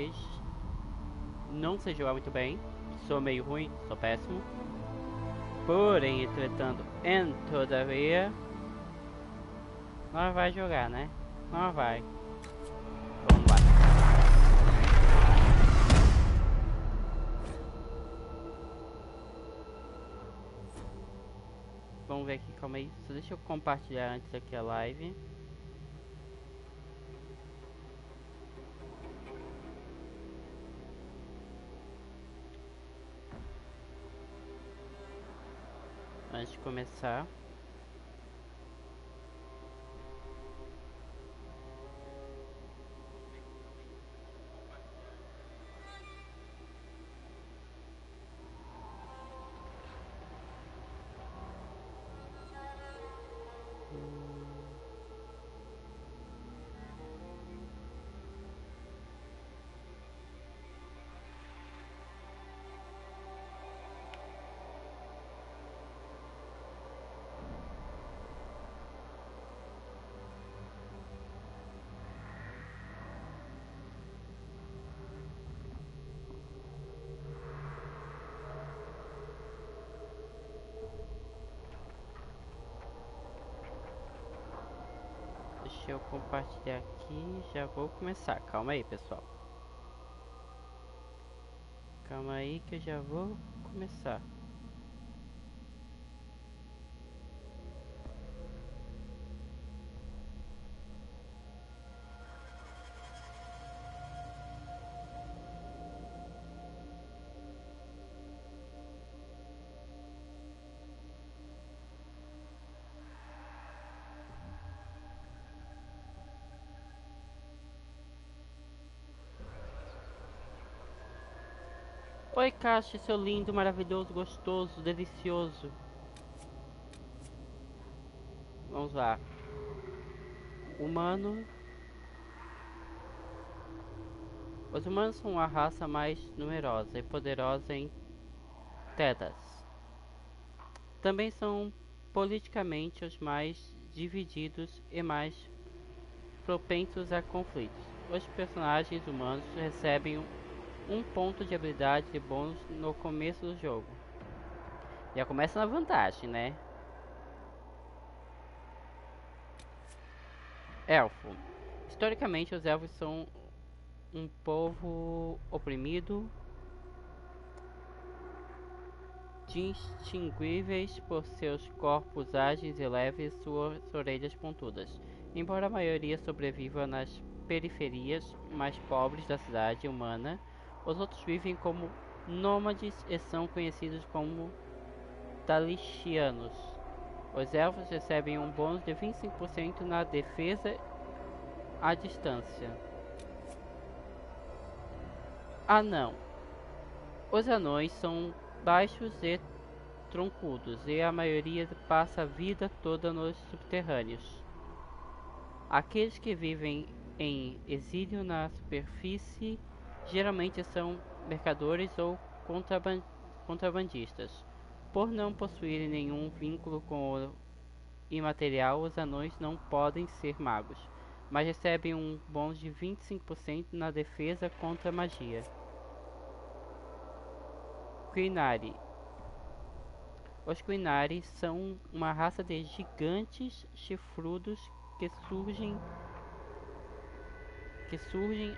talvez não sei jogar muito bem. Sou meio ruim, sou péssimo. Porém, entretanto, todavia, nós vai jogar, né? Nós vai. Vamos lá. Vamos ver aqui, calma aí. Só deixa eu compartilhar antes aqui a live. Antes de começar. Deixa eu compartilhar aqui, já vou começar. Calma aí, pessoal. Calma aí que eu já vou começar. Oi, Caixa, seu lindo, maravilhoso, gostoso, delicioso. Vamos lá. Humano. Os humanos são a raça mais numerosa e poderosa em Tedas. Também são politicamente os mais divididos e mais propensos a conflitos. Os personagens humanos recebem um ponto de habilidade de bônus no começo do jogo. Já começa na vantagem, né? Elfo. Historicamente, os elfos são um povo oprimido, distinguíveis por seus corpos ágeis e leves e suas orelhas pontudas. Embora a maioria sobreviva nas periferias mais pobres da cidade humana, os outros vivem como nômades e são conhecidos como Talixianos. Os elfos recebem um bônus de 25% na defesa à distância. Anão. Os anões são baixos e troncudos e a maioria passa a vida toda nos subterrâneos. Aqueles que vivem em exílio na superfície geralmente são mercadores ou contrabandistas. Por não possuírem nenhum vínculo com o imaterial, os anões não podem ser magos, mas recebem um bônus de 25% na defesa contra magia. Quinari. Os Quinari são uma raça de gigantes chifrudos que surgem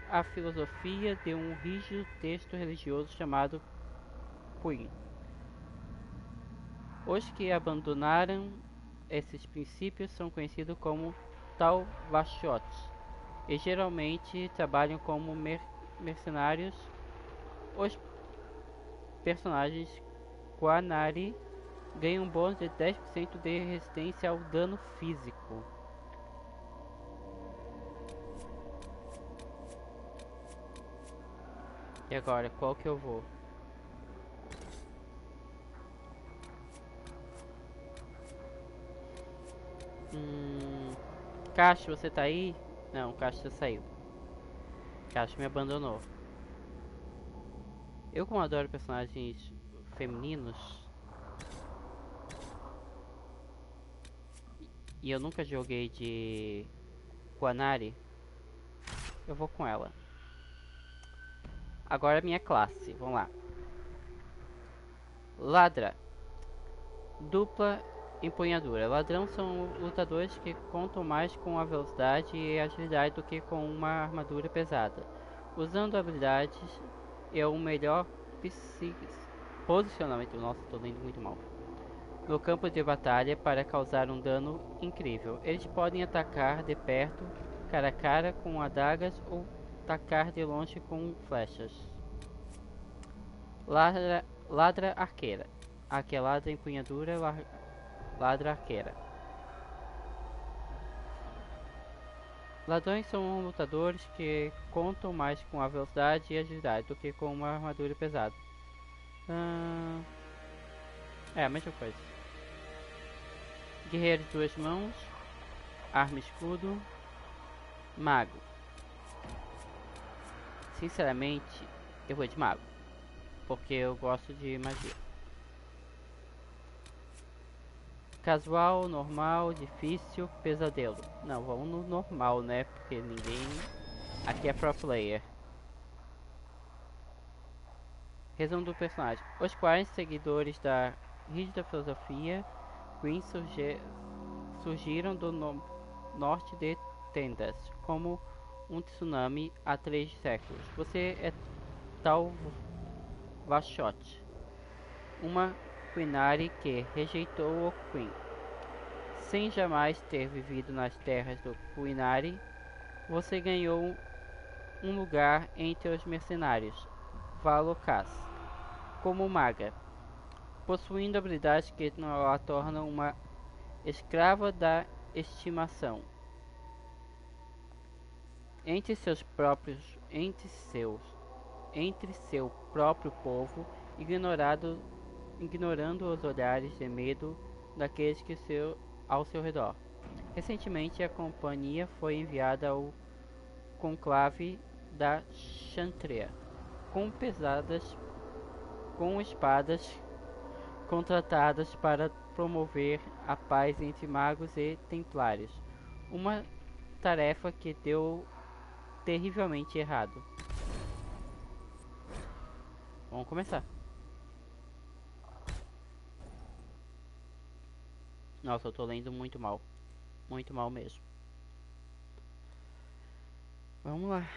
a filosofia de um rígido texto religioso chamado Queen. Os que abandonaram esses princípios são conhecidos como Talvachots e geralmente trabalham como mercenários. Os personagens Quinari ganham um bônus de 10% de resistência ao dano físico. E agora, qual que eu vou? Caixa, você tá aí? Não, Caixa saiu. Caixa me abandonou. Eu, como adoro personagens femininos, e eu nunca joguei de Quanari, eu vou com ela. Agora a minha classe, vamos lá. Ladra. Dupla empunhadura. Ladrão são lutadores que contam mais com a velocidade e agilidade do que com uma armadura pesada. Usando habilidades e o melhor posicionamento. Nossa, tô lendo muito mal. No campo de batalha para causar um dano incrível. Eles podem atacar de perto, cara a cara com adagas ou atacar de longe com flechas. Ladra arqueira. Aqui é ladra empunhadura, ladra arqueira. Ladrões são lutadores que contam mais com a velocidade e agilidade do que com uma armadura pesada. É a mesma coisa. Guerreiro de duas mãos, arma e escudo, mago. Sinceramente, eu vou de mago, porque eu gosto de magia. Casual, normal, difícil, pesadelo. Não, vamos no normal, né? Porque ninguém aqui é pro player. Resumo do personagem. Os 40 seguidores da rígida filosofia Green surgiram do norte de Tendas como um tsunami há 3 séculos. Você é Tal Vashot, uma Quinari que rejeitou o Queen. Sem jamais ter vivido nas terras do Quinari, você ganhou um lugar entre os mercenários Valocas, como maga, possuindo habilidades que a tornam uma escrava da estimação entre seu próprio povo, ignorando os olhares de medo daqueles ao seu redor. Recentemente, a companhia foi enviada ao conclave da Chantria, com espadas contratadas para promover a paz entre magos e templários. Uma tarefa que deu terrivelmente errado. Vamos começar. Nossa, eu tô lendo muito mal. Muito mal mesmo. Vamos lá.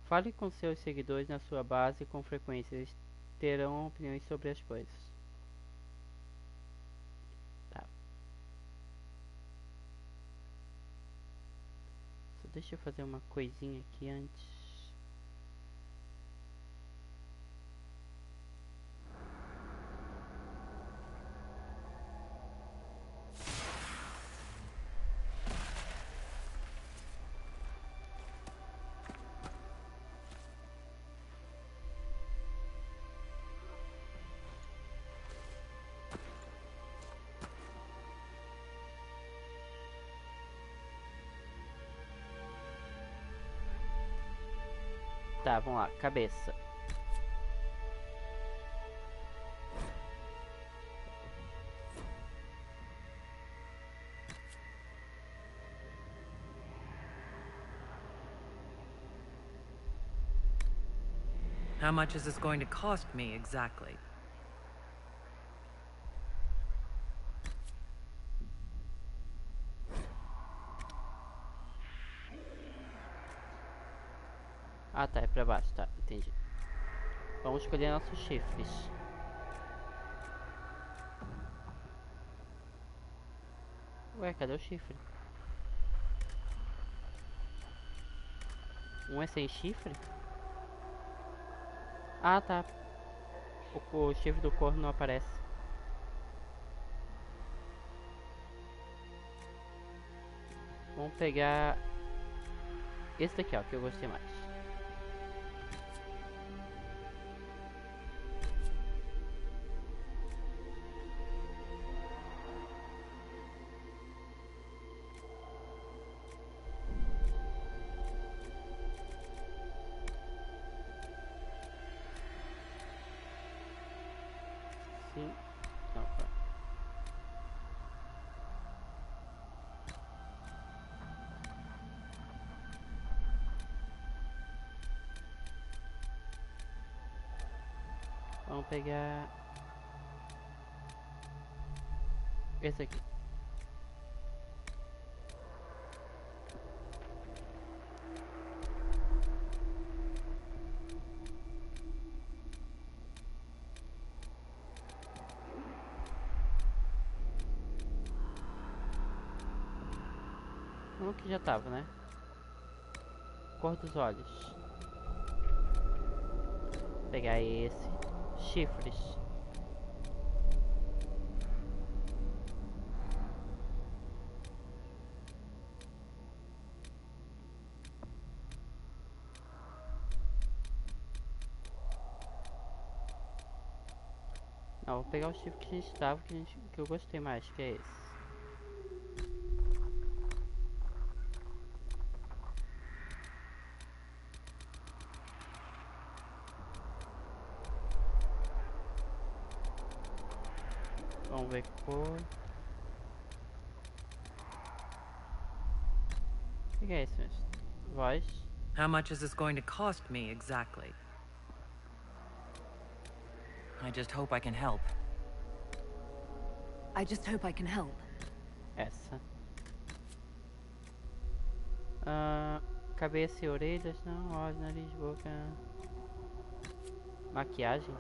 Fale com seus seguidores na sua base com frequência. Eles terão opiniões sobre as coisas. Tá. Só deixa eu fazer uma coisinha aqui antes. Tá, vamos lá. Cabeça. How much is this going to cost me exactly? Ah, tá. É pra baixo. Tá, entendi. Vamos escolher nossos chifres. Ué, cadê o chifre? Um é sem chifre? Ah, tá. O chifre do corno não aparece. Vamos pegar esse daqui, ó, que eu gostei mais. Sim. Não, tá. Vamos pegar esse aqui. Um que já tava, né? Cor dos olhos. Pegar esse. Chifres. Não, vou pegar o chifre que a gente tava, que eu gostei mais, que é esse. Vamos ver cor. O que é isso mesmo? Voz. How much is this going to cost me exactly? I just hope I can help. I just hope I can help. Essa. Cabeça e orelhas, não. Olhos, nariz, boca. Maquiagem.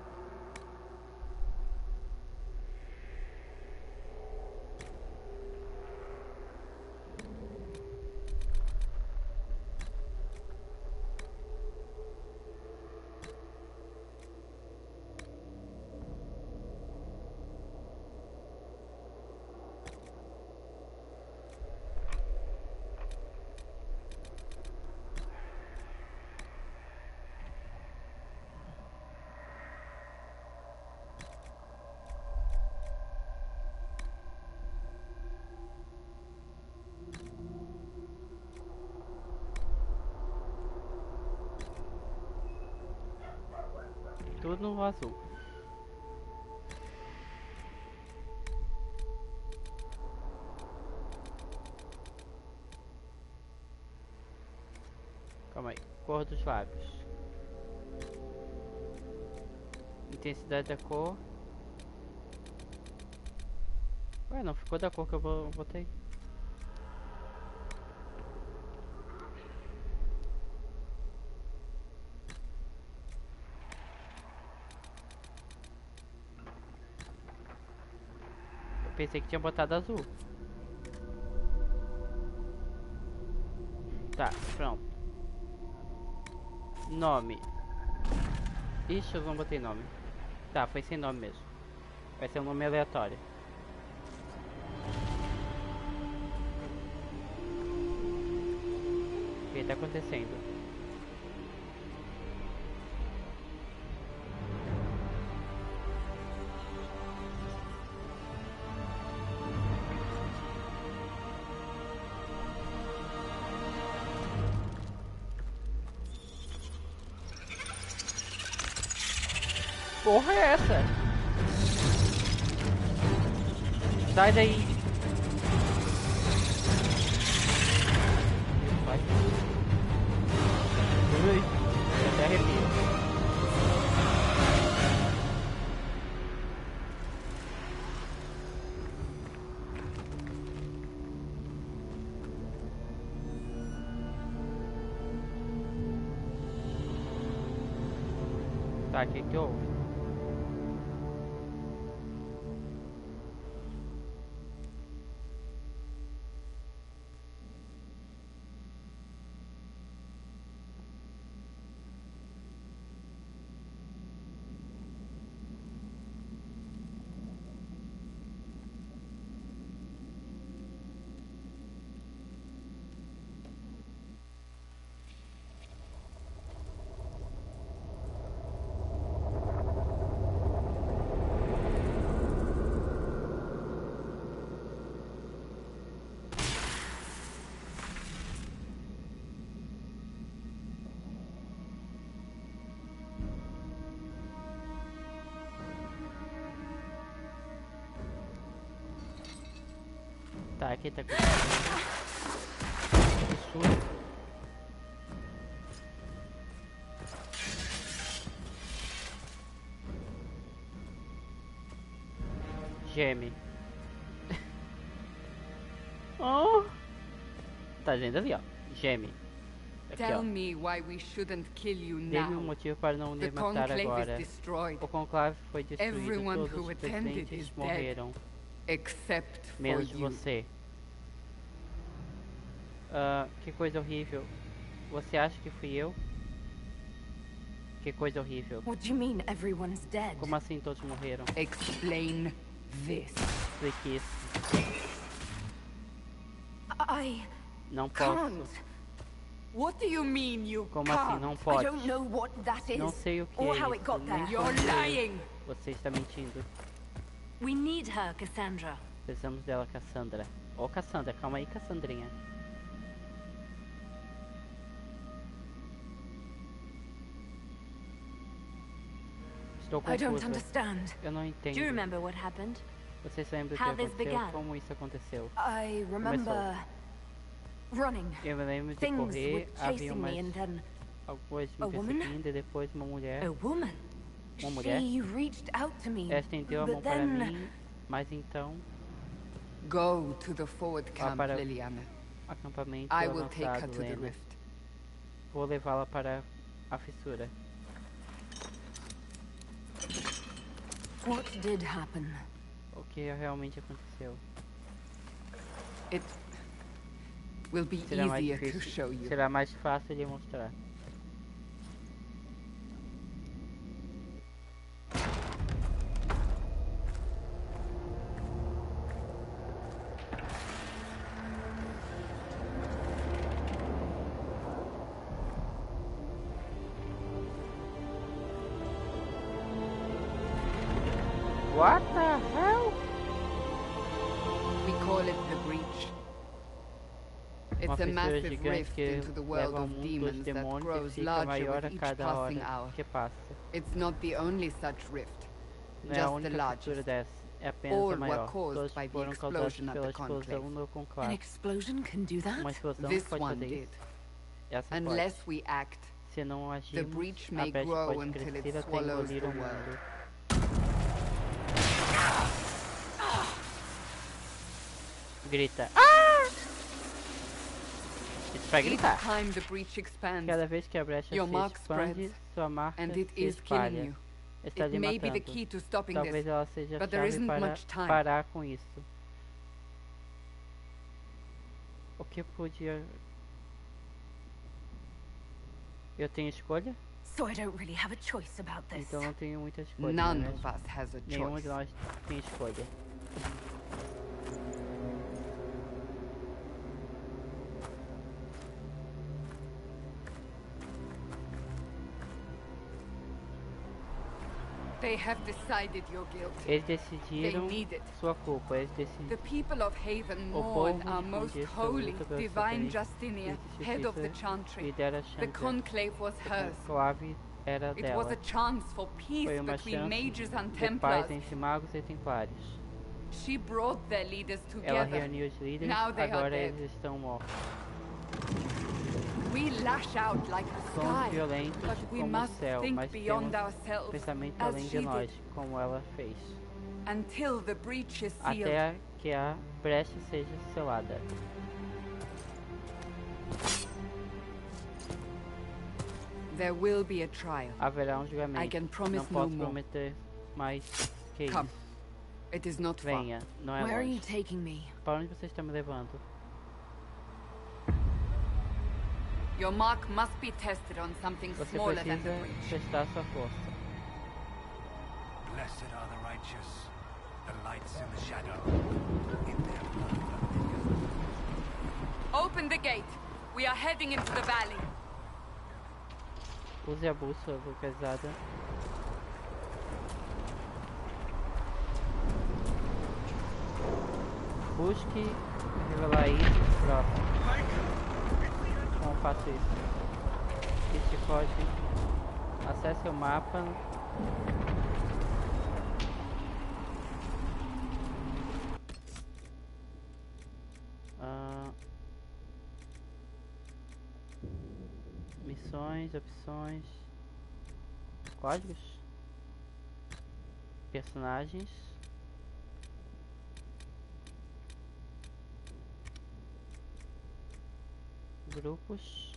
Tudo no azul. Calma aí. Cor dos lábios. Intensidade da cor. Ué, não ficou da cor que eu botei. Eu pensei que tinha botado azul. Tá, pronto. Nome. Ixi, eu não botei nome. Tá, foi sem nome mesmo. Vai ser um nome aleatório. O que tá acontecendo? Porra é essa? Sai daí. Vai. Ui, até arrepio. Tá, o que houve? Tá, aqui tá acontecendo. Que susto. Geme. Oh! Tá dizendo ali, ó. Geme. Aqui, ó. Tell me why we shouldn't kill you Dê-me um now. motivo para não The lhe matar conclave agora. is destroyed, O conclave foi destruído. Everyone Todos who os attended presentes is dead. morreram. except for Menos you. você. Que coisa horrível. Você acha que fui eu? Que coisa horrível. What do you mean everyone's dead? Como assim todos morreram? Explain this. Explique isso. I Não posso. can't. What do you mean you Como can't? assim não I pode? don't know what that is. Não sei o que or é how it isso. got Nem there. You're como veio. lying. Você está mentindo. We need her, Cassandra. Precisamos dela, Cassandra. Ô, Cassandra, calma aí, Cassandrinha. Estou I don't confusa. understand. Eu não entendo. Do you remember what happened? Você se lembra do que how this aconteceu? began? Como isso aconteceu? I remember running. Eu me lembro de Things were correr, havia chasing umas me and then algumas a me woman? perseguindo e depois uma mulher. a woman. Uma mulher? She reached out to me. Ela estendeu a mão but para then mim, mas então, Go to the forward camp, para- Liliana. acampamento I will take her avançado, to the Lena. rift. Vou levá-la para a fissura. what did happen? O que realmente aconteceu? It will be Será mais easier to difícil. show you. Será mais fácil de mostrar. What the hell? We call it the breach. Uma It's a fissura massive gigante rift que into the world leva ao of mundo dos demons that demônios e grows fica larger maior with a each cada passing hora hour. que passa. It's not the only such rift, Não é a just the única fissura largest. dessa, é apenas All a were maior. caused Todos by the foram causados explosion at pela the explosão conclave. no An conclave. explosion can do that? Uma explosão This pode one fazer did. isso. Essa pode. Unless we act, Se não the agirmos, breach a may brecha grow pode until it crescer até swallows engolir the o world. mundo. Grita. Isso vai each gritar. time the breach expands, Cada vez que a brecha Your se mark expande, spreads, sua marca and it se is killing espalha. you. Está It lhe may be the matando. key to stopping Talvez this, ela seja a but there chave isn't para much time. parar com isso. O que podia... Eu tenho escolha? So I don't really have a choice about this. Então não tenho muita escolha, None né? of us has a Nenhum choice. de nós tem escolha. They have decided your guilt. Eles They decidiram need it. sua culpa. Eles The decidiram. people of Haven O mourn povo our de most Fundia holy, luta pela divine sua Justinian, justiça head of the e chantry. dera a The chance. conclave was O hers. conclave era It was dela. a chance for peace Foi uma between mages chance and de paz templars. entre magos e templários. She brought their leaders Ela together. reuniu os líderes, Now they are agora dead. eles estão mortos. We lash out like the Somos sky, violentos but we como o must céu, think mas beyond temos ourselves, pensamento as além she de nós, did, como ela fez. until the breach is sealed. Até que a brecha seja selada. There will be a trial. Haverá um I julgamento. can Não promise no posso more. prometer mais que Come. isso. It is not far. Venha, não é Where are you longe. taking me? Para onde você está me levando? Your mark must be tested on something Você smaller than the precisa breach. testar sua força. Blessed are the righteous, the lights in the shadow. In their blood. Open the gate. We are heading into the valley. Use a bússola localizada. Busque revelar itens próximos. Como faço isso? Este código. Acesse o mapa. Missões, opções, códigos, personagens, Grupos.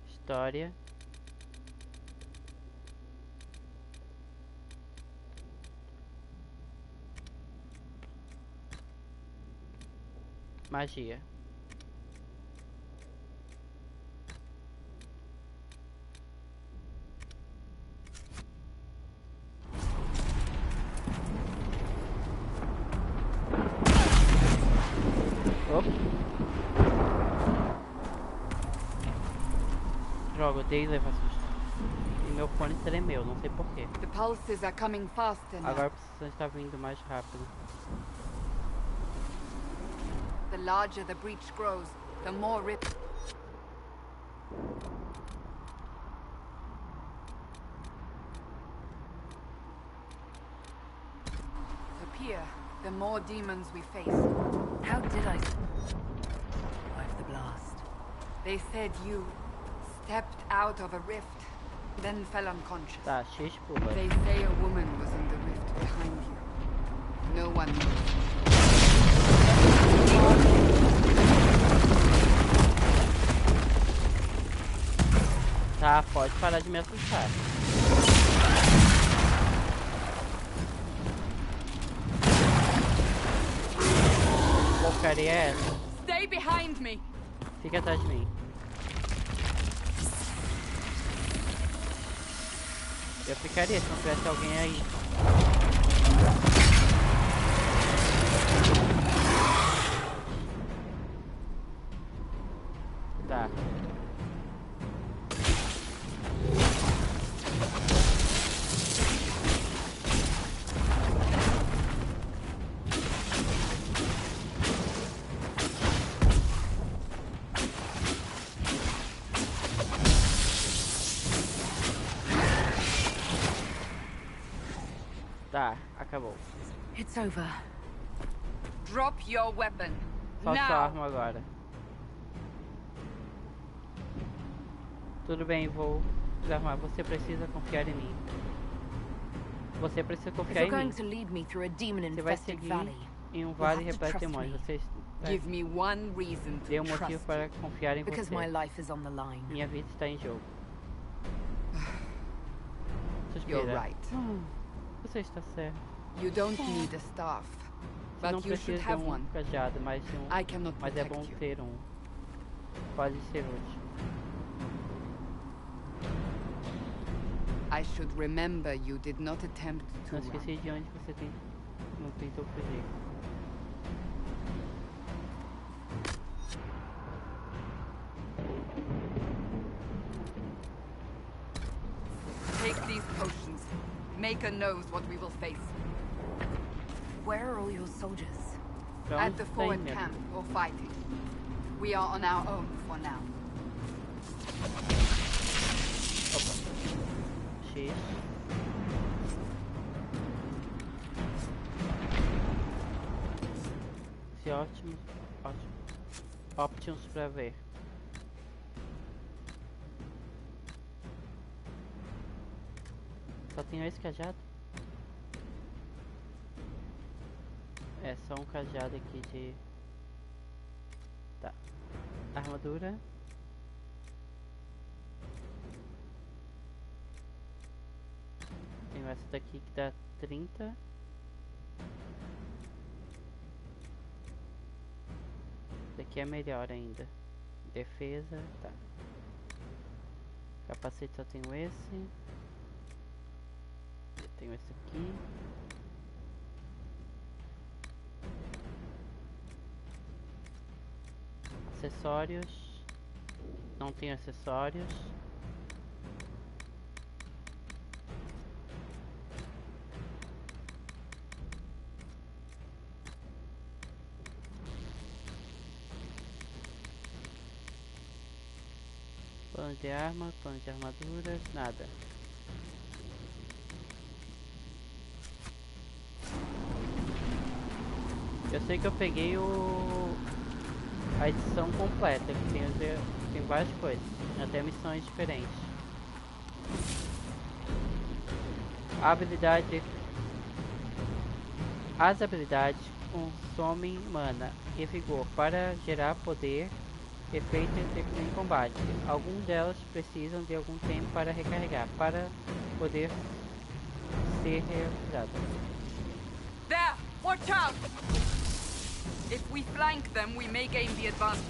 História. Magia. Opa. Droga, odeio levar susto. E meu fone tremeu, não sei porquê. The pulses are coming faster now. Agora precisa estar vindo mais rápido. The larger the breach grows, the more rip. The pier, the more demons we face. How did I survive the blast? They said you stepped out of a rift, then fell unconscious. Tá, cheio de pulga. They say a woman was in the rift behind you. No one knows. Tá, pode parar de me assustar. Porcaria é essa? Stay behind me. Fica atrás de mim. Eu ficaria se não tivesse alguém aí. Tá. Tá, acabou. It's over. Drop your weapon. Só sua Now. arma agora. Tudo bem, vou desarmar. Você precisa confiar em mim. Você precisa If confiar you're em going mim. to lead me through a Você vai demon-infested seguir valley, em um you'll vale have to repleto de trust demônios. me. Você Give me one reason dê to um motivo trust para you. confiar em Because my você. life is on the line. Minha vida está em jogo. You're Suspira. right. Você está certo. You don't need a staff, Você não but you should precisa de have um one. cajado, mas I cannot mas é bom protect you. ter um. Pode ser útil. I should remember you did not attempt to Não run. esqueci de onde você não tentou fugir. Take these potions. Maker knows what we will face. Where are all your soldiers? Pra At onde the está forward indo? camp or fighting. We are on our own for now. X. Se ótimo. Options pra ver. Só tenho esse cajado? É só um cajado aqui de... Tá. Armadura. Tenho essa daqui que dá 30. Daqui é melhor ainda. Defesa, tá. Capacete só tenho esse. Eu tenho esse aqui. Acessórios. Não tenho acessórios. Plano de arma, plano de armaduras, nada. Eu sei que eu peguei a edição completa, que tem várias coisas, até missões diferentes. A habilidade... As habilidades consomem mana e vigor para gerar poder, efeito em combate. Algumas delas precisam de algum tempo para recarregar, para poder ser reutilizadas. There! Watch out! If we flank them, we may gain the advantage.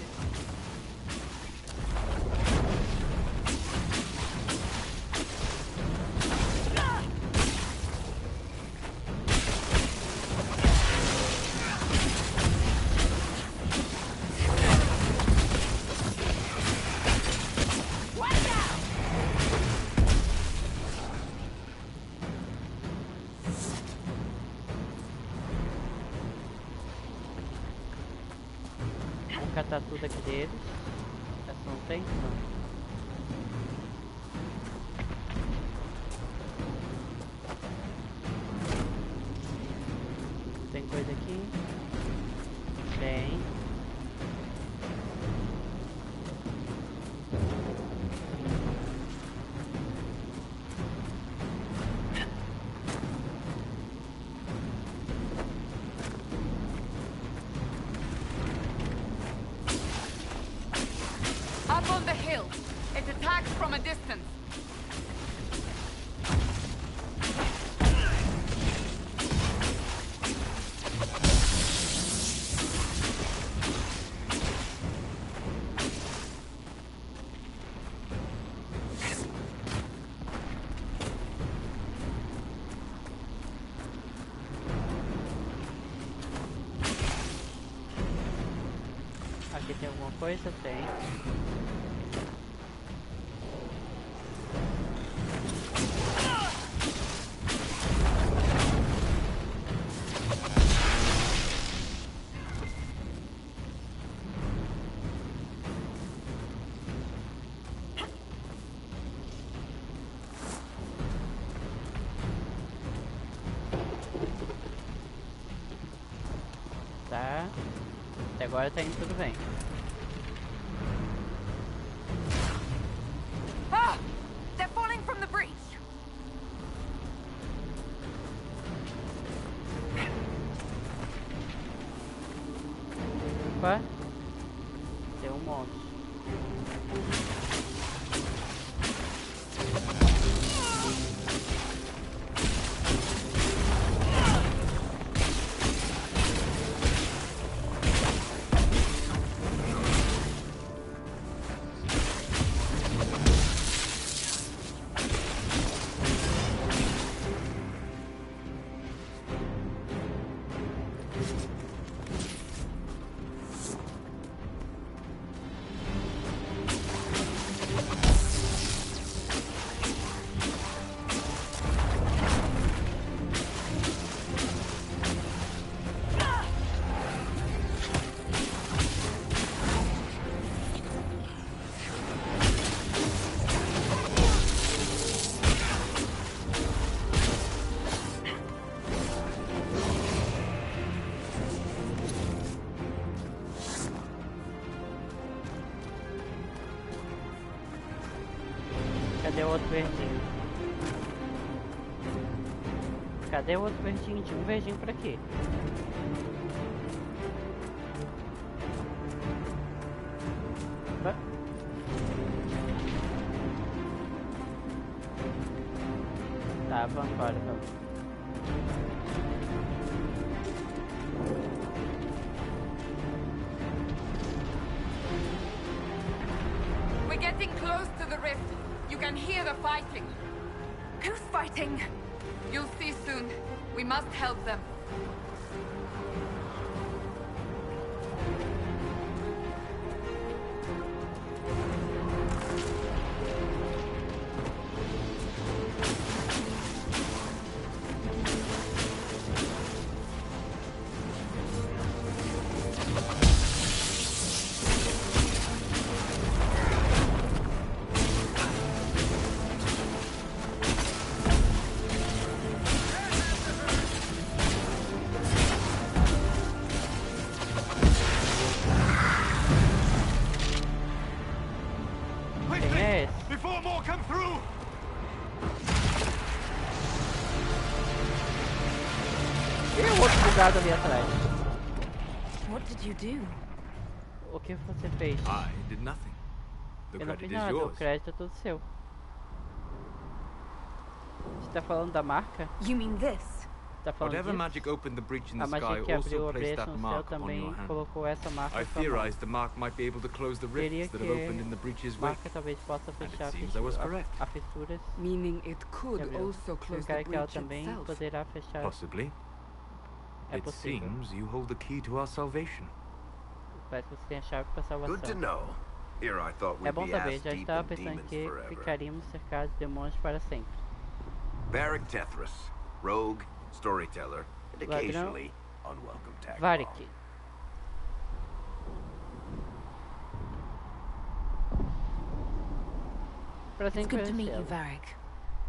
Vamos catar tudo aqui deles. Essa não tem? Não. Tem coisa aqui? Tem. Up on the hill. It attacks from a distance. Aqui tem alguma coisa? Tem. Tá. Até agora tá indo tudo bem. Ah! They're falling from the breach. Opa. Tem um monte. Cadê o outro verdinho? Cadê o outro verdinho? Tinha um verdinho pra quê? Opa. Tá, vamos embora, vamos. We're getting close to the rift. You can hear the fighting. Who's fighting? You'll see soon. We must help them. Quem é esse? Before more come through! E o outro bugado ali atrás? did you do? O que você fez? I did nothing. The Eu não credit fiz is nada, o yours. crédito é todo seu. Você tá falando da marca? You mean this? Tá falando Whatever disso? magic opened the breach in the A magia sky que abriu also a placed brecha that no céu mark upon também your hand. colocou essa marca I na sua mão. theorized the mark might be able to close the Queria rifts that have que opened in the breach's a wake. marca talvez possa fechar seems I was correct. a fissuras Meaning it que could abriu. also close Significa the que ela breach também itself. poderá fechar. Possibly. É It possível. seems you hold the key to our salvation. Parece que você tem a chave para salvação. Good to know. Here I thought É we'd bom be saber, ass já deep estava in pensando demons que forever. ficaríamos cercados de demônios para sempre. Varric Tethras, rogue, storyteller, and Ladrão. occasionally unwelcome tag Varric. along. Prazer em It's good to meet you, conhecê-lo. Varric.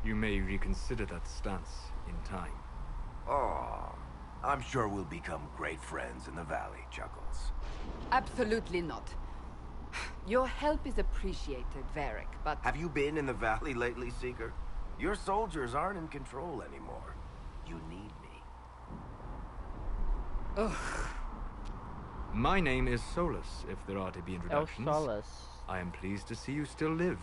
You may reconsider that stance in time. Oh, I'm sure we'll become great friends in the valley, Chuckles. Absolutely not. Your help is appreciated, Varric, but Have you been in the valley lately, Seeker? Your soldiers aren't in control anymore. You need me. My name is Solus, if there are to be É o introductions. Solas. I am pleased to see you still live.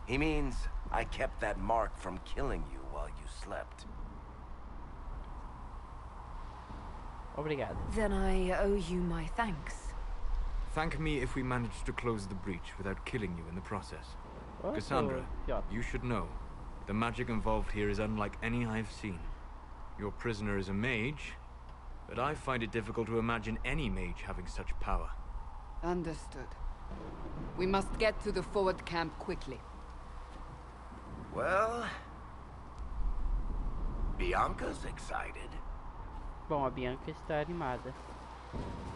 He means I kept that mark from killing you while you slept. Obrigado. Then I owe you my thanks. Thank me if we manage to close the breach without killing you in the process. Oh, Cassandra, Piotr. you should know. The magic involved here is unlike any I've seen. Your prisoner is a mage, but I find it difficult to imagine any mage having such power. understood. We must get to the forward camp quickly. Well, Bianca's excited. Bom, a Bianca está animada.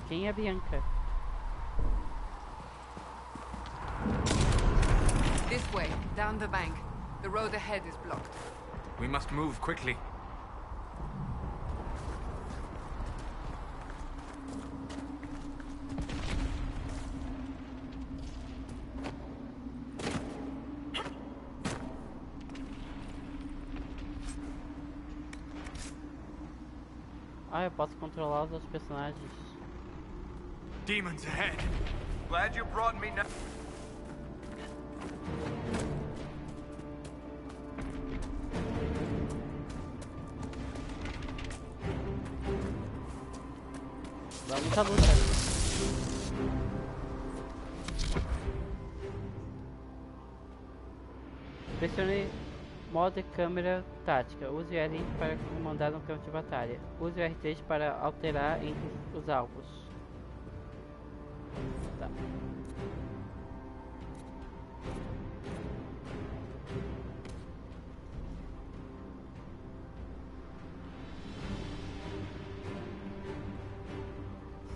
Quem é Bianca? This way, down the bank. The road ahead is blocked. We must move quickly. Ah, eu posso controlar os outros personagens. Demons ahead! Glad you brought me now. Vamos à luta. Pressione modo câmera tática. Use o L para comandar um campo de batalha. Use o R3 para alterar entre os alvos. Tá.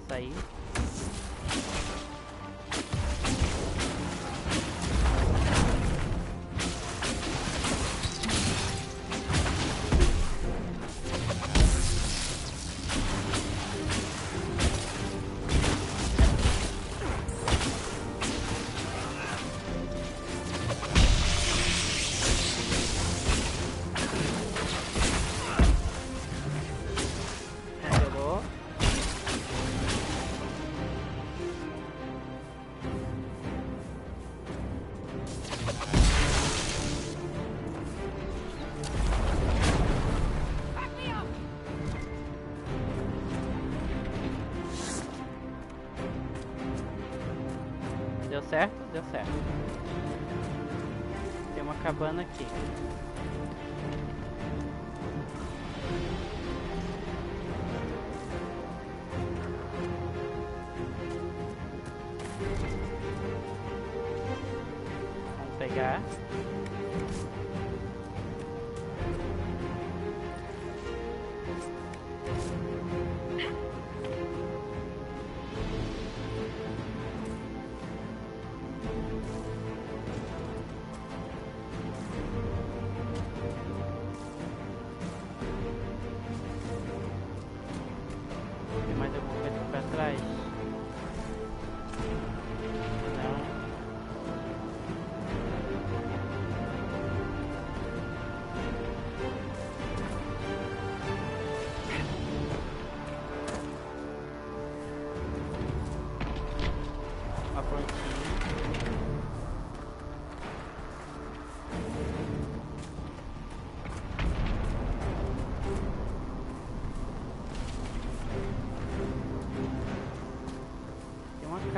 Sair. Cancelou. Deu certo? Deu certo. Tem uma cabana aqui. Vamos pegar. Tem mais alguma coisa pra trás? Não.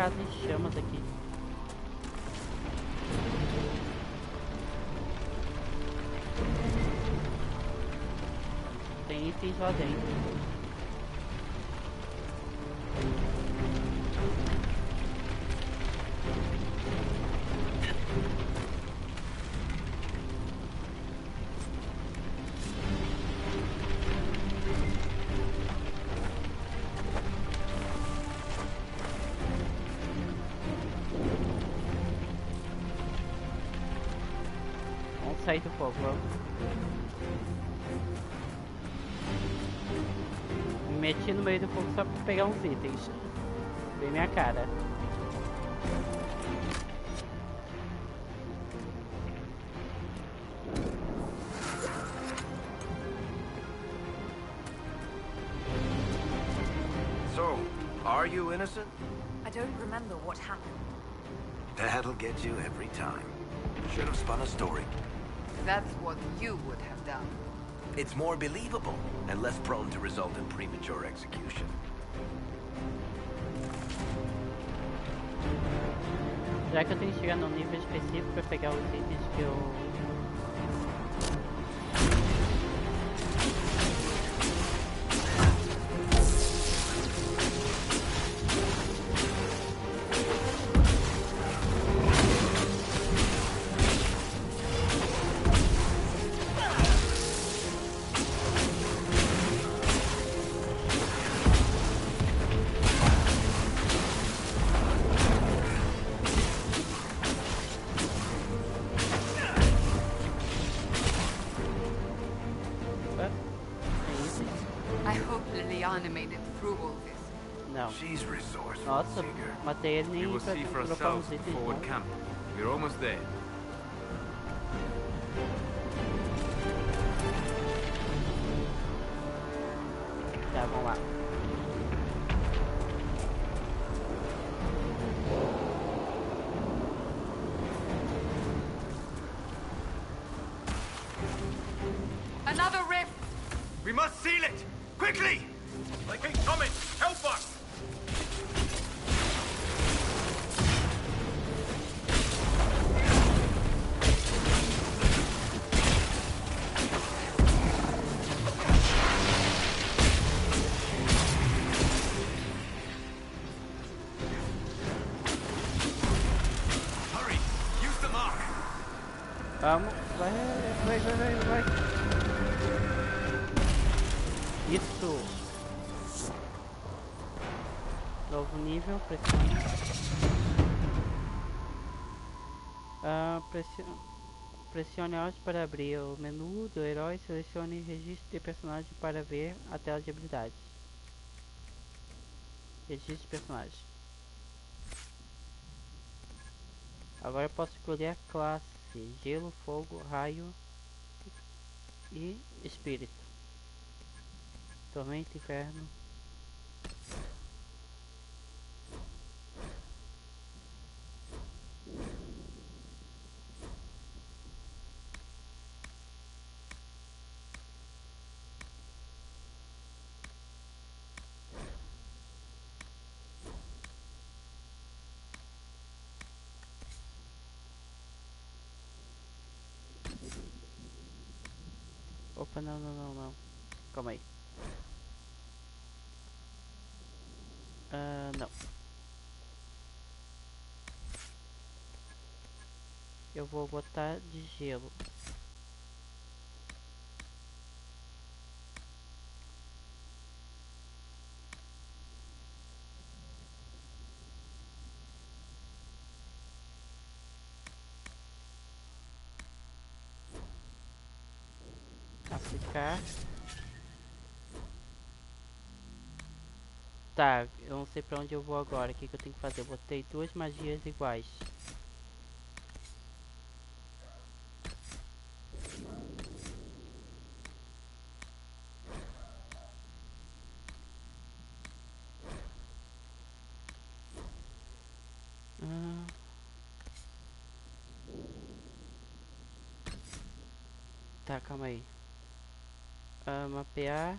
casa em chamas aqui. Tem itens lá dentro. Vamos sair do fogo, vamos. Me meti no meio do fogo só pra pegar uns itens. Bem minha cara. So, are you innocent? I don't remember what happened. That'll get you every time. Should have spun a story. That's what you would have done. It's more believable and less prone to result in premature execution. Já que eu tenho que chegar num nível específico pra pegar os itens que eu... I hope Liliana made it through all this. Não. She's resourceful, Nossa, Seeger. matei ele We nem will pra see for trocar ourselves uns at the itens. forward Não. camp. We're almost there. Tá, vamos lá. Another rift! We must seal it! Quickly! They keep coming! Help us! Hurry! Use the mark! Vamos, vai. Isso. Novo nível, pressione. Pressione alt para abrir o menu do herói, selecione registro de personagem para ver a tela de habilidades. Registro de personagem. Agora eu posso escolher a classe: gelo, fogo, raio e espírito. Tormenta, inferno. Opa, não. Calma aí. Não. Eu vou botar de gelo. Aplicar. Tá, eu não sei pra onde eu vou agora. O que eu tenho que fazer? Eu botei duas magias iguais. Tá, calma aí. Mapear.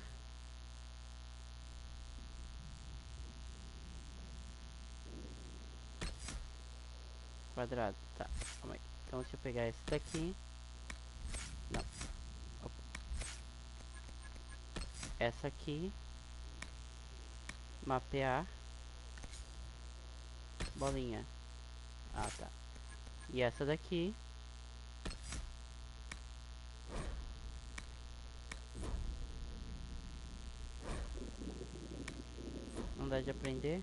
quadrado. Tá, calma aí. Então deixa eu pegar esse daqui. Não. Opa. Essa aqui. Mapear. Bolinha. Ah, tá. E essa daqui. Não dá de aprender.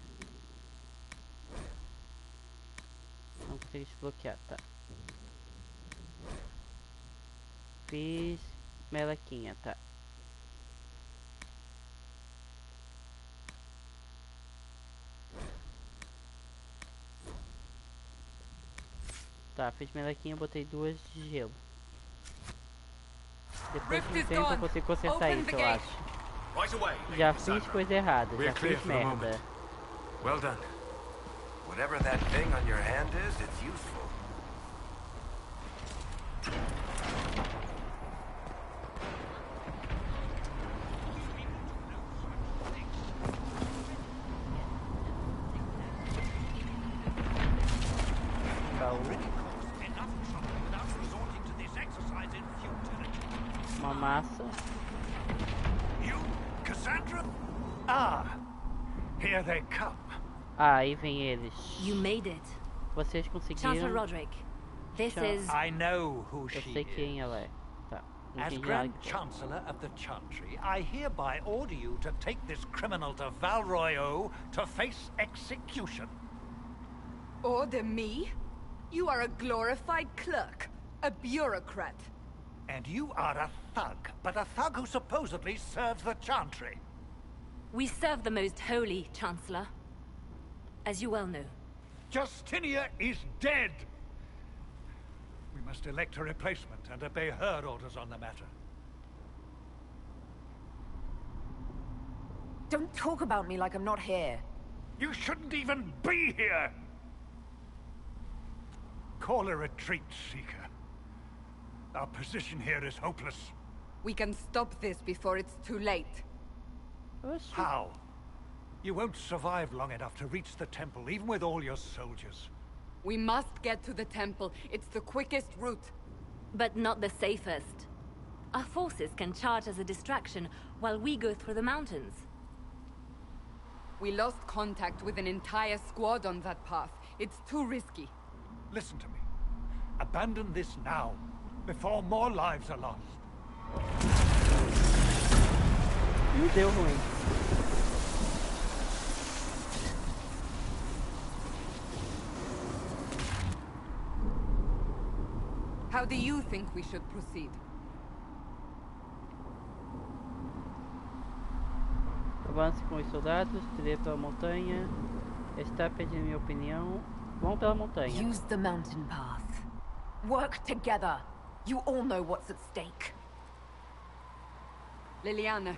Não consigo desbloquear, tá. Fiz melequinha, tá. Tá, fiz melequinha, botei 2 de gelo. Depois de um tempo eu consigo consertar isso, eu acho. Right away. Já fiz coisa errada, já fiz merda. Well done. Whatever that thing on your hand is, it's useful. Uma massa. You, Cassandra? Ah, here they come. Ah, aí vem eles. You made it. Vocês Chancellor conseguiram. Roderick, this is... I know who Eu she sei quem is. ela é. Tá. Não As entendi Grand nada. Chancellor of the Chantry, I hereby order you to take this criminal to Valroyo to face execution. Order me? You are a glorified clerk, a bureaucrat. And you are a thug, but a thug who supposedly serves the Chantry. We serve the most holy, Chancellor. As you well know. Justinia is dead! We must elect a replacement and obey her orders on the matter. Don't talk about me like I'm not here. You shouldn't even be here! Call a retreat, Seeker. Our position here is hopeless. We can stop this before it's too late. Oxi. How? You won't survive long enough to reach the temple, even with all your soldiers. We must get to the temple. It's the quickest route. But not the safest. Our forces can charge as a distraction while we go through the mountains. We lost contact with an entire squad on that path. It's too risky. Listen to me. Abandon this now, before more lives are lost. Deu ruim. How do you think we should proceed? Avance com os soldados, trilha pela montanha. Está pedindo minha opinião. Vão pela montanha. Use the mountain path. Work together. You all know what's at stake. Liliana,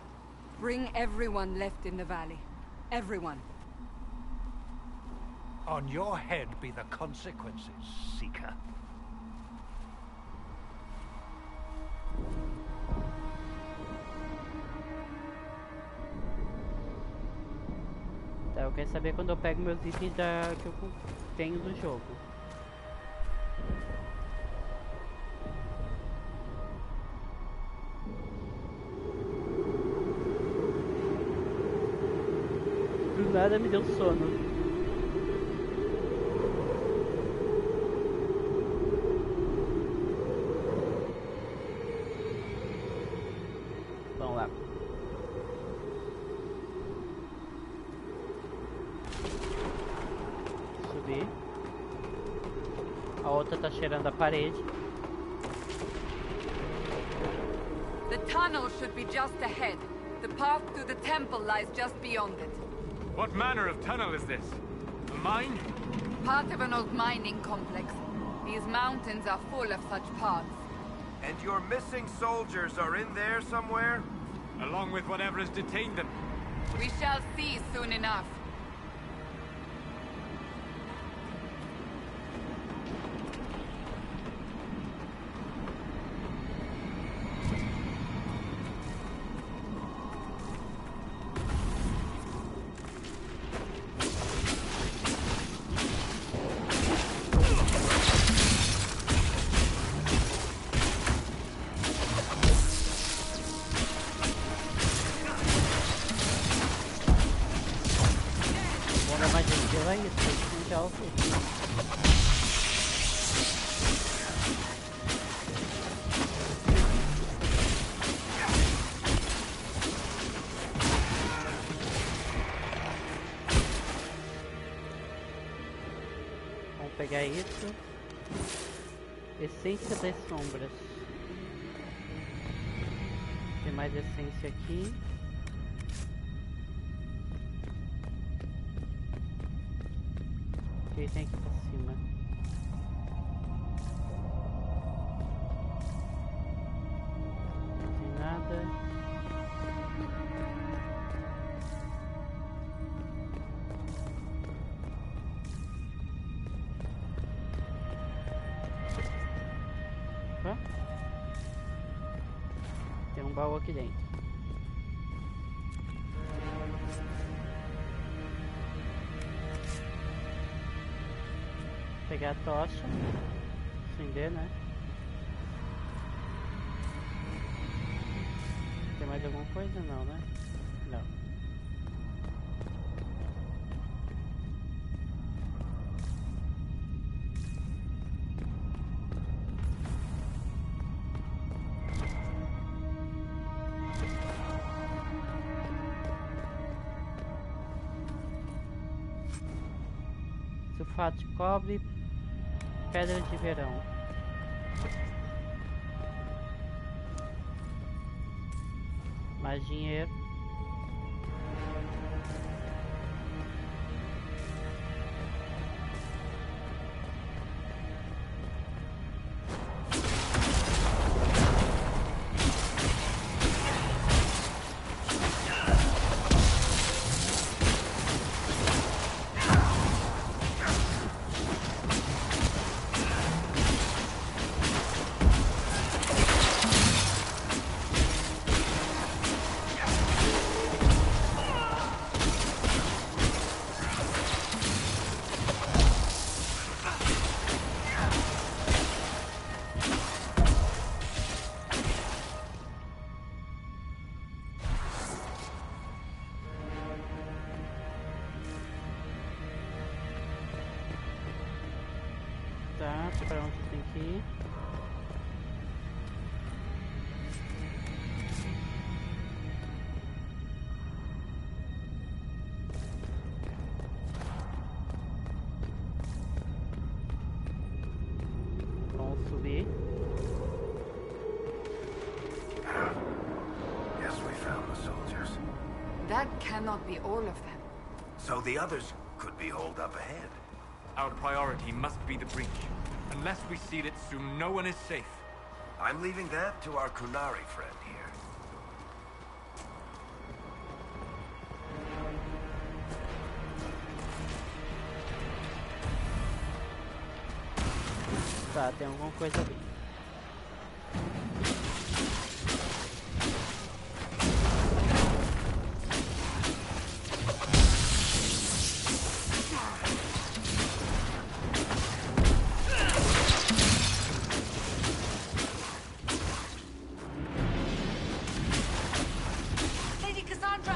bring everyone left in the valley. Everyone. On your head be the consequences, Seeker. Tá, eu quero saber quando eu pego meus itens que eu tenho do jogo. Do nada me deu sono. Vamos lá. Subir. A outra tá cheirando a parede. The tunnel should be just ahead. The path to the temple lies just beyond it. What manner of tunnel is this? A mine? Part of an old mining complex. These mountains are full of such paths. And your missing soldiers are in there somewhere? Along with whatever has detained them. We shall see soon enough. Vamos pegar isso. Essência das sombras. Tem mais essência aqui. O que tem aqui pra cima? Não tem nada. Opa. Tem um baú aqui dentro. Pegar a tocha, acender, né? Tem mais alguma coisa? Não, né? Não. Sulfato de cobre, pedra de verão. Mais dinheiro. Tá, pra onde tem que ir? Vamos subir. Yes, we found the soldiers. That cannot be all of them. So the others could be holed up ahead. Our priority must be the breach. Unless we seal it soon, no one is safe. I'm leaving that to our Kunari friend here. Tá, tem alguma coisa ali. Lady Cassandra!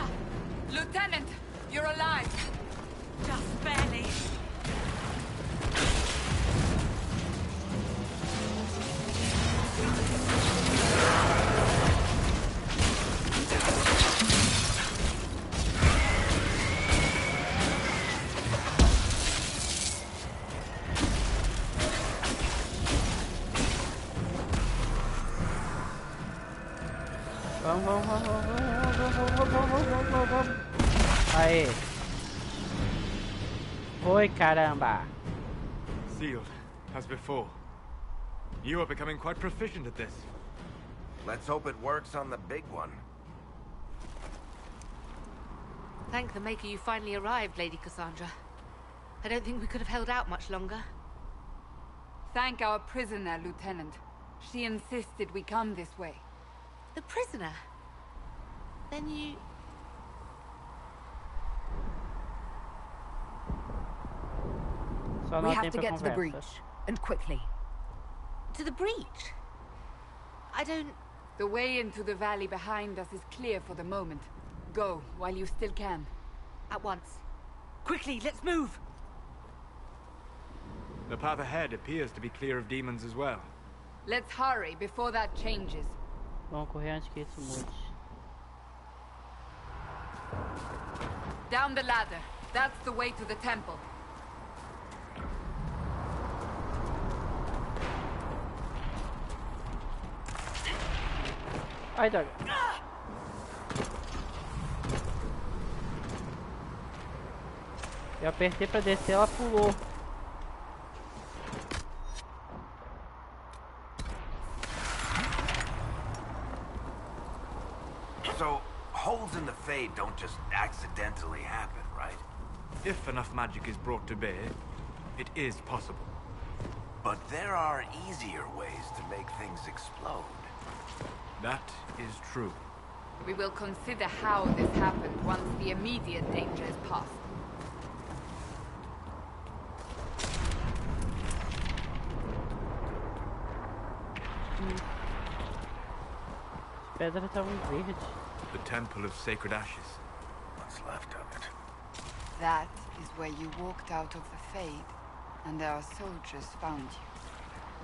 Lieutenant, you're alive. Just barely. Vamos. Aê. Foi, caramba. Sealed, as before. You are becoming quite proficient at this. Let's hope it works on the big one. Thank the Maker you finally arrived, Lady Cassandra. I don't think we could have held out much longer. Thank our prisoner, Lieutenant. She insisted we come this way. The prisoner? Then you... Só We não have tem to pra get to the breach. conversas. And quickly. To the breach? I don't... The way into the valley behind us is clear for the moment. Go, while you still can. At once. Quickly, let's move! The path ahead appears to be clear of demons as well. Let's hurry before that changes. Vamos correr antes que isso mude. Down the ladder. That's the way to the temple. Ai, droga. Eu apertei pra descer, ela pulou. So, holes in the Fade don't just accidentally happen, right? If enough magic is brought to bear, it is possible. But there are easier ways to make things explode. That is true. We will consider how this happened once the immediate danger is past. As pedras estavam verdes. The Temple of Sacred Ashes. What's left of it? That is where you walked out of the Fade, and our soldiers found you.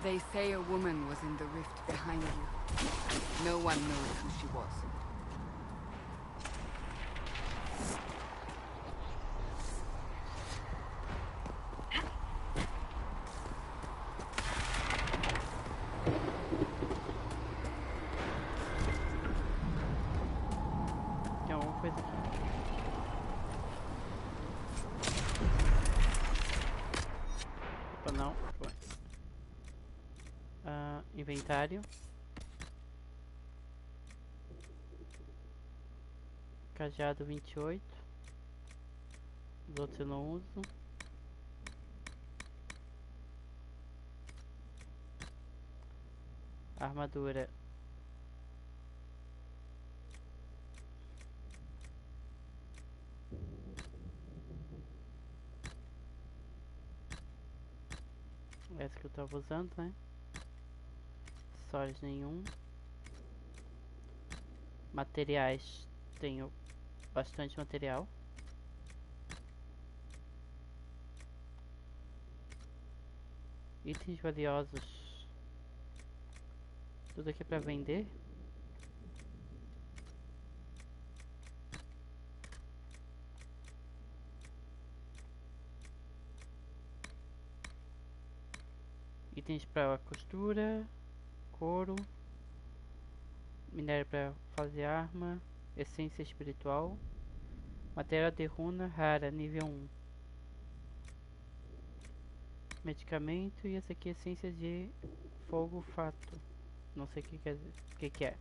They say a woman was in the rift behind you. No one knows who she was. Tem alguma coisa aqui. Opa, não. Foi. Inventário. Cajado 28. Os outros eu não uso. Armadura. Essa que eu tava usando, né? Acessórios nenhum. Materiais, tenho bastante material. Itens valiosos. Tudo aqui pra vender. Itens para costura, couro, minério para fazer arma, essência espiritual, matéria de runa rara, nível 1, medicamento e essa aqui é essência de fogo fato, não sei o que quer dizer, o que é.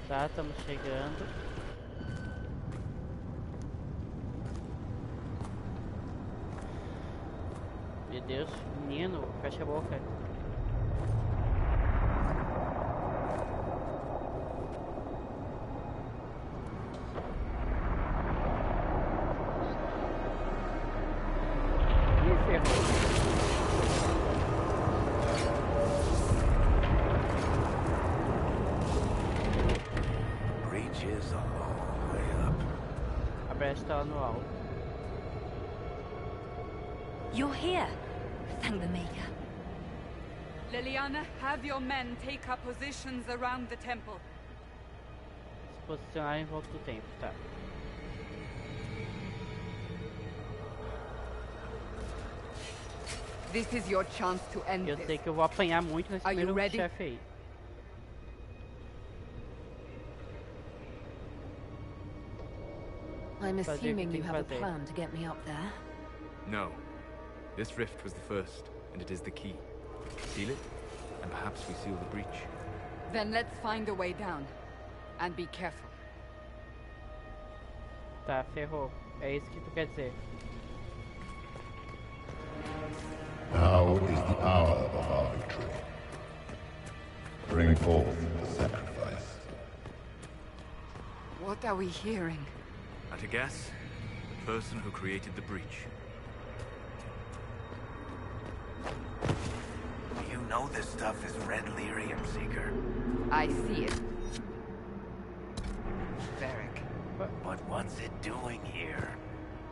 Tá, estamos chegando. Meu Deus, menino, fecha a boca. Ih, ferrou. Breach is a long way up. A brecha tá lá no alto. You're here. Thank the Maker. Liliana, have your men take up positions around the temple. Se posicionar em volta do tempo, tá. This is your chance to end Eu this. sei que eu vou apanhar muito nesse Are you primeiro ready? chefe aí. I'm Fazer o que assuming tem you que have a fazer. plan to get me up there. No. This rift was the first, and it is the key. Seal it, and perhaps we seal the breach. Then let's find a way down. And be careful. Tá, ferrou. É isso que tu quer dizer. Now is the hour of our victory. Bring forth the sacrifice. What are we hearing? At a guess, the person who created the breach. You know this stuff is red lyrium, Seeker. I see it. But what's it doing here?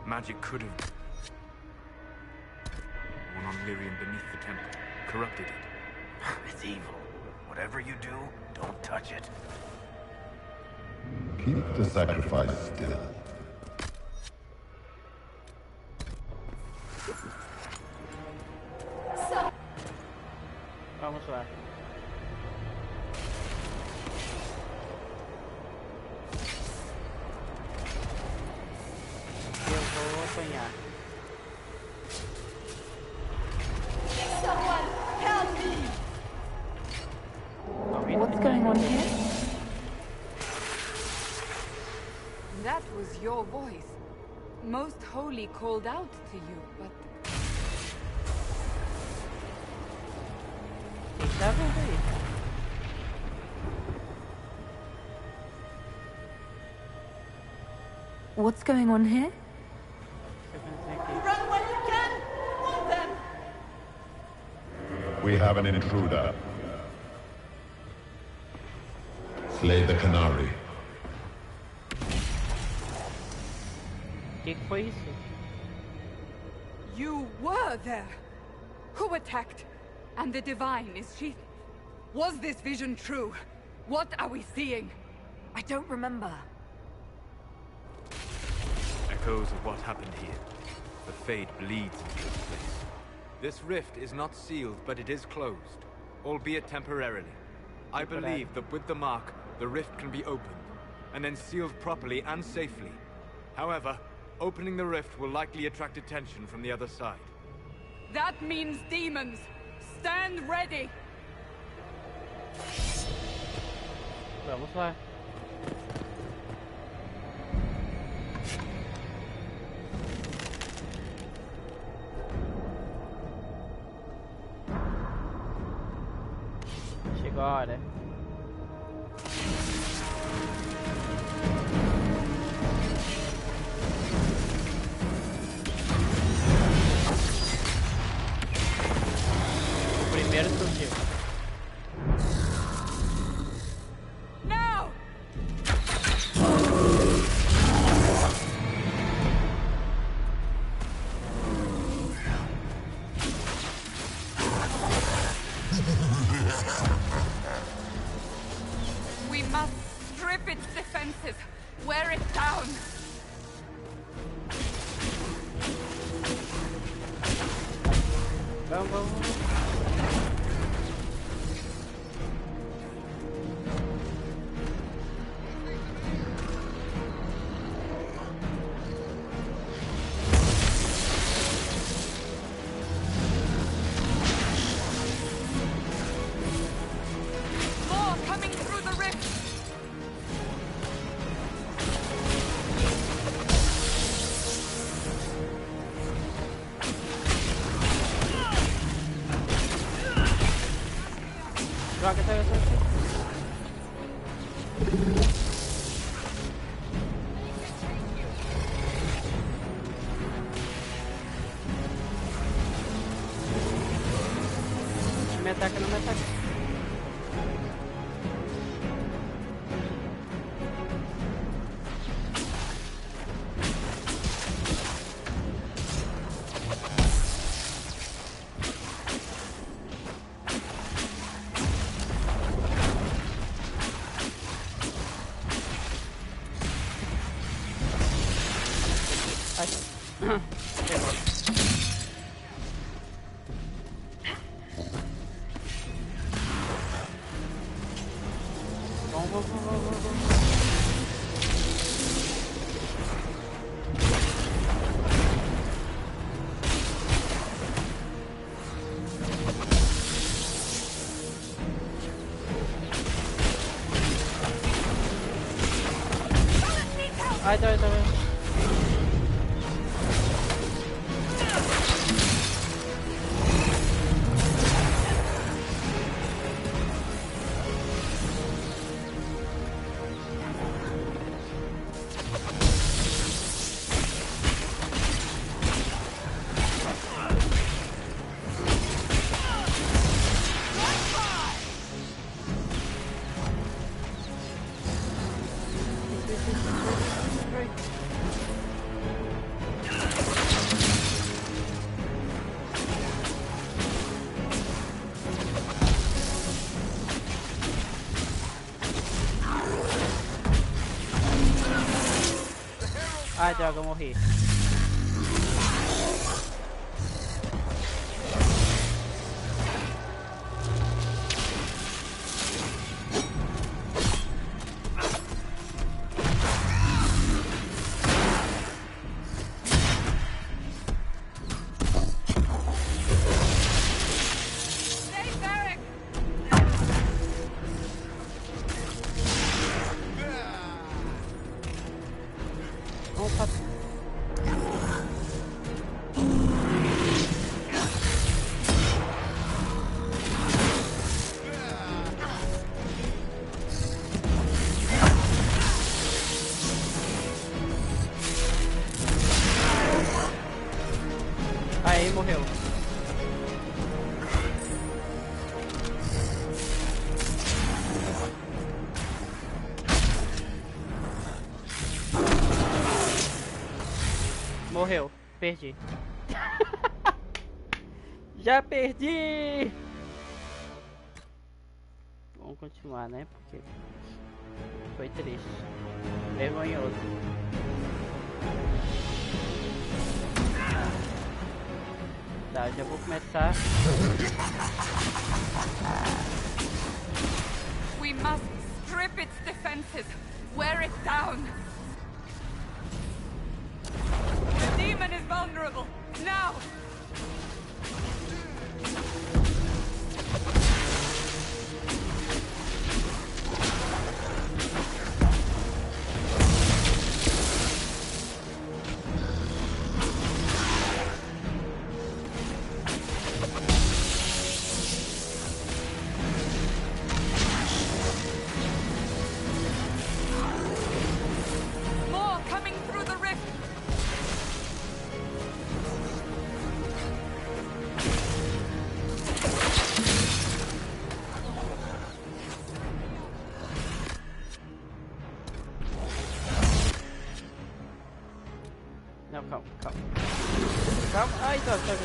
Magic could have... One on Lyrian beneath the temple. Corrupted it. It's evil. Whatever you do, don't touch it. Keep the sacrifice still. Vamos lá. Eu vou apanhar. Someone help me! What's going on here? That was your voice. Most Holy called out to you, but... Tá vendo aí? What's going on here? Run when you can! Want them! We have an intruder. Slay the Canary. Que foi isso? You were there! Who attacked? And the Divine, is she... Was this vision true? What are we seeing? I don't remember. Echoes of what happened here. The Fade bleeds into this place. This rift is not sealed, but it is closed. Albeit temporarily. I believe that with the mark, the rift can be opened. And then sealed properly and safely. However, opening the rift will likely attract attention from the other side. That means demons! Stand ready! Vamos lá. Chegou a hora. O primeiro surgiu. Now! We must strip its defenses, wear it down. Vamos, vamos, vamos. More coming through the rift! Droga, tá. Me ataca, não me ataca. Vamos. Ai, tá. foi. Ai, droga, eu morri. Aí, morreu. Morreu. Perdi. Já perdi! Vamos continuar, né? Porque foi triste. Vergonhoso. Tá, já vou começar. We must strip its defenses, wear it down. The demon is vulnerable. Now! More coming through the rift. Não, calma, calma. Calma. Ai, droga, droga.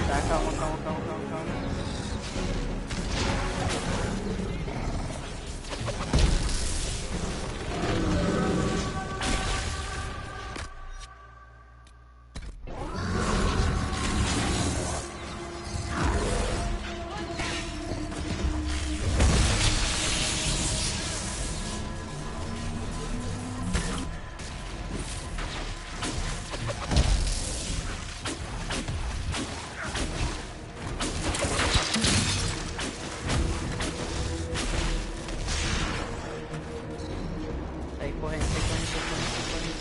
Tá, calma, calma, calma, calma, calma. Sai correndo, sai correndo, sai correndo, sai correndo.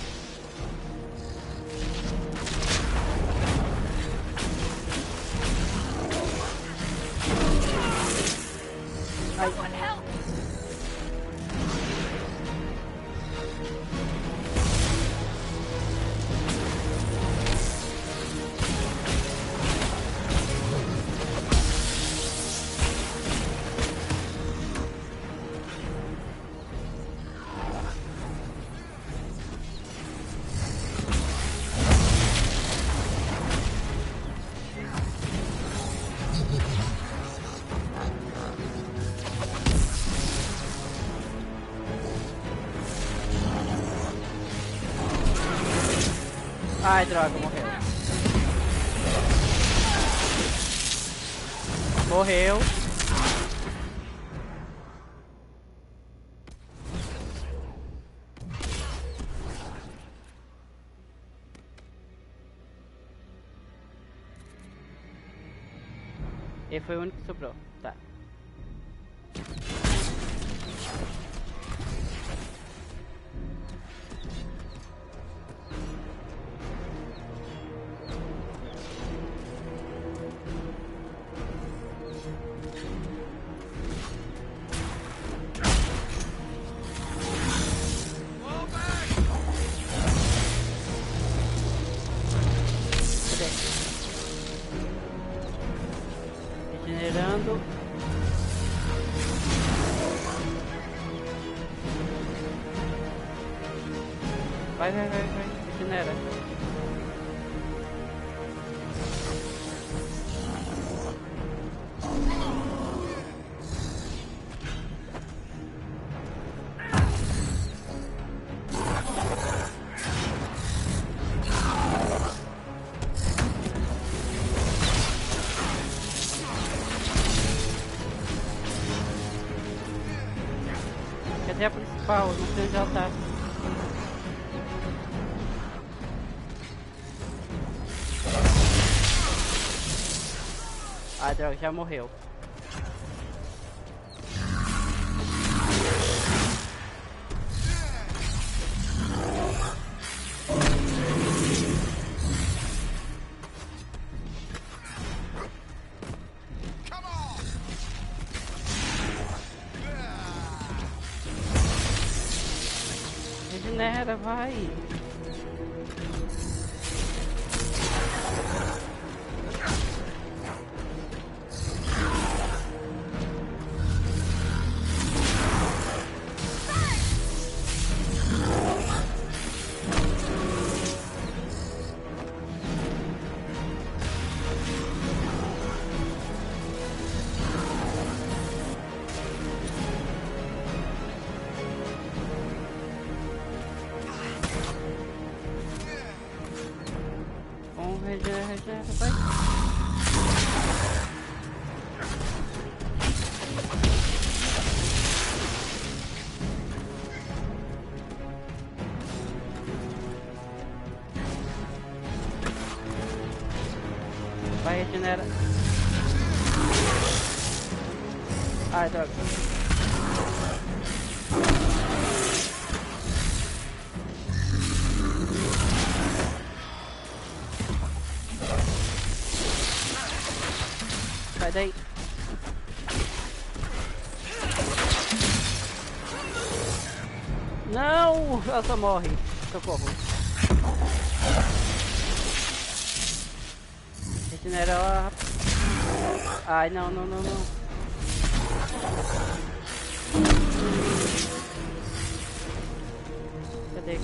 Ai. Ai, droga, morreu. Morreu. Ele foi o único que sobrou. Tá. Regenerando. Vai, regenera. Cadê a principal? Não sei onde ela tá. Ah, droga, já morreu. Regenera, vai. Regenera, vai. Vai, regenera. Ai, droga. Sai daí. Não! Ela só morre. Socorro. Regenera ela. Ai, não. Cadê?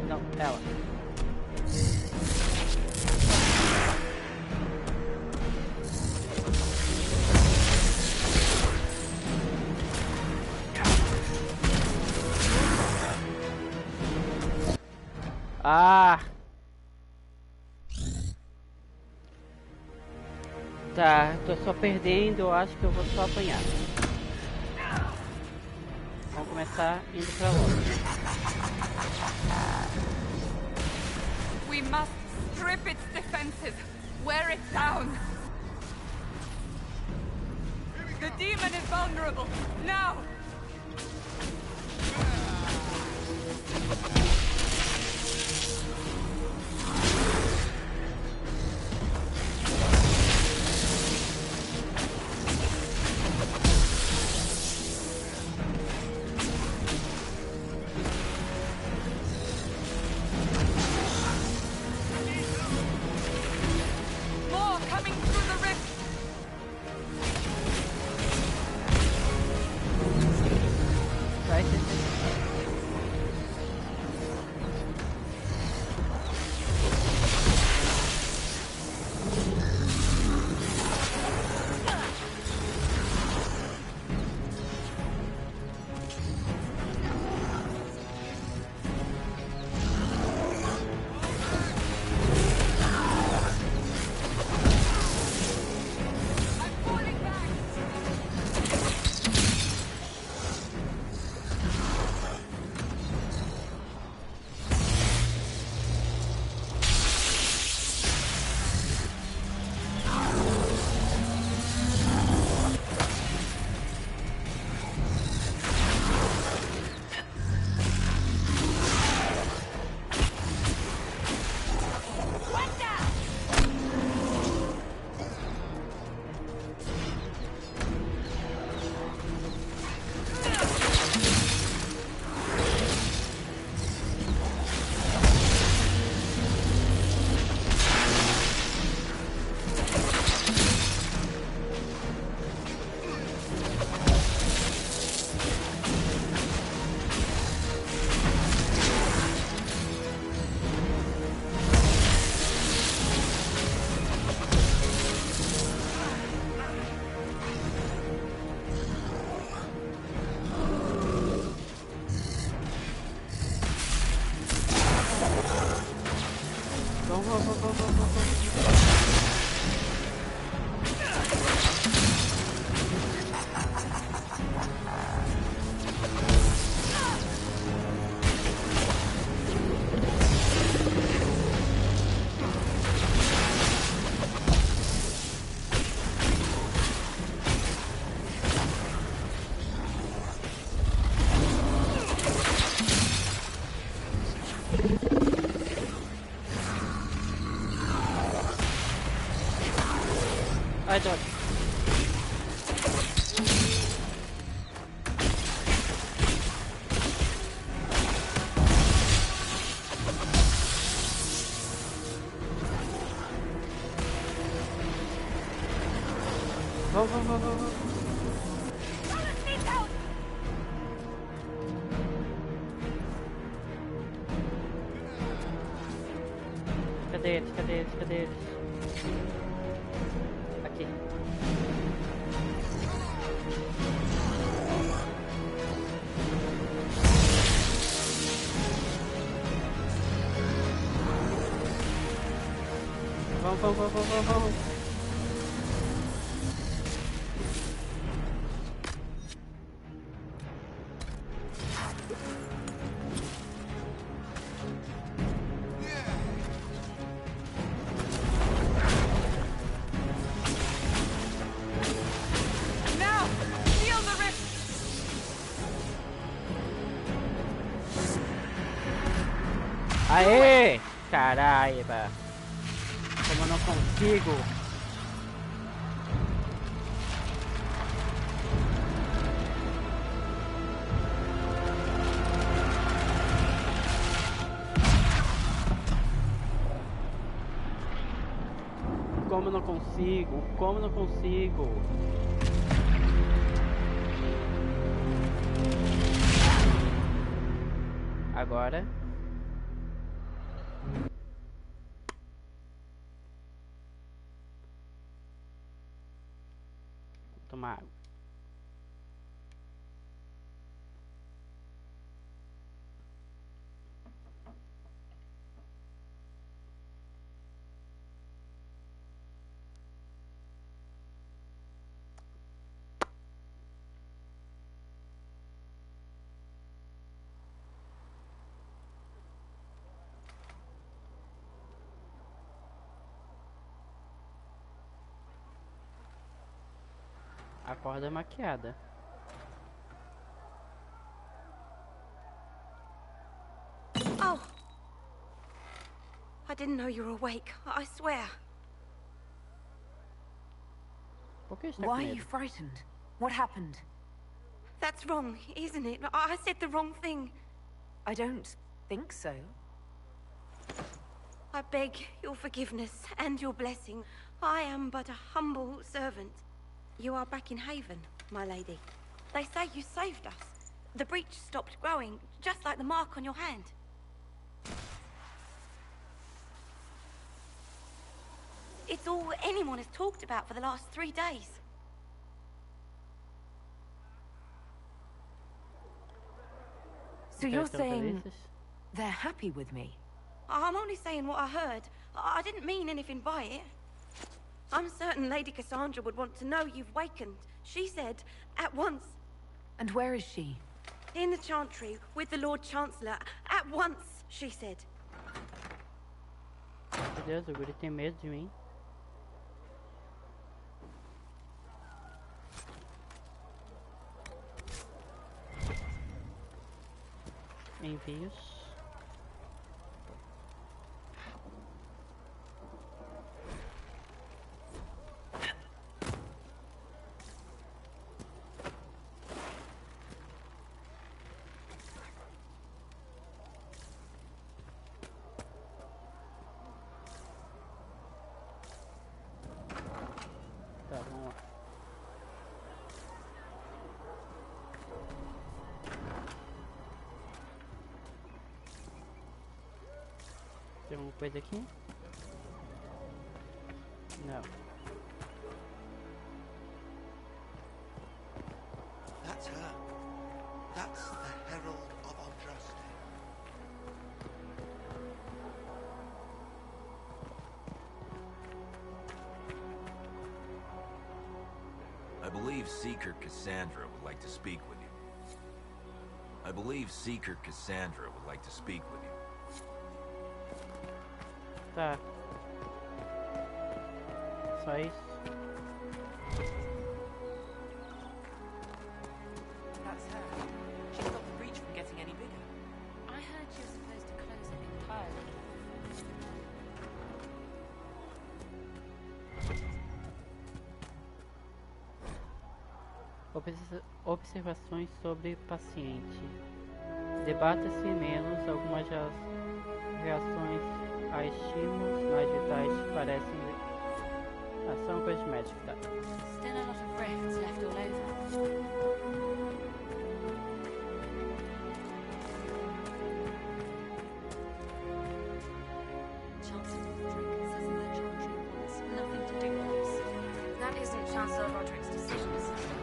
Não, ela. Ah! Tá, tô só perdendo, eu acho que eu vou só apanhar. Vamos começar indo pra longe. We must strip its defenses, wear it down. The demon is vulnerable, now! Ai, droga. Vamos. Cadê eles? Aqui. Vamos. Now! Seal the rift! Aê! Caraiba! Como eu não consigo! Como eu não consigo? Agora. Vou tomar água. Acorda maquiada. Oh! I didn't know you were awake, I swear. Por que está com Why are medo? you frightened? What happened? That's wrong, isn't it? I said the wrong thing. I don't think so. I beg your forgiveness and your blessing. I am but a humble servant. You are back in Haven, my lady. They say you saved us. The breach stopped growing, just like the mark on your hand. It's all anyone has talked about for the last 3 days. So you're Estão saying felizes? they're happy with me? I'm only saying what I heard. I didn't mean anything by it. I'm certain Lady Cassandra would want to know you've wakened. She said, at once. And where is she? In the Chantry, with the Lord Chancellor. At once, she said. Meu Deus, o guri tem medo de mim. Envios. Tá, vamos lá. Tem alguma coisa aqui? Não. That's her. That's the Herald of Andraste. believe Seeker Cassandra would like to speak with you. I believe Seeker Cassandra would like to speak with you. Tá. Só isso. That's her. She stopped the breach from getting any bigger. I heard she was supposed to close it entirely. Observações sobre paciente. Debata-se menos algumas reações a estímulos mais vitais parecem ação cosmética. Still a lot of rifts left all over. Chancellor Roderick says that Chantry wants nothing to do with us. That isn't Chancellor Roderick's decision, sister.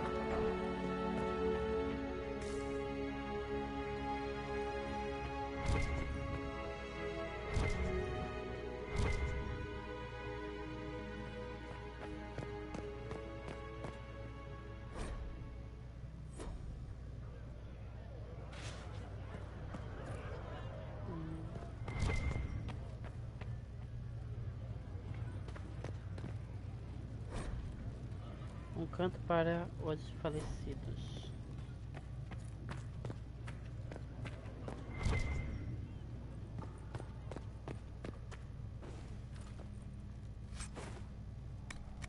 Um canto para os falecidos.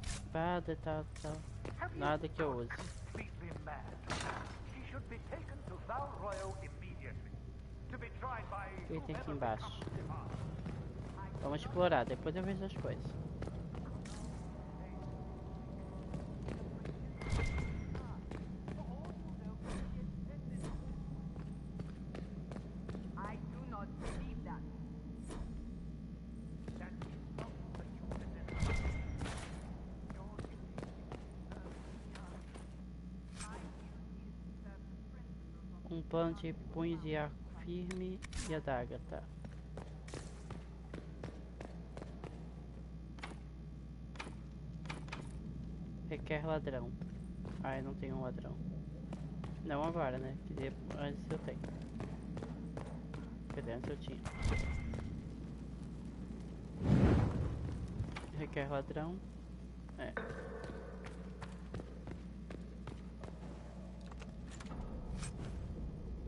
Espada, tal. Nada que eu use. Completely mad. She should be taken to Val Royal immediately. To be tried by O que tem aqui whoever embaixo? becomes demand. Vamos explorar, depois eu vejo as coisas. I do not believe that. Um plano de punhos de arco firme e adaga, tá. Requer ladrão. Ah, eu não tenho um ladrão. Não agora, né? Que antes eu tenho. Cadê? Antes eu tinha. Requer ladrão. É.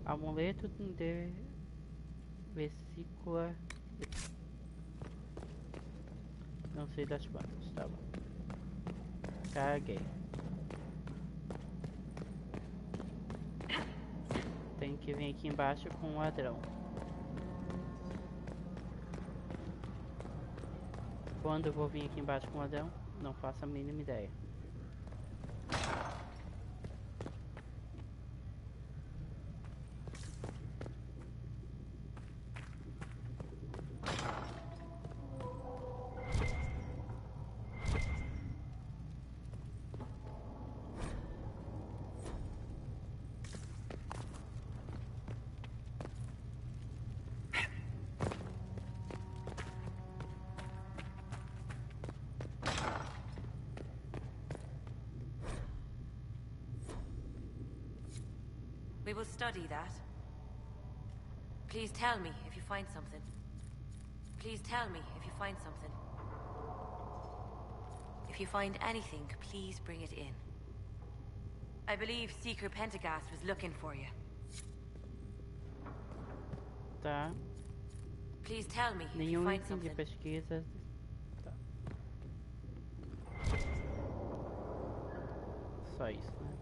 Amuleto de vesícula. Não sei das quantas, tá bom. Caguei. Tem que vir aqui embaixo com um ladrão. Quando eu vou vir aqui embaixo com um ladrão, não faço a mínima ideia. We will study that. Please tell me if you find something. Please tell me if you find something. If you find anything, please bring it in. I believe Seeker Pentagast was looking for you. Tá. Please tell me if you Nenhum find item de something. pesquisa. Tá. Só isso, né?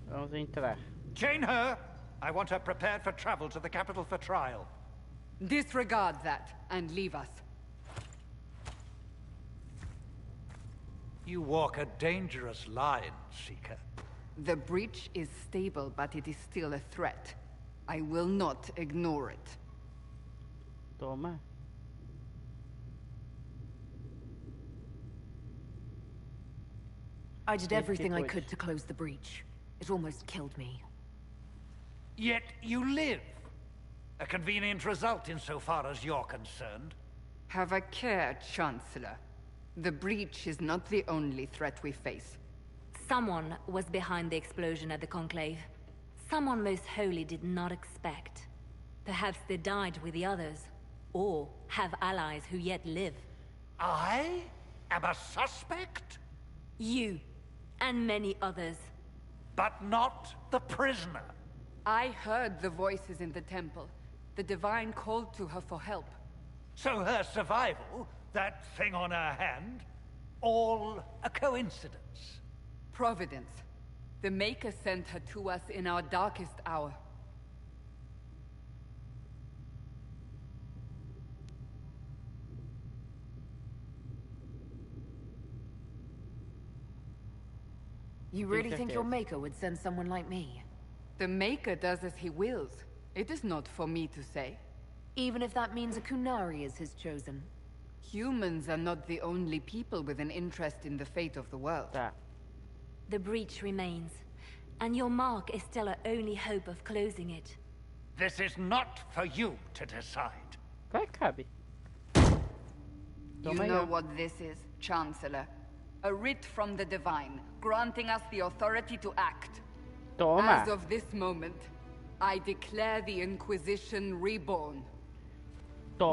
Vamos entrar. Chain her! I want her prepared for travel to the capital for trial. Disregard that and leave us. You walk a dangerous line, Seeker. The breach is stable, but it is still a threat. I will not ignore it. Toma. I did everything I could to close the breach. It almost killed me. Yet you live. A convenient result insofar as you're concerned. Have a care, Chancellor. The breach is not the only threat we face. Someone was behind the explosion at the Conclave. Someone Most Holy did not expect. Perhaps they died with the others, or have allies who yet live. I am a suspect? You, and many others. But not the prisoner. I heard the voices in the temple. The Divine called to her for help. So her survival, that thing on her hand, all a coincidence? Providence. The Maker sent her to us in our darkest hour. You really think your Maker would send someone like me? The Maker does as he wills. It is not for me to say. Even if that means a Kunari is his chosen? Humans are not the only people with an interest in the fate of the world. The breach remains, and your mark is still our only hope of closing it. This is not for you to decide. You know what this is, Chancellor. A writ from the Divine, granting us the authority to act. As of this moment, I declare the Inquisition reborn.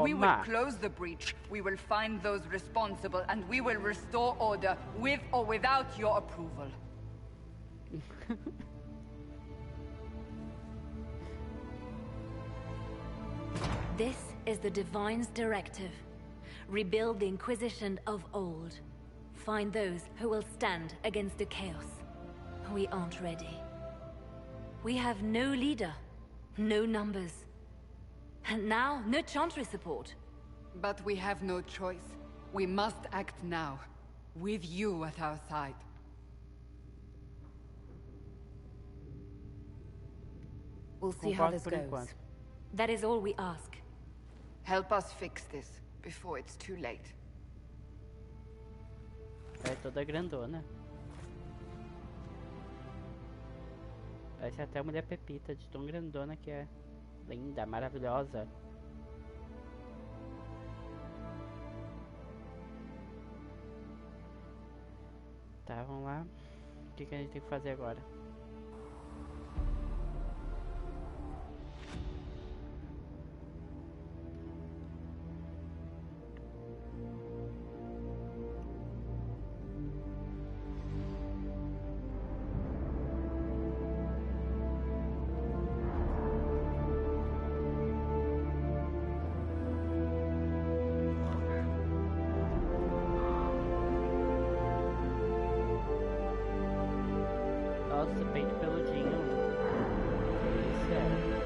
We will close the breach, we will find those responsible, and we will restore order, with or without your approval. This is the Divine's directive. Rebuild the Inquisition of old. Find those who will stand against the chaos. We aren't ready. We have no leader, no numbers. And now, no Chantry support. But we have no choice. We must act now, with you at our side. We'll see how this goes. That is all we ask. Help us fix this, before it's too late. É toda grandona. Parece até a Mulher Pepita, de tão grandona que é. Linda, maravilhosa. Tá, vamos lá. O que a gente tem que fazer agora? Nossa, peito peludinho. Isso é.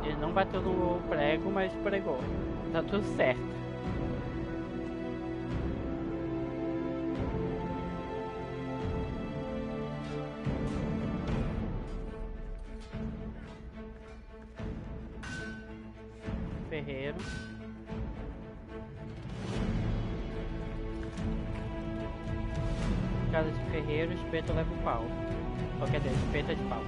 Ele não bateu no prego, mas pregou. Tá tudo certo. Ferreiro. Casa de ferreiro, espeto leva o pau. Ou quer dizer, espeta de pau.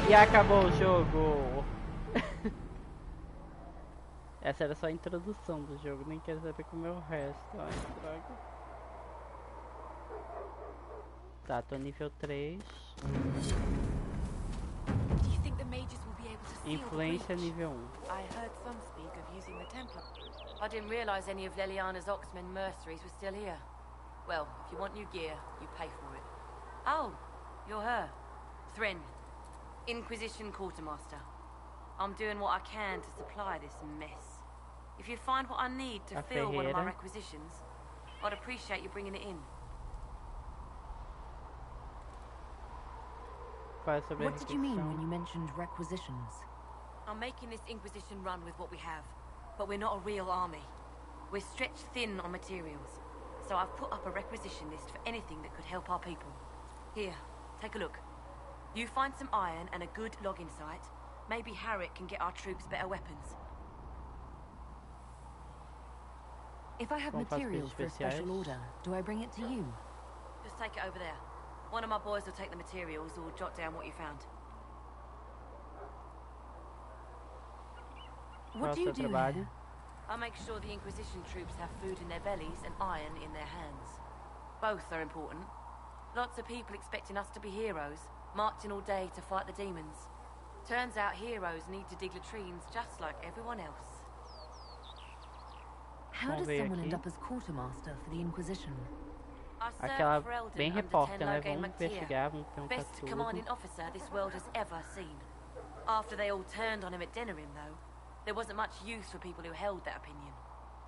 E acabou o jogo! Essa era só a introdução do jogo, nem quero saber como é o resto. Ai, droga. Tá, tô nível 3. Influência nível 1. I heard some speak of using the Templar. I didn't realize any of Leliana's Oxman mercenaries were still here. Well, if you want new gear, you pay for it. Oh, you're her. Thren, Inquisition Quartermaster. I'm doing what I can to supply this mess. If you find what I need to fill one of my requisitions, I'd appreciate you bringing it in. What did you mean when you mentioned requisitions? I'm making this Inquisition run with what we have, but we're not a real army. We're stretched thin on materials, so I've put up a requisition list for anything that could help our people. Here, take a look. You find some iron and a good logging site, maybe Harrick can get our troops better weapons. If I have materials for a special order, do I bring it to you? Just take it over there. One of my boys will take the materials or jot down what you found. What do you do here? I make sure the Inquisition troops have food in their bellies and iron in their hands. Both are important. Lots of people expecting us to be heroes, marching all day to fight the demons. Turns out heroes need to dig latrines just like everyone else. How does someone end up as quartermaster for the Inquisition? Aquela bem repórter, né? Vamos investigar, vamos perguntar Best tudo. commanding officer this world has ever seen. After they all turned on him at Denerim, though, there wasn't much use for people who held that opinion.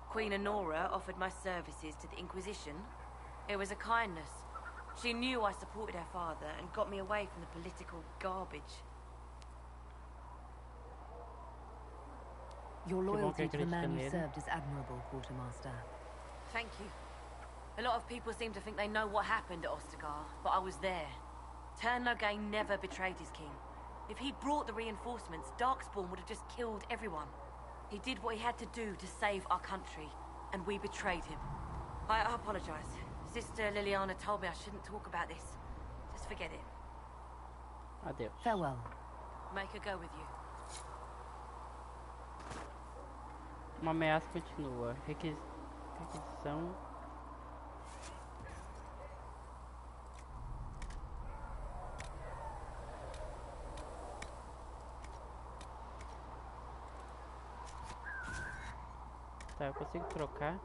Queen Honora offered my services to the Inquisition. It was a kindness. She knew I supported her father and got me away from the political garbage. Your loyalty to the man you served is admirable, Quartermaster. Thank you. A lot of people seem to think they know what happened at Ostagar, but I was there. Teyrn Loghain never betrayed his king. If he'd brought the reinforcements, Darkspawn would have just killed everyone. He did what he had to do to save our country, and we betrayed him. I apologize. Sister Liliana told me I shouldn't talk about this. Just forget it. Adeus. Farewell. Make her go with you. Uma ameaça continua. Requisição. Tá, eu consigo trocar?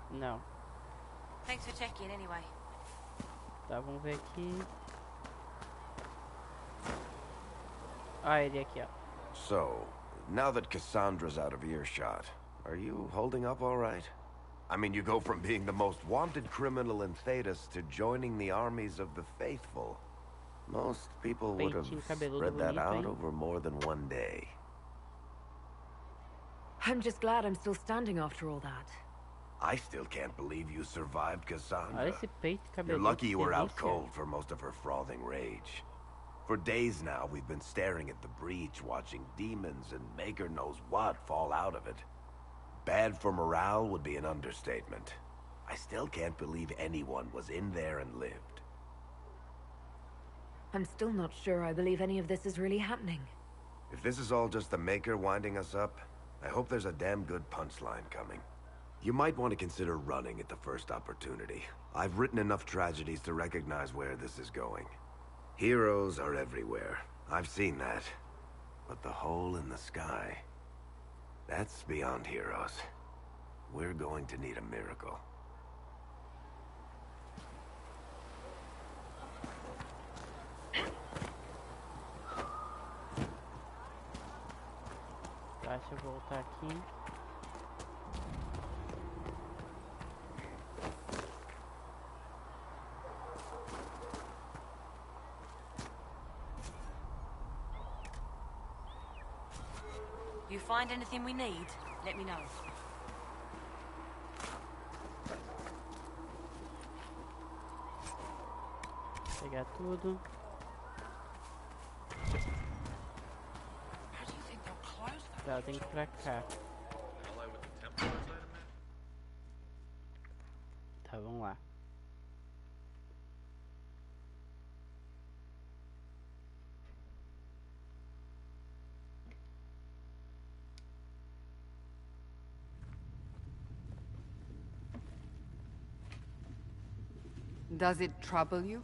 Não. Thanks for checking anyway. Tá, vamos ver aqui. Ah, ele aqui, ó. So, now that Cassandra's out of earshot, are you holding up all right? I mean, you go from being the most wanted criminal in Thedas to joining the armies of the faithful. Most people would have spread that out over more than one day. I'm just glad I'm still standing after all that. I still can't believe you survived Cassandra. Olha esse peito cabeludo. You're lucky you were out cold for most of her frothing rage. For days now, we've been staring at the breach, watching demons and maker knows what fall out of it. Bad for morale would be an understatement. I still can't believe anyone was in there and lived. I'm still not sure I believe any of this is really happening. If this is all just the Maker winding us up, I hope there's a damn good punchline coming. You might want to consider running at the first opportunity. I've written enough tragedies to recognize where this is going. Heroes are everywhere. I've seen that. But the hole in the sky... that's beyond heroes. We're going to need a miracle. Deixa eu voltar aqui. You find anything we need, let me know. Pegar tudo. Tá, tem que ir pra cá. Tá, vamos lá. Does it trouble you?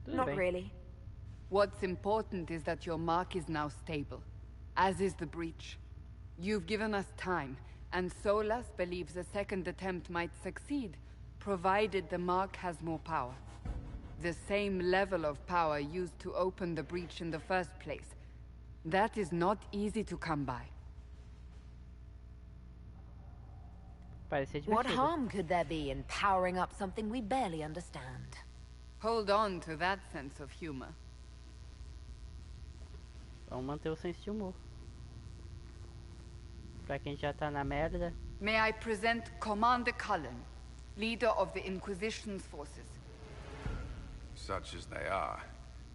Not really. What's important is that your mark is now stable. as is the breach. You've given us time, and Solas believes a second attempt might succeed, provided the Mark has more power. The same level of power used to open the breach in the first place. That is not easy to come by. What harm could there be in powering up something we barely understand? Hold on to that sense of humor. Vamos manter o senso de humor. Pra quem já tá na merda. May I present Commander Cullen, leader of the Inquisition's forces. Such as they are.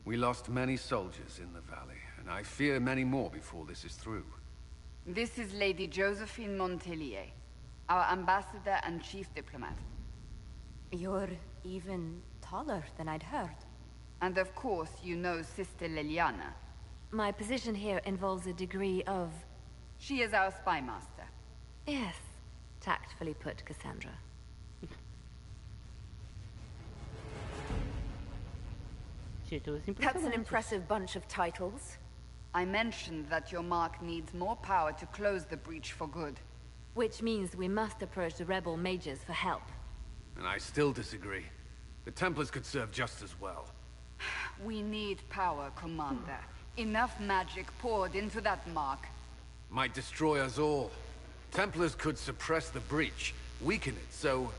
We lost many soldiers in the valley, and I fear many more before this is through. This is Lady Josephine Montelier, our ambassador and chief diplomat. You're even taller than I'd heard. And of course, you know Sister Liliana. My position here involves a degree of... She is our spy master. Yes, tactfully put, Cassandra. That's an impressive bunch of titles. I mentioned that your Mark needs more power to close the breach for good. Which means we must approach the rebel mages for help. And I still disagree. The Templars could serve just as well. We need power, Commander. Enough magic poured into that Mark. Might destroy us all. Templars could suppress the breach, weaken it, so...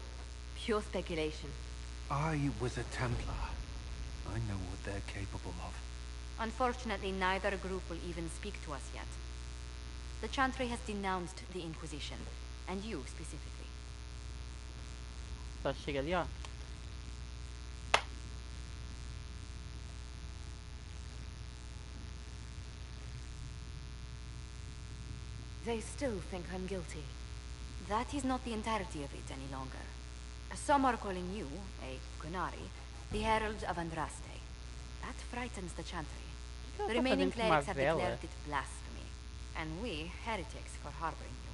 Pure speculation. I was a Templar. I know what they're capable of. Unfortunately, neither group will even speak to us yet. The Chantry has denounced the Inquisition, and you specifically. Só chega ali, ó. They still think I'm guilty. That is not the entirety of it any longer. Some are calling you, a Qunari, the Herald of Andraste. That frightens the Chantry. The remaining clerics have declared it blasphemy, and we, heretics, for harboring you.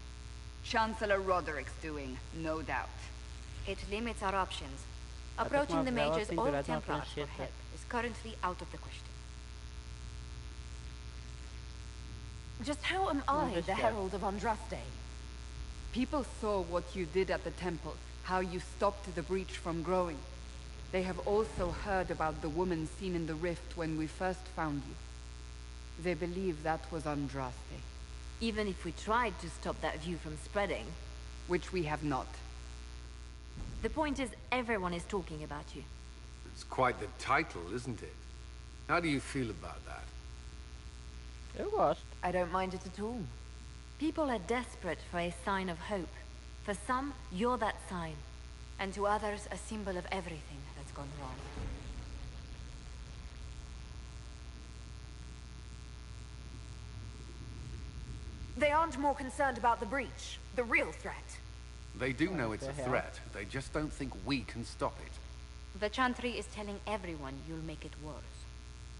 Chancellor Roderick's doing, no doubt. It limits our options. Approaching the mages or Templars for help is currently out of the question. Just how am I the Herald of Andraste? People saw what you did at the temple, how you stopped the breach from growing. They have also heard about the woman seen in the rift when we first found you. They believe that was Andraste. Even if we tried to stop that view from spreading. Which we have not. The point is, everyone is talking about you. It's quite the title, isn't it? How do you feel about that? Eu gosto. I don't mind it at all. People are desperate for a sign of hope. For some, you're that sign. And to others, a symbol of everything that's gone wrong. They aren't more concerned about the breach, the real threat. They do know it's a threat. They just don't think we can stop it. The Chantry is telling everyone you'll make it worse.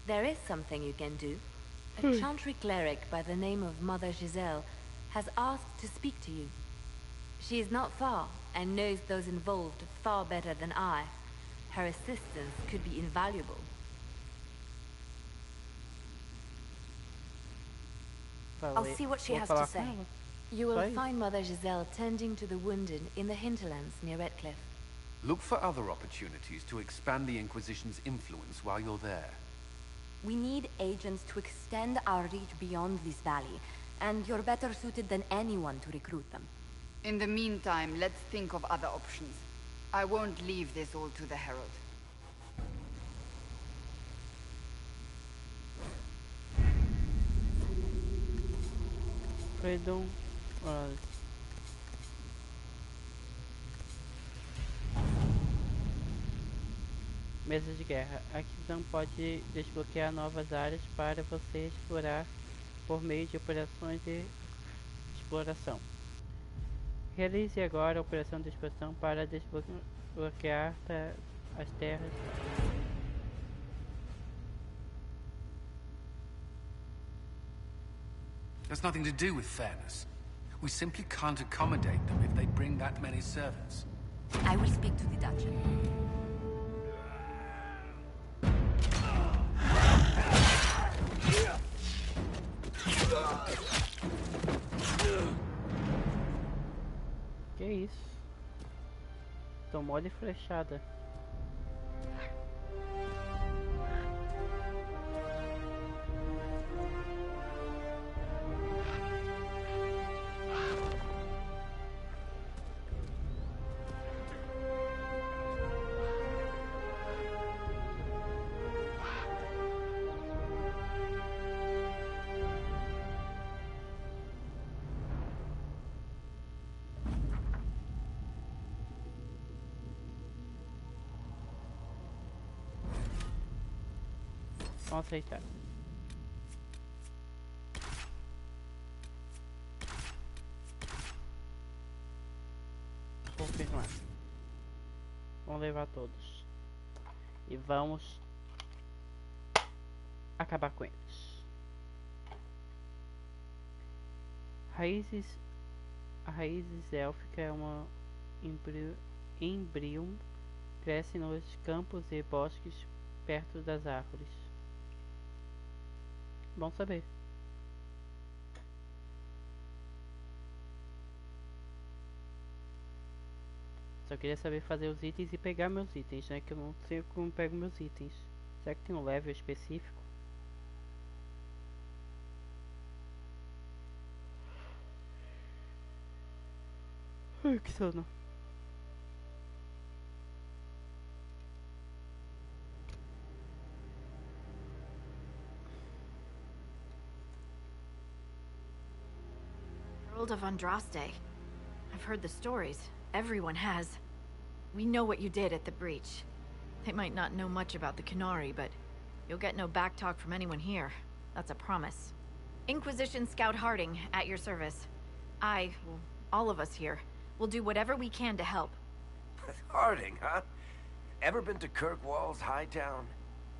There is something you can do. A Chantry cleric by the name of Mother Giselle has asked to speak to you. She is not far, and knows those involved far better than I. Her assistance could be invaluable. I'll see what she has to say. You will find Mother Giselle tending to the wounded in the hinterlands near Redcliffe. Look for other opportunities to expand the Inquisition's influence while you're there. We need agents to extend our reach beyond this valley, and you're better suited than anyone to recruit them. In the meantime, let's think of other options. I won't leave this all to the Herald. Freedom. Mesa de guerra. A aquisição pode desbloquear novas áreas para você explorar por meio de operações de exploração. Realize agora a operação de exploração para desbloquear as terras. There's nothing to do with fairness. We simply can't accommodate them if they bring that many servants. I will speak to the Dutchman. Que isso? Tomou-lhe flechada. Vamos aceitar. Confirmar. Vamos levar todos. E vamos acabar com eles. A raízes élfica é uma embrião, cresce nos campos e bosques perto das árvores. Bom saber. Só queria saber fazer os itens e pegar meus itens, né? Que eu não sei como pego meus itens. Será que tem um level específico? Ai, que sono. Herald of Andraste. I've heard the stories. Everyone has. We know what you did at the breach. They might not know much about the Qunari, but you'll get no backtalk from anyone here. That's a promise. Inquisition Scout Harding, at your service. Well, all of us here, will do whatever we can to help. Harding, huh? Ever been to Kirkwall's Hightown?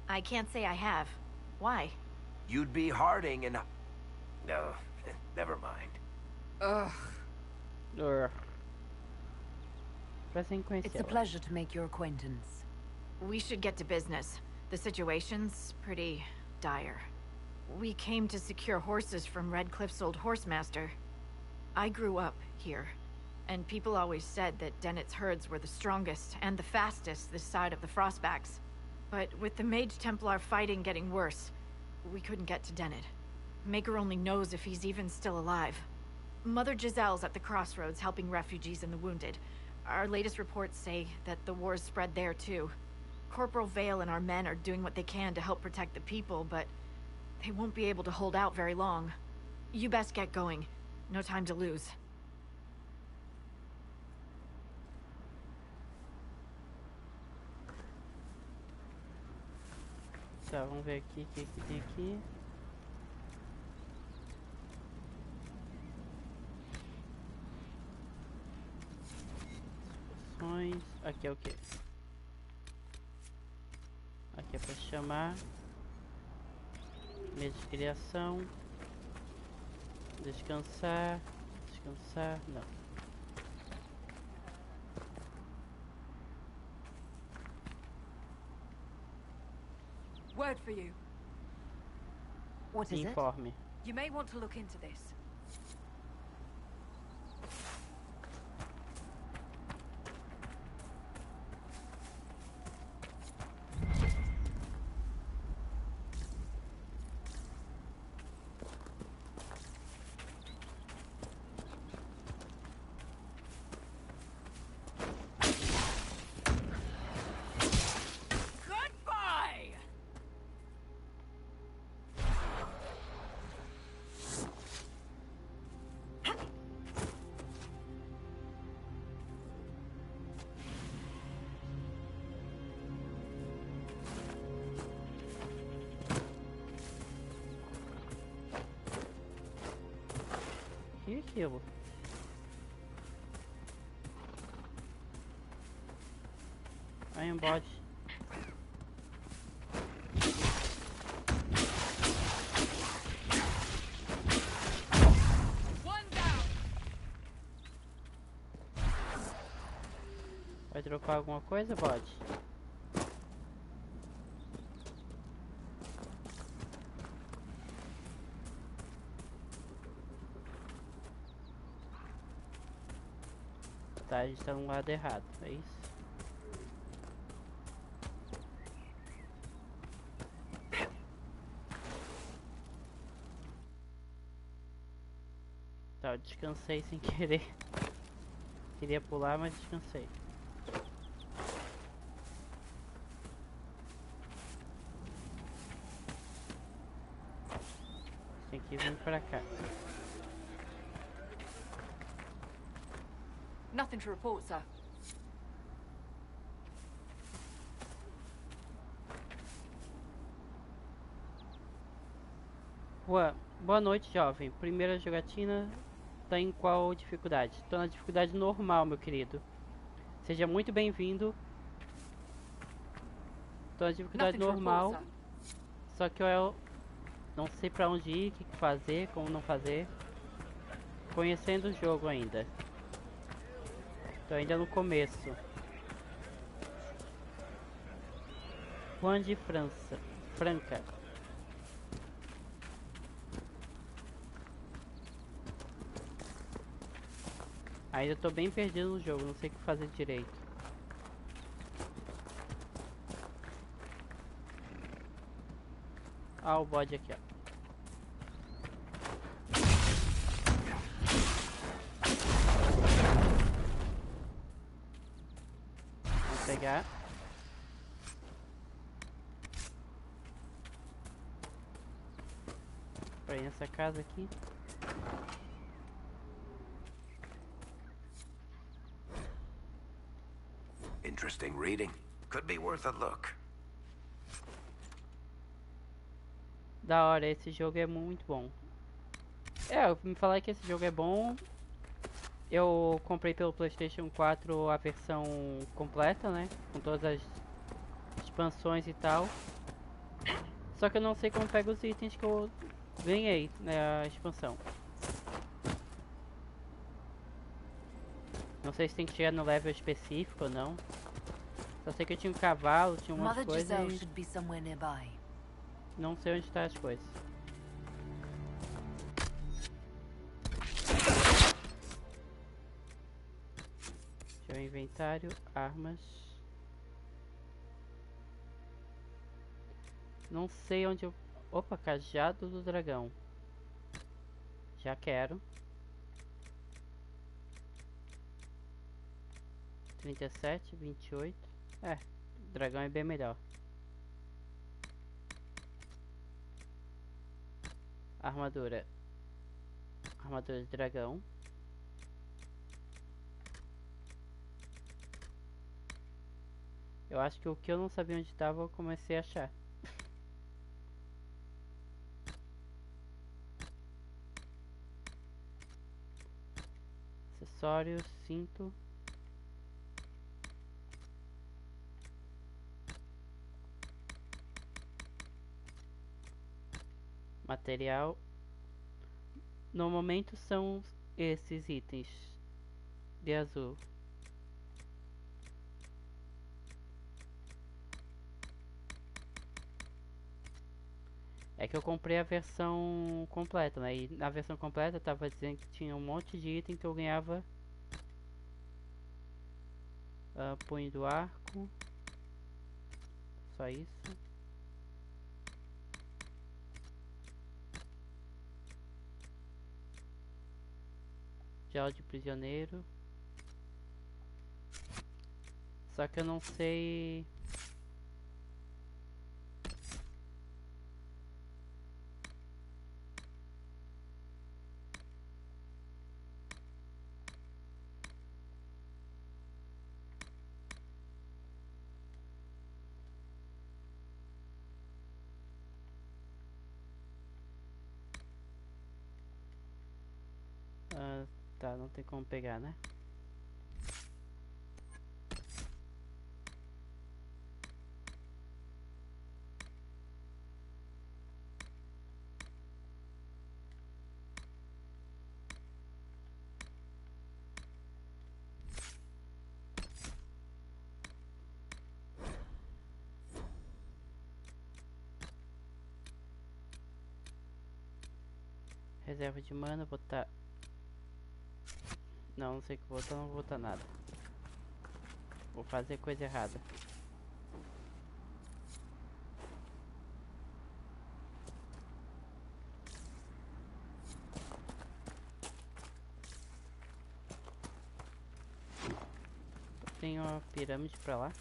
I can't say I have. Why? You'd be Harding and... No, never mind. Ugh. It's a pleasure to make your acquaintance. We should get to business. The situation's pretty dire. We came to secure horses from Redcliffe's old horsemaster. I grew up here, and people always said that Dennett's herds were the strongest and the fastest this side of the Frostbacks. But with the Mage Templar fighting getting worse, we couldn't get to Dennett. Maker only knows if he's even still alive. Mother Giselle's at the crossroads helping refugees and the wounded. Our latest reports say that the war's spread there too. Corporal Vale and our men are doing what they can to help protect the people, but they won't be able to hold out very long. You best get going. No time to lose. Tá, vamos ver aqui o que tem aqui. Aqui é o que? Aqui é para chamar. Mês de criação. Descansar. Descansar. Não. Word for you. What is Informe. it? You may want to look into this. Que é aquilo? Iron Body. Vai dropar alguma coisa, Bode? tá? A gente tá no lado errado, é isso? Tá, eu descansei sem querer. Queria pular, mas descansei. Tem que vir pra cá. Nothing to report, sir. Boa noite, jovem. Primeira jogatina tá em qual dificuldade? Tô na dificuldade normal, meu querido. Seja muito bem-vindo. Tô na dificuldade normal. Só que eu não sei pra onde ir, o que fazer, como não fazer. Conhecendo o jogo ainda. Tô ainda no começo. Juan de Franca. Ainda tô bem perdido no jogo, não sei o que fazer direito. Ah, o bode aqui, ó. Vou pegar. Pra ir nessa casa aqui. Interesting reading. Could be worth a look. Da hora, esse jogo é muito bom. Me falar que esse jogo é bom. Eu comprei pelo PlayStation 4 a versão completa, né? Com todas as expansões e tal. Só que eu não sei como pega os itens que eu ganhei na expansão. Não sei se tem que chegar no level específico ou não. Só sei que eu tinha um cavalo, tinha umas coisas e... Não sei onde tá as coisas. Deixa eu ver inventário, armas. Não sei onde eu... Opa, cajado do dragão. Já quero. 37, 28. O dragão é bem melhor. Armadura. Armadura de dragão. Eu acho que o que eu não sabia onde estava eu comecei a achar. Acessórios, cinto. Material. No momento são esses itens de azul. É que eu comprei a versão completa, né? E na versão completa tava dizendo que tinha um monte de item que eu ganhava. Punho do arco. Só isso. Gel de prisioneiro. Só que eu não sei... Tá, não tem como pegar, né? Reserva de mana, botar Não, não sei o que vou botar, não vou botar nada. Vou fazer coisa errada. Tem uma pirâmide pra lá.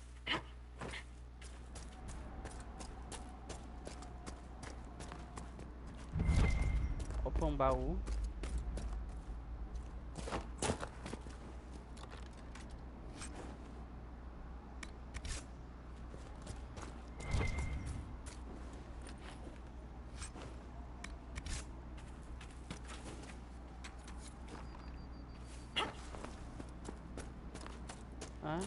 Opa, um baú. Ah.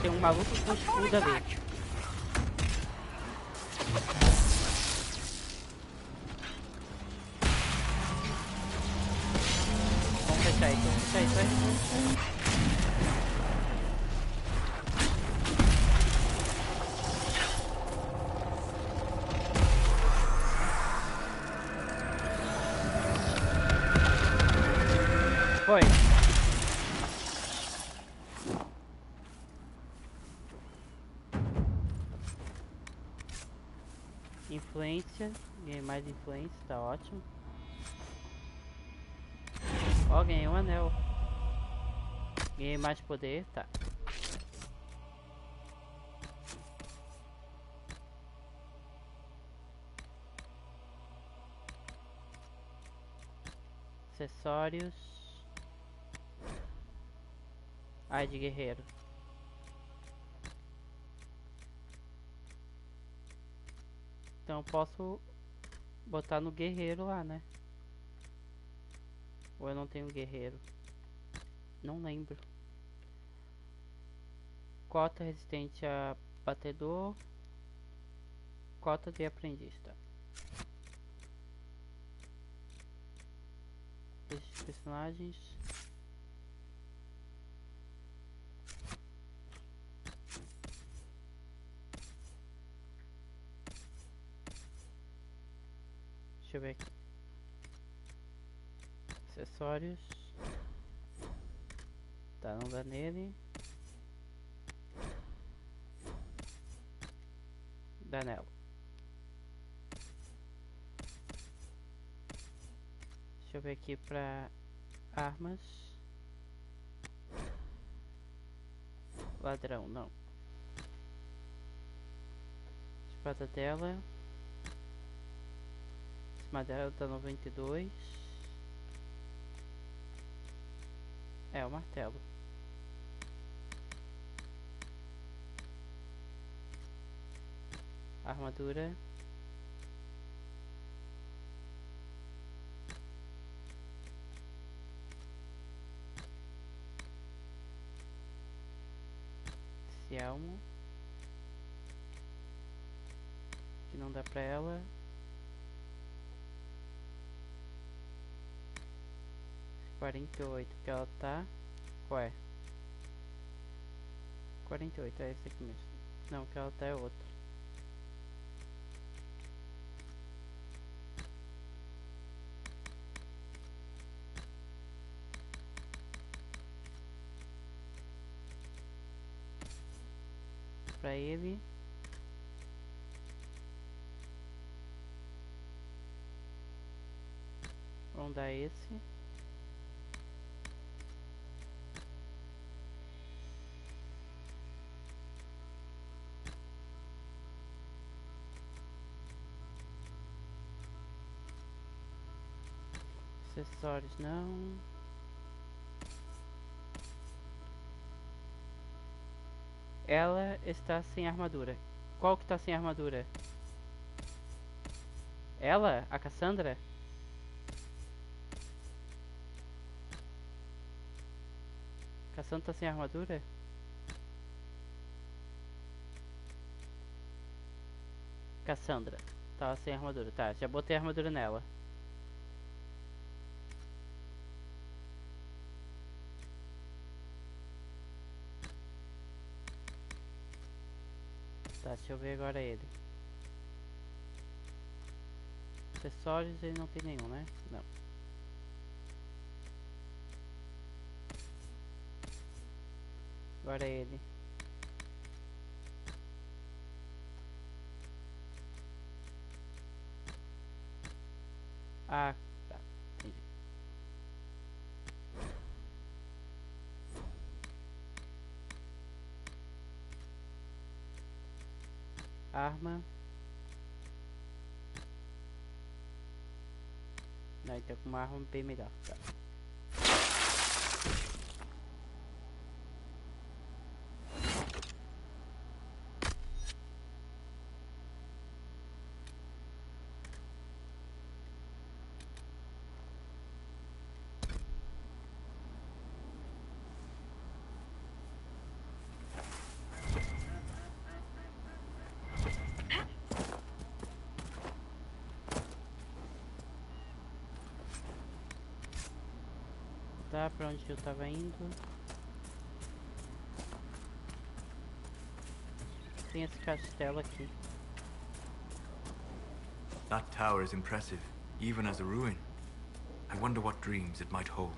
Tem um maluco com escudo ali. Vamos fechar isso, vamos fechar isso aí. Foi. Influência, ganhei mais influência, tá ótimo. Ó, ganhei um anel. Ganhei mais poder, tá. Acessórios. Ai, de guerreiro. Então posso botar no guerreiro lá, né? Ou eu não tenho guerreiro? Não lembro. Cota resistente a batedor. Cota de aprendiz, tá? Esses personagens. Deixa eu ver aqui. Acessórios. Tá, não dá nele. Dá nela. Deixa eu ver aqui pra armas. Ladrão, não. Espada dela. Madeira tá 92. É o martelo. Armadura. Esse elmo. Que não dá pra ela. 48 que ela tá. Qual é? 48 é esse aqui mesmo. Não, que ela tá é outra. pra ele. Vamos dar esse. Acessórios não. Ela está sem armadura. Qual que tá sem armadura? Ela? A Cassandra? Cassandra tá sem armadura? Cassandra tá sem armadura. Tá, já botei a armadura nela. Tá, deixa eu ver agora ele. Acessórios ele não tem nenhum, né? Não. Agora ele. Ah, tá. Entendi. Arma. Não, então com uma arma bem melhor. Tá. Tá, pra onde eu tava indo? Tem esse castelo aqui. That tower is impressive, even as a ruin. I wonder what dreams it might hold.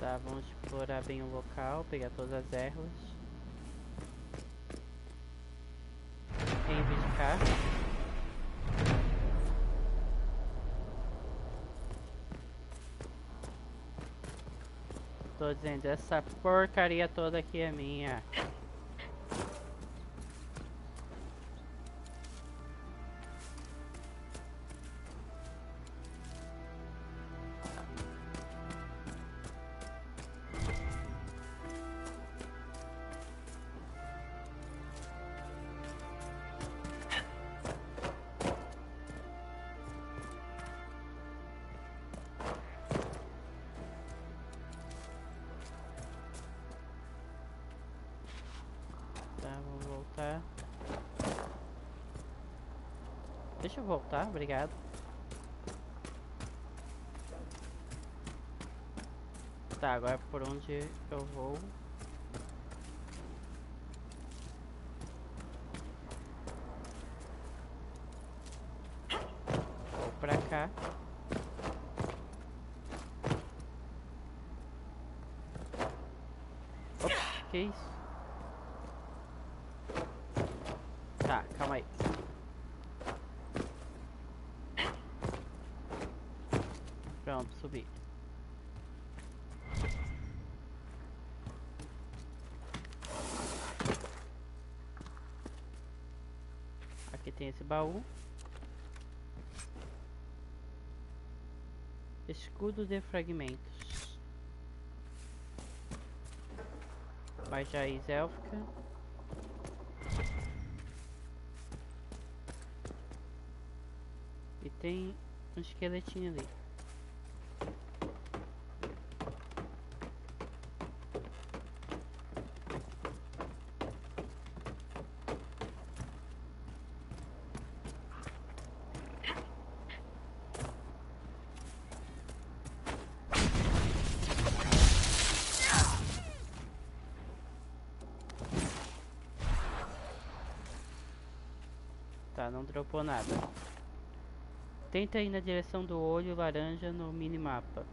Tá, vamos explorar bem o local, pegar todas as ervas. Reivindicar. Tô dizendo, essa porcaria toda aqui é minha. Tá, vamos voltar. Deixa eu voltar, obrigado. Tá, agora por onde eu vou? Vou pra cá. Ops, que isso? Tá, calma aí. Pronto, subi. Aqui tem esse baú. Escudo de fragmentos. Mais raiz élfica. E tem um esqueletinho ali. Tá, não dropou nada. Tenta ir na direção do olho laranja no minimapa.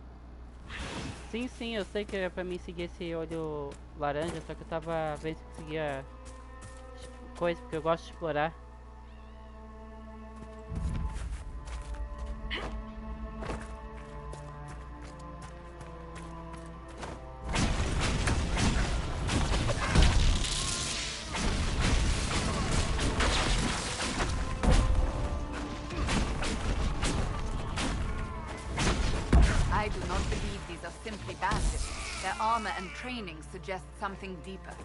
Sim, sim, eu sei que era pra mim seguir esse olho laranja, só que eu tava vendo se conseguia coisa, porque eu gosto de explorar. I do not believe these are simply bandits. Their armor and training suggest something deeper.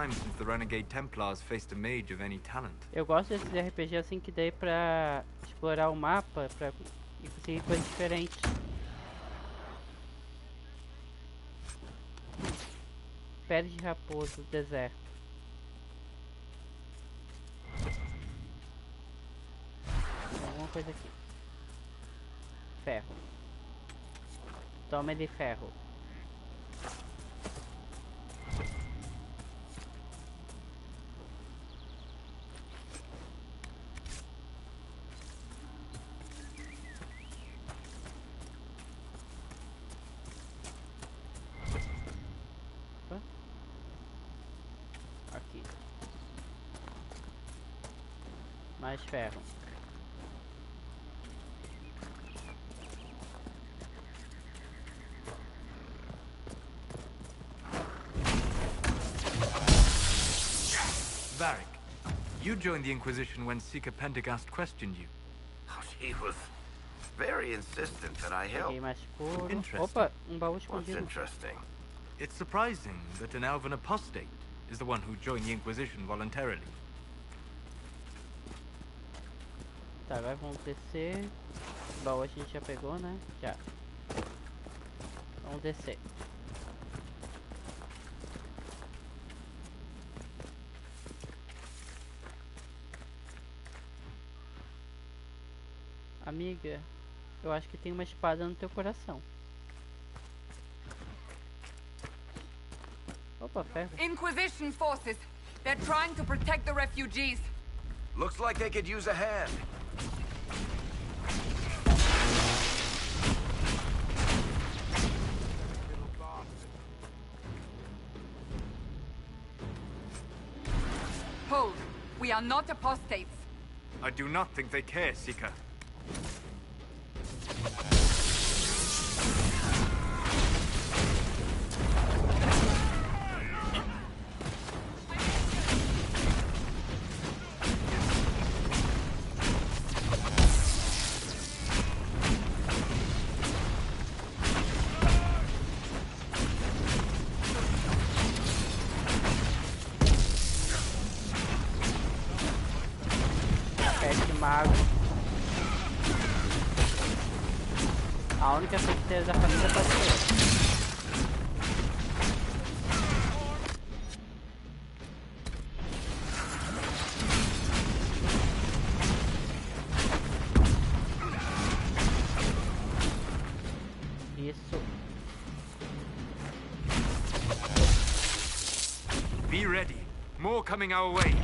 Since the Renegade Templars faced a mage of any talent. Eu gosto desses RPG assim que dei pra explorar o mapa pra e conseguir coisas diferentes. Pele de raposo, deserto. Alguma coisa aqui. Ferro. Toma de ferro. Aqui. Mais ferro. Varric, you joined the Inquisition when Seeker Pendergast questioned you. Oh, she was very insistent that I help. Interesting. Opa, baú What's escondido. interesting? It's surprising that an elven apostate is the one who joined the Inquisition voluntarily. Tá, agora vamos descer. O baú a gente já pegou, né? Já. Vamos descer. Amiga, eu acho que tem uma espada no teu coração. Opa, ferro. Inquisition forces. They're trying to protect the refugees. Looks like they could use a hand. Hold. We are not apostates. I do not think they care, Seeker. Mago. A única feiticeira da família pode ser. Isso. Be ready. More coming our way.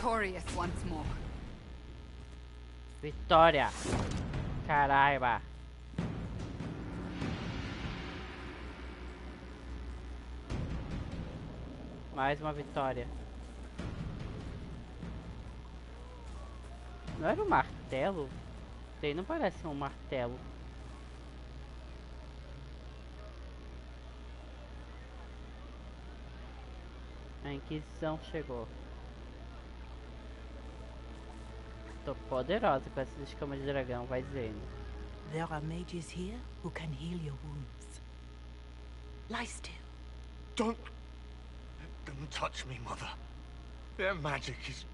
victorious once more. Vitória. Caraiba. Mais uma vitória. Não era um martelo? Daí não parece um martelo. A Inquisição chegou. Tô poderosa com essas escamas de dragão, vai dizendo. There are mages here who can heal your wounds. Lie still. Don't touch me, Mother. Their magic is...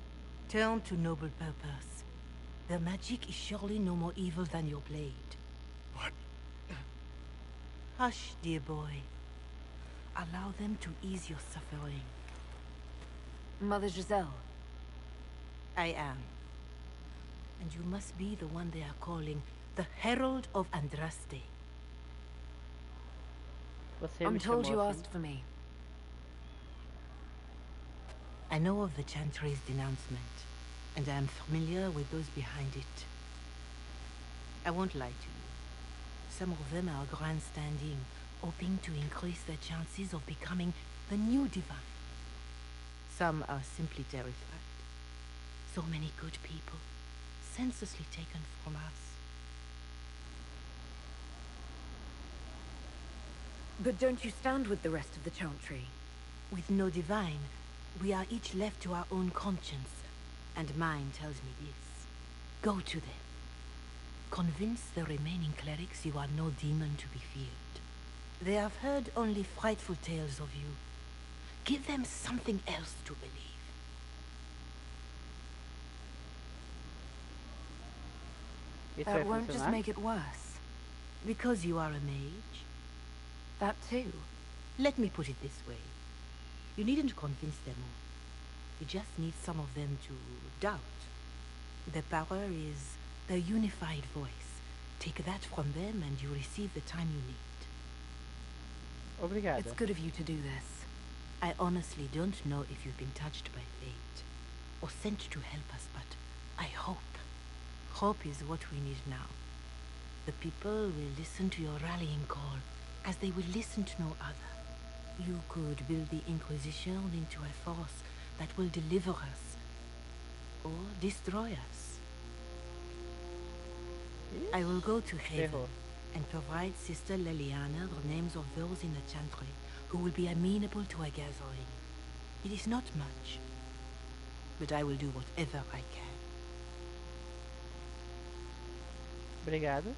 Turn to noble purpose. Their magic is surely no more evil than your blade. What? Hush, dear boy. Allow them to ease your suffering. Mother Giselle. I am. And you must be the one they are calling the Herald of Andraste. I'm told you asked for me. I know of the Chantry's denouncement, and I am familiar with those behind it. I won't lie to you. Some of them are grandstanding, hoping to increase their chances of becoming the new divine. Some are simply terrified. So many good people, senselessly taken from us. But don't you stand with the rest of the Chantry? With no divine, we are each left to our own conscience, and mine tells me this. Go to them. Convince the remaining clerics you are no demon to be feared. They have heard only frightful tales of you. Give them something else to believe. That won't just make it worse. Because you are a mage? That too. Let me put it this way. You needn't convince them all. You just need some of them to doubt. Their power is their unified voice. Take that from them and you receive the time you need. Obrigada. It's good of you to do this. I honestly don't know if you've been touched by fate, or sent to help us, but I hope. Hope is what we need now. The people will listen to your rallying call, as they will listen to no other. You could build the Inquisition into a force that will deliver us, or destroy us. Yes. I will go to Haven and provide Sister Leliana the names of those in the Chantry who will be amenable to a gathering. It is not much, but I will do whatever I can. Obrigado.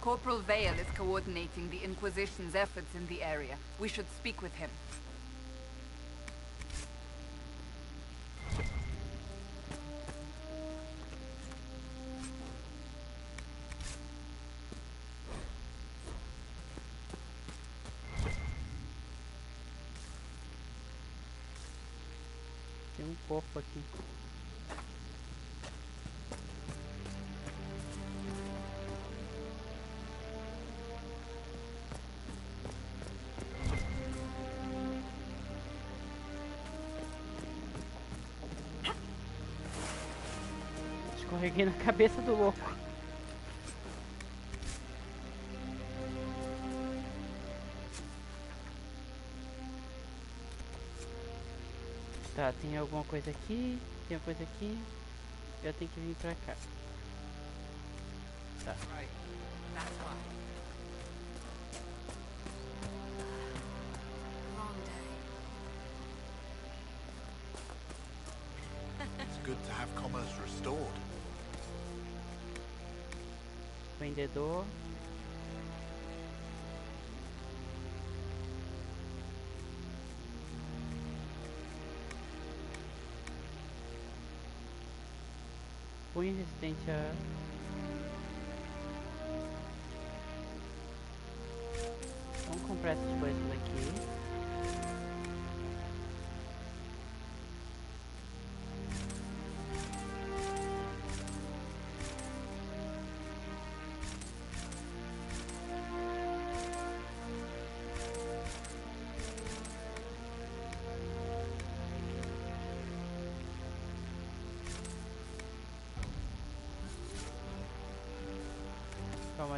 Corporal Vale is coordinating the Inquisition's efforts in the area. We should speak with him. Tem corpo aqui. Escorreguei na cabeça do louco. Tá, tem alguma coisa aqui, tem uma coisa aqui. Eu tenho que vir pra cá. Tá. It's good to have commerce restored. Vendedor. Punho resistente a... Vamos comprar essas coisas aqui.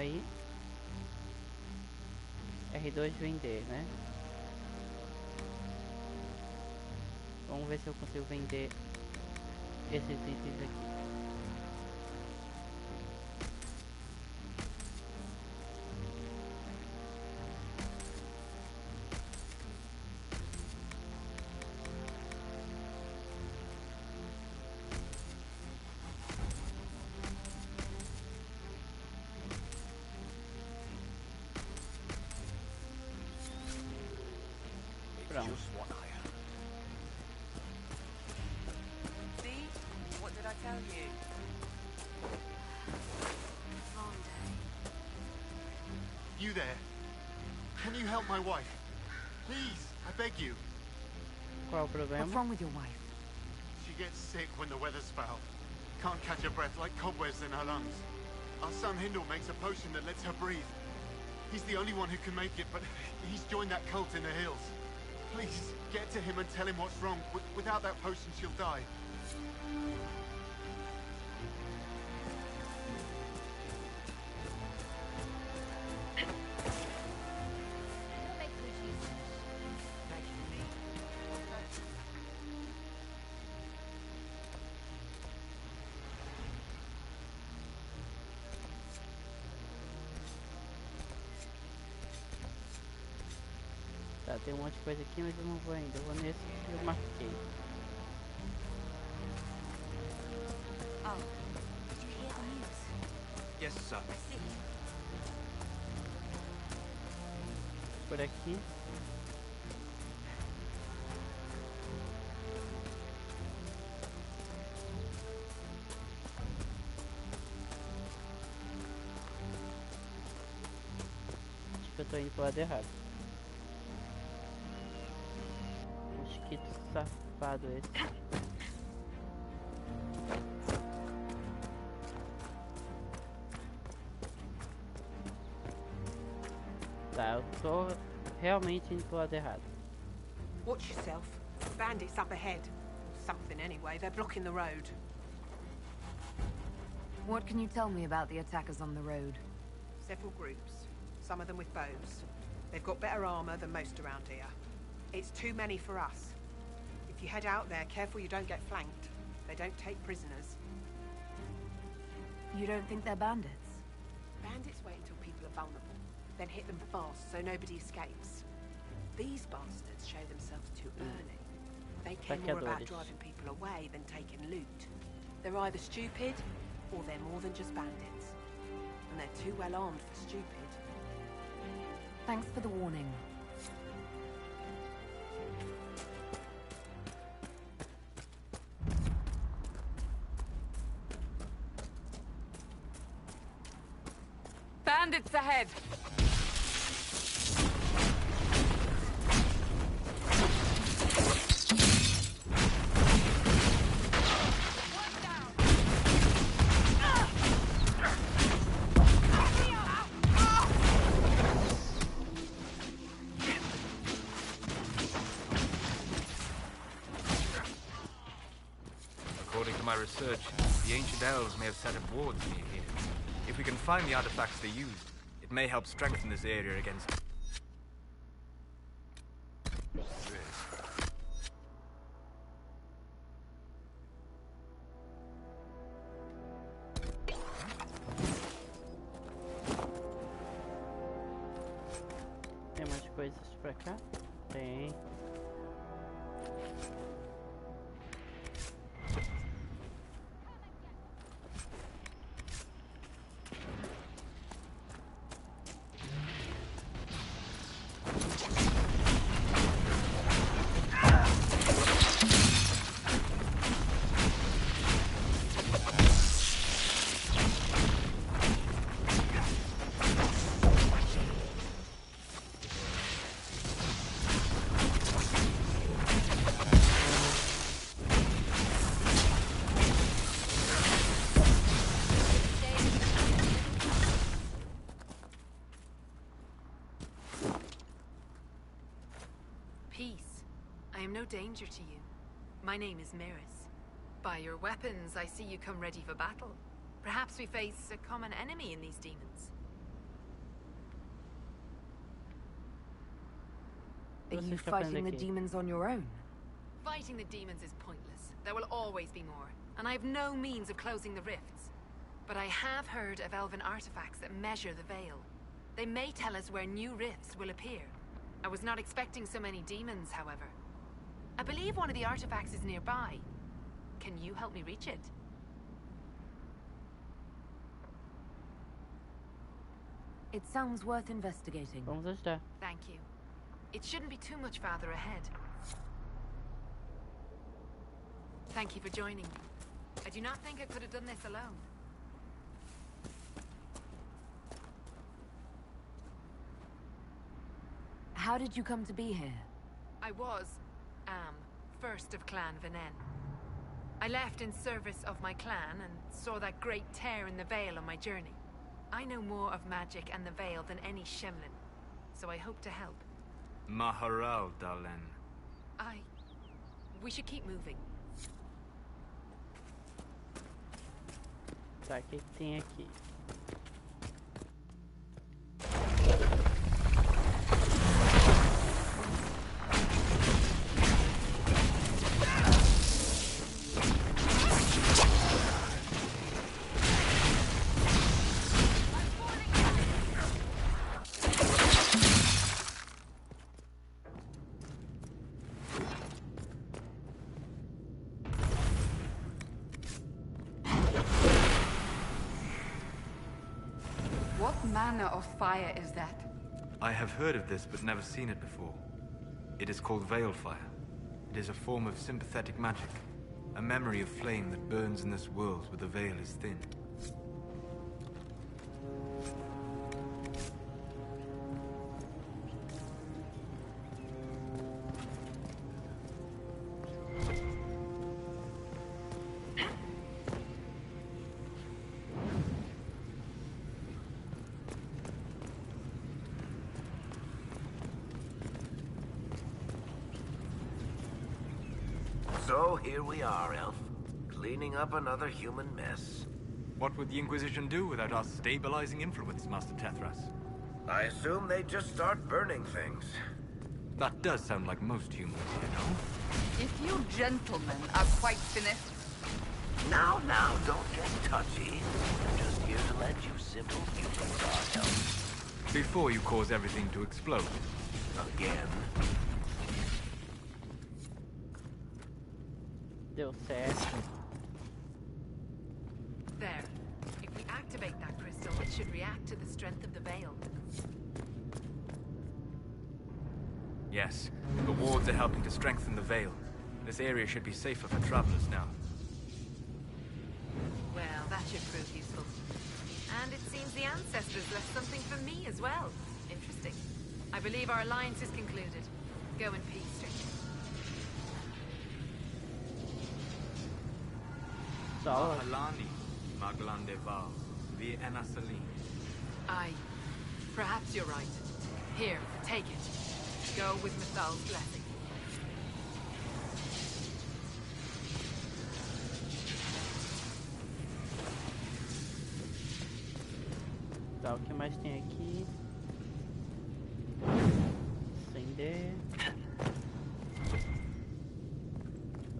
aí. R2 vender, né? Vamos ver se eu consigo vender esses itens aqui. Just what I am. See? What did I tell you? Long day. You there? Can you help my wife? Please, I beg you. Qual o problema? What's wrong with your wife? She gets sick when the weather's foul. Can't catch her breath like cobwebs in her lungs. Our son Hindle makes a potion that lets her breathe. He's the only one who can make it, but he's joined that cult in the hills. Please, get to him and tell him what's wrong. Without that potion, she'll die. Tá, tem um monte de coisa aqui, mas eu não vou ainda. Eu vou nesse que eu marquei. Oh, did you hear the news? Yes, sir. Por aqui. Acho que eu tô indo pro lado errado. Mosquito safado esse. Tá, eu tô realmente indo pro lado errado. Watch yourself. Bandits up ahead. Something anyway, they're blocking the road. What can you tell me about the attackers on the road? Several groups, some of them with bows. They've got better armor than most around here. It's too many for us. If you head out there, careful you don't get flanked. They don't take prisoners. You don't think they're bandits? Bandits wait until people are vulnerable, then hit them fast so nobody escapes. These bastards show themselves too early. They care more about driving people away than taking loot. They're either stupid, or they're more than just bandits. And they're too well armed for stupid. Thanks for the warning. Bandits ahead! According to my research, the ancient elves may have set up wards near here. If we can find the artifacts they used, it may help strengthen this area against... Tem mais coisas pra cá? Tem. Peace. I am no danger to you. My name is Miris. By your weapons, I see you come ready for battle. Perhaps we face a common enemy in these demons. Are you fighting the demons on your own? Fighting the demons is pointless. There will always be more, and I have no means of closing the rifts. But I have heard of elven artifacts that measure the veil. They may tell us where new rifts will appear. I was not expecting so many demons, however. I believe one of the artifacts is nearby. Can you help me reach it? It sounds worth investigating. Vamos ajudar. Thank you. It shouldn't be too much farther ahead. Thank you for joining me. I do not think I could have done this alone. How did you come to be here? I am, first of Clan Venen. I left in service of my clan and saw that great tear in the Veil on my journey. I know more of magic and the Veil than any Shemlin, so I hope to help. Maharal, Dalen. We should keep moving. Tá, o que tem aqui? What manner of fire is that? I have heard of this, but never seen it before. It is called Veil Fire. It is a form of sympathetic magic. A memory of flame that burns in this world where the veil is thin. So here we are, Elf. Cleaning up another human mess. What would the Inquisition do without our stabilizing influence, Master Tethras? I assume they'd just start burning things. That does sound like most humans, you know? If you gentlemen are quite finished... Now, don't get touchy. I'm just here to let you simple humans our help. Before you cause everything to explode. Again. Deu certo. There. If we activate that crystal, it should react to the strength of the veil. Yes, the wards are helping to strengthen the veil. This area should be safer for travelers now. Well, that should prove useful. And it seems the ancestors left something for me as well. Interesting. I believe our alliance is concluded. Go in peace, stranger. Mahalani, Maglandeval, the Enasaline. Perhaps you're right. Here, take it. Go with Mithal's blessing. Tá, o que mais tem aqui? Acender.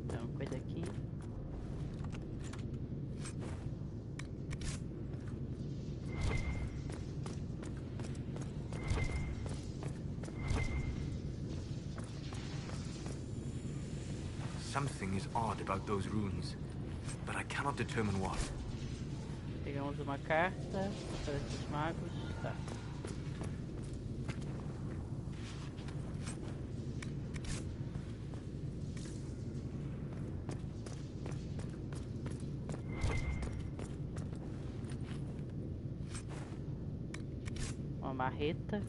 Tem uma coisa aqui. Something is odd about those runes, but I cannot determine what. Pegamos uma carta para esses magos. Tá. Uma marreta.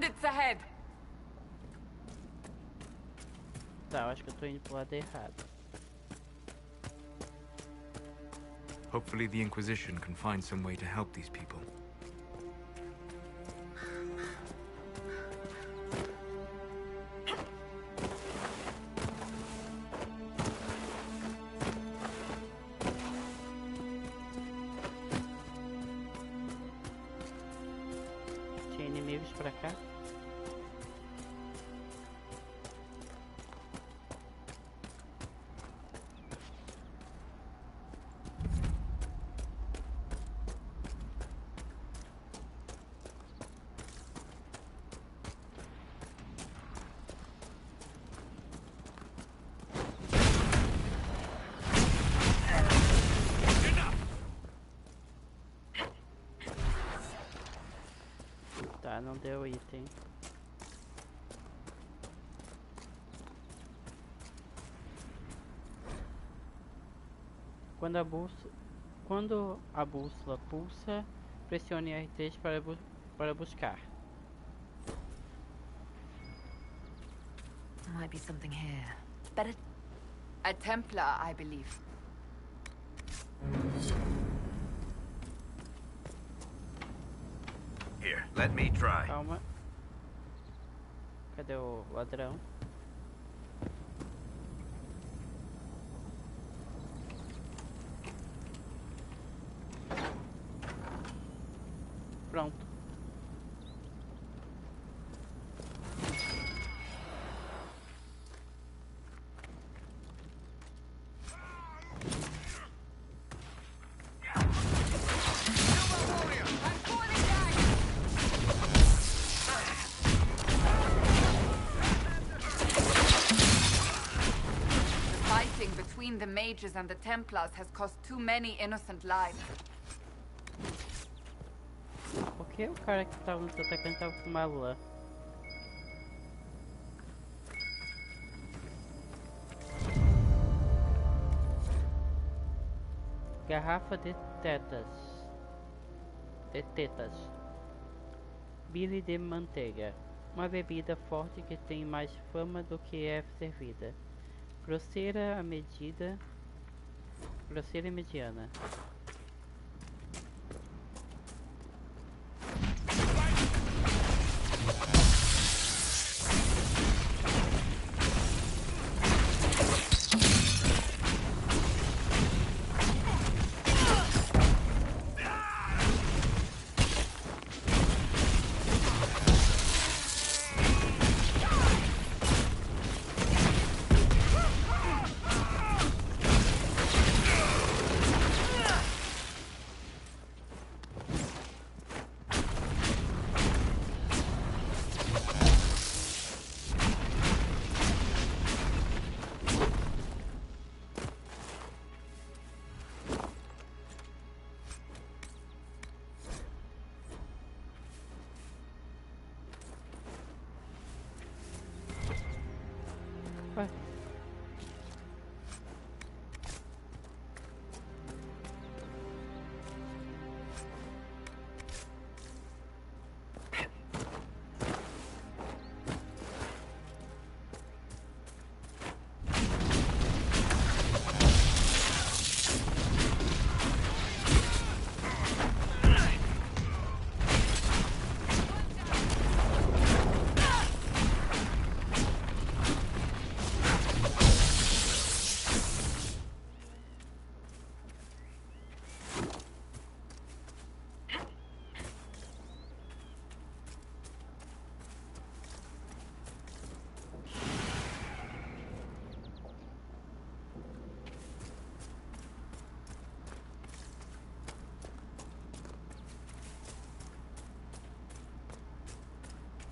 Bandits ahead! Tá, eu acho que eu tô indo pro lado errado. Hopefully the Inquisition can find some way to help these people. Tinha inimigos pra cá. Tá, não deu item. Quando a bússola pulsa, pressione R3 para buscar. Might be something here. But a Templar, I believe. Here, let me try. Calma. Cadê o ladrão? Pronto. Between the mages and the Templars has cost too many innocent lives. Por que o cara que tava nos atacando tava com uma lã? Garrafa de tetas. Bile de manteiga. Uma bebida forte que tem mais fama do que é servida. Grosseira e mediana.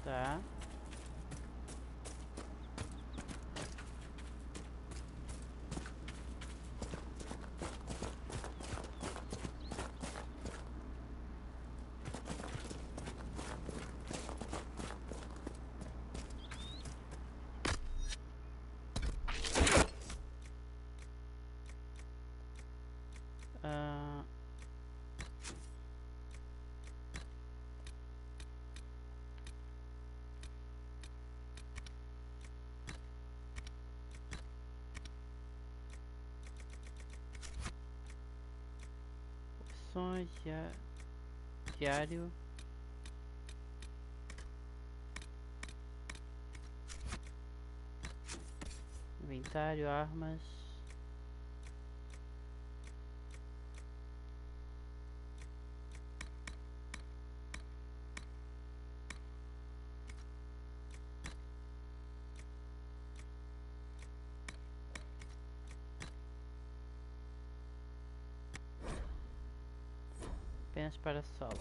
Tá. Missões, diário. Inventário, armas. Apenas para solo.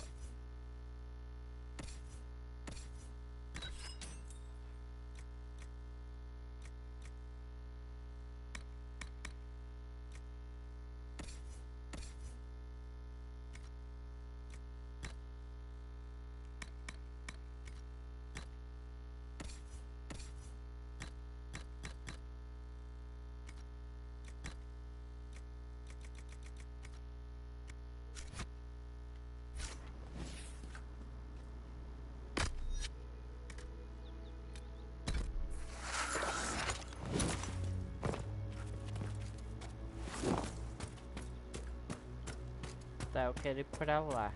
Tá, eu quero ir pra lá.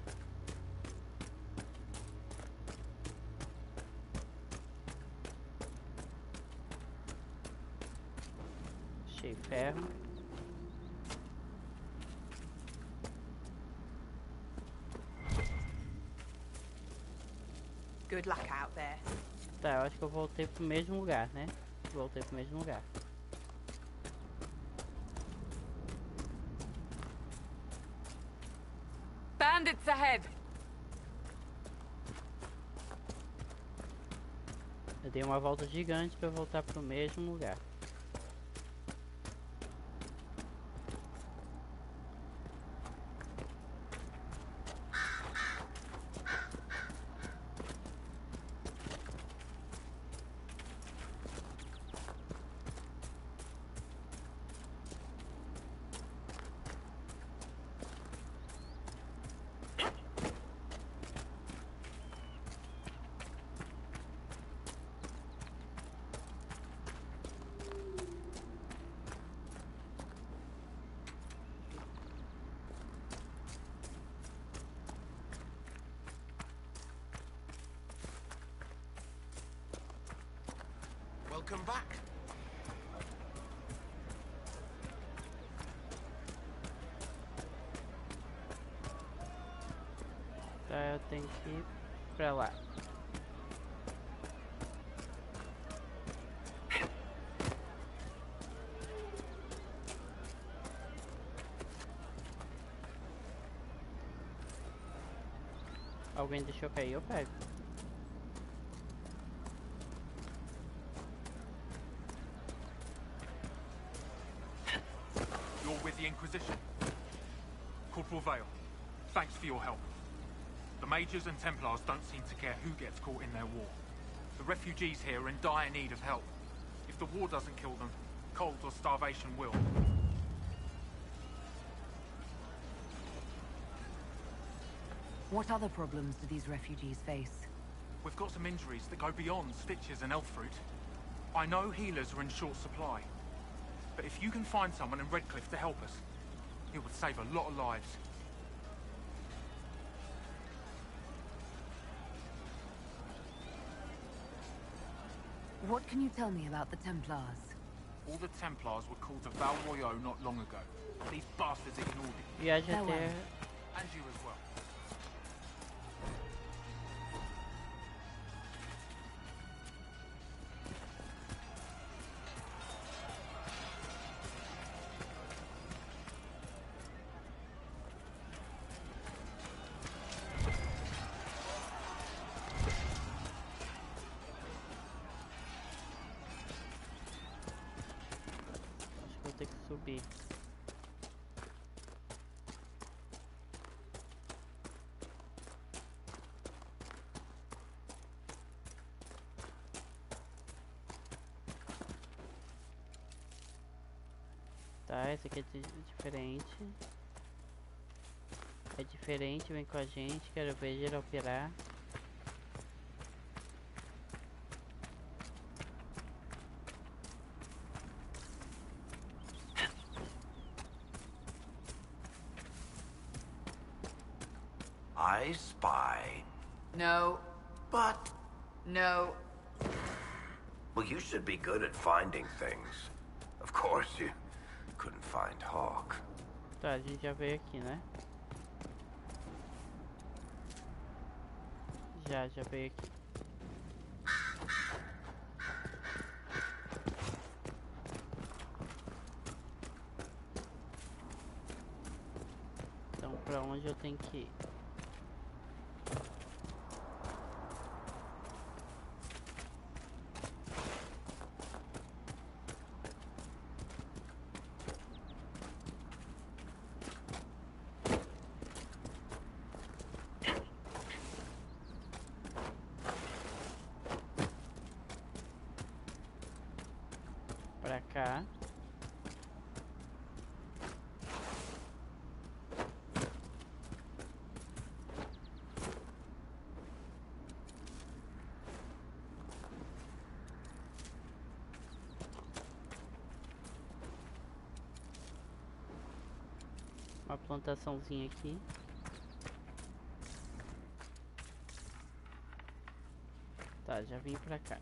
Achei ferro. Good luck out there. Tá, eu acho que eu voltei pro mesmo lugar, né? Voltei pro mesmo lugar. Bandits ahead! Eu dei uma volta gigante pra voltar pro mesmo lugar. Welcome back. Tá, eu tenho que ir pra lá. Alguém deixou cair, eu pego. You're with the Inquisition. Corporal Vale, thanks for your help. The Majors and Templars don't seem to care who gets caught in their war. The refugees here are in dire need of help. If the war doesn't kill them, cold or starvation will. What other problems do these refugees face? We've got some injuries that go beyond stitches and elf fruit. I know healers are in short supply. But if you can find someone in Redcliffe to help us, it would save a lot of lives. What can you tell me about the Templars? All the Templars were called to Val Royeaux not long ago. These bastards ignored it. Viaja até... And you as well. Vou ter que subir. Tá, esse aqui é diferente. É diferente, vem com a gente, quero ver geral pirar. I spy. No. But... No. Well, you should be good at finding things. Of course, you couldn't find Hawk. Tá, a gente já veio aqui, né? Já veio aqui. Então, pra onde eu tenho que ir? Pra cá. Uma plantaçãozinha aqui. Tá, já vim pra cá.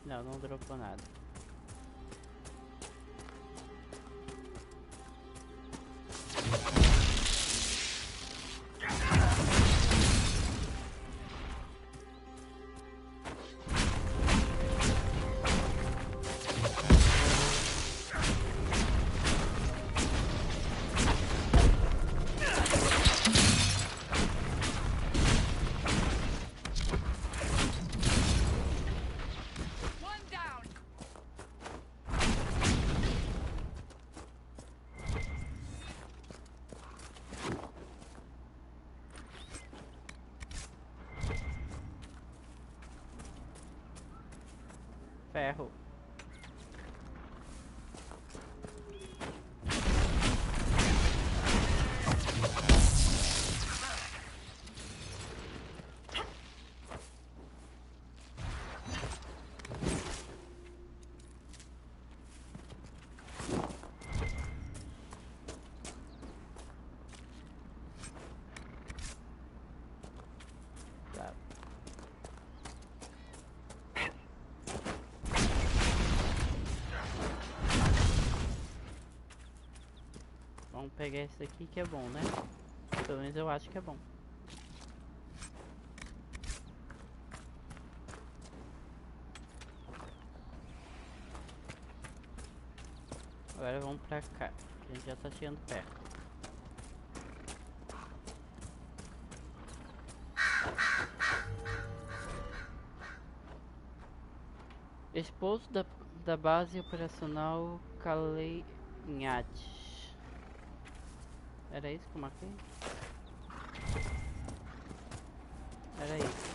Não dropou nada. Ferro. Vamos pegar esse aqui que é bom, né? Pelo menos eu acho que é bom. Agora vamos pra cá. A gente já tá chegando perto. Esposo da base operacional Calenhat. Era isso que eu marquei? Era isso.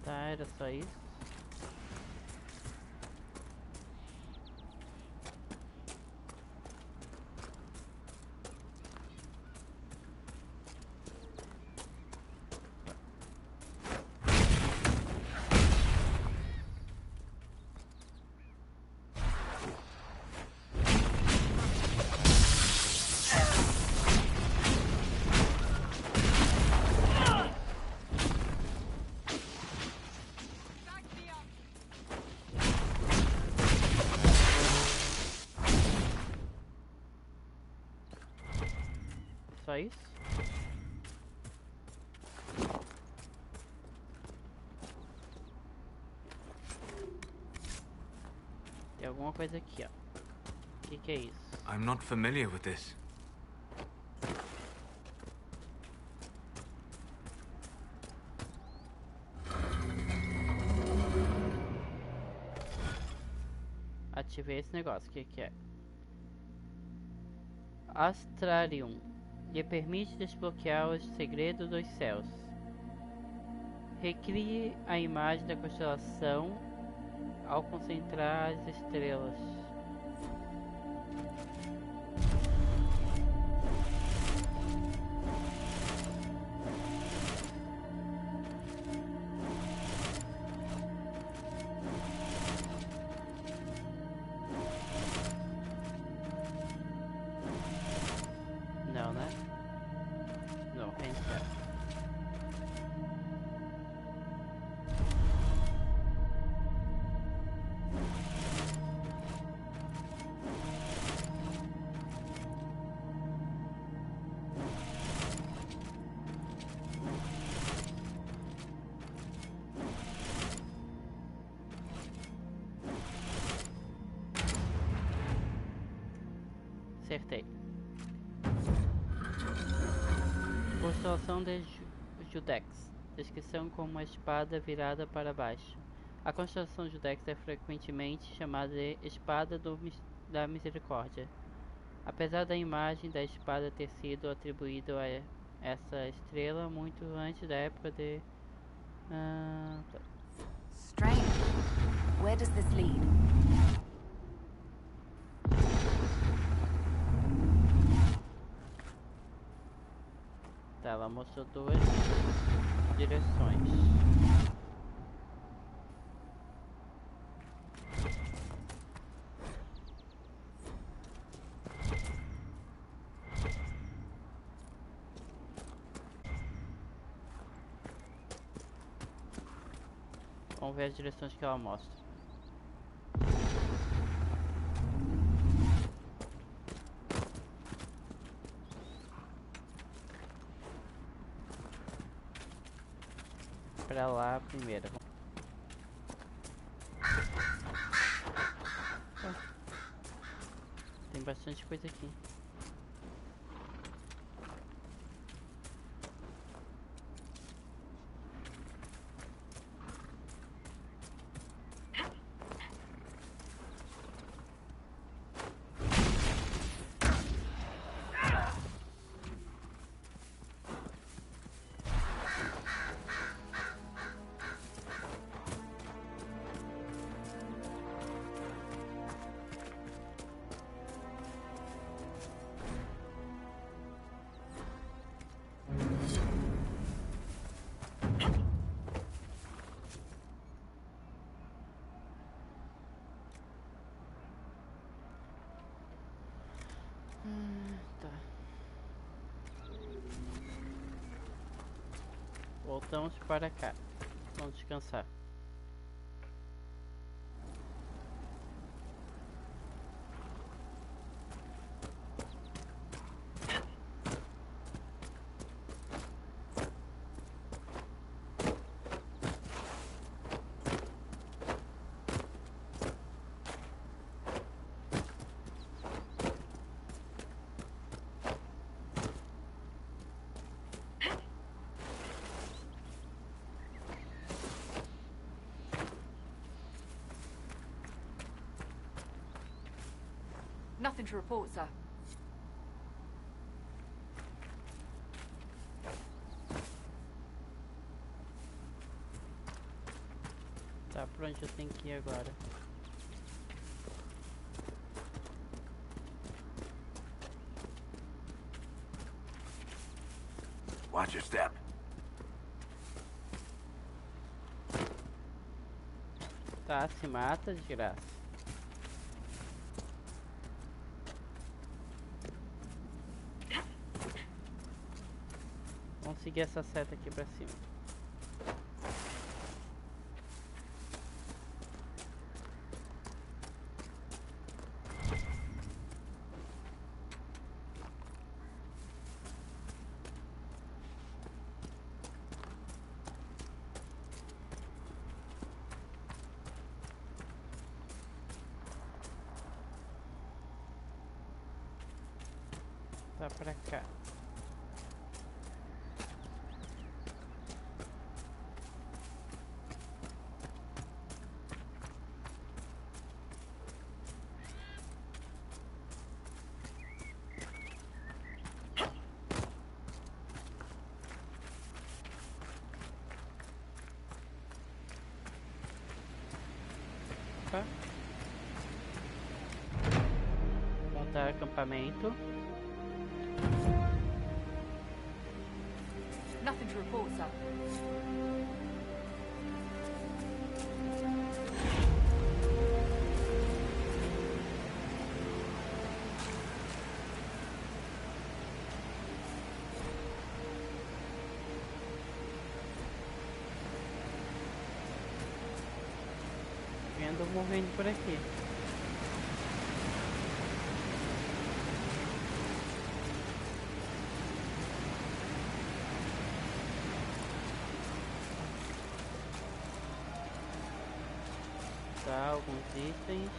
Tá, era só isso. Só isso? Tem alguma coisa aqui, ó. Que é isso? I'm not familiar with this. Ativei esse negócio. O que que é? Astrarium. Lhe permite desbloquear os segredos dos céus. Recrie a imagem da constelação ao concentrar as estrelas. Não, né? Não, reiniciar. Acertei. Constelação de Judex. Descrição como uma espada virada para baixo. A constelação Judex é frequentemente chamada de Espada da Misericórdia. Apesar da imagem da espada ter sido atribuída a essa estrela muito antes da época de... Strange. Where does this lead? Tá, ela mostrou duas direções. Vamos ver as direções que ela mostra. Pra lá primeiro. Tem bastante coisa aqui. Tá. Voltamos para cá. Vamos descansar. Nothing to report, sir. Tá, pra onde eu tenho que ir agora? Watch your step. Tá, se mata, desgraça. Vamos seguir essa seta aqui pra cima. Tá pra cá. Opa. Montar acampamento. Nothing to report, sir. Vendo movendo por aqui. Tá, alguns itens.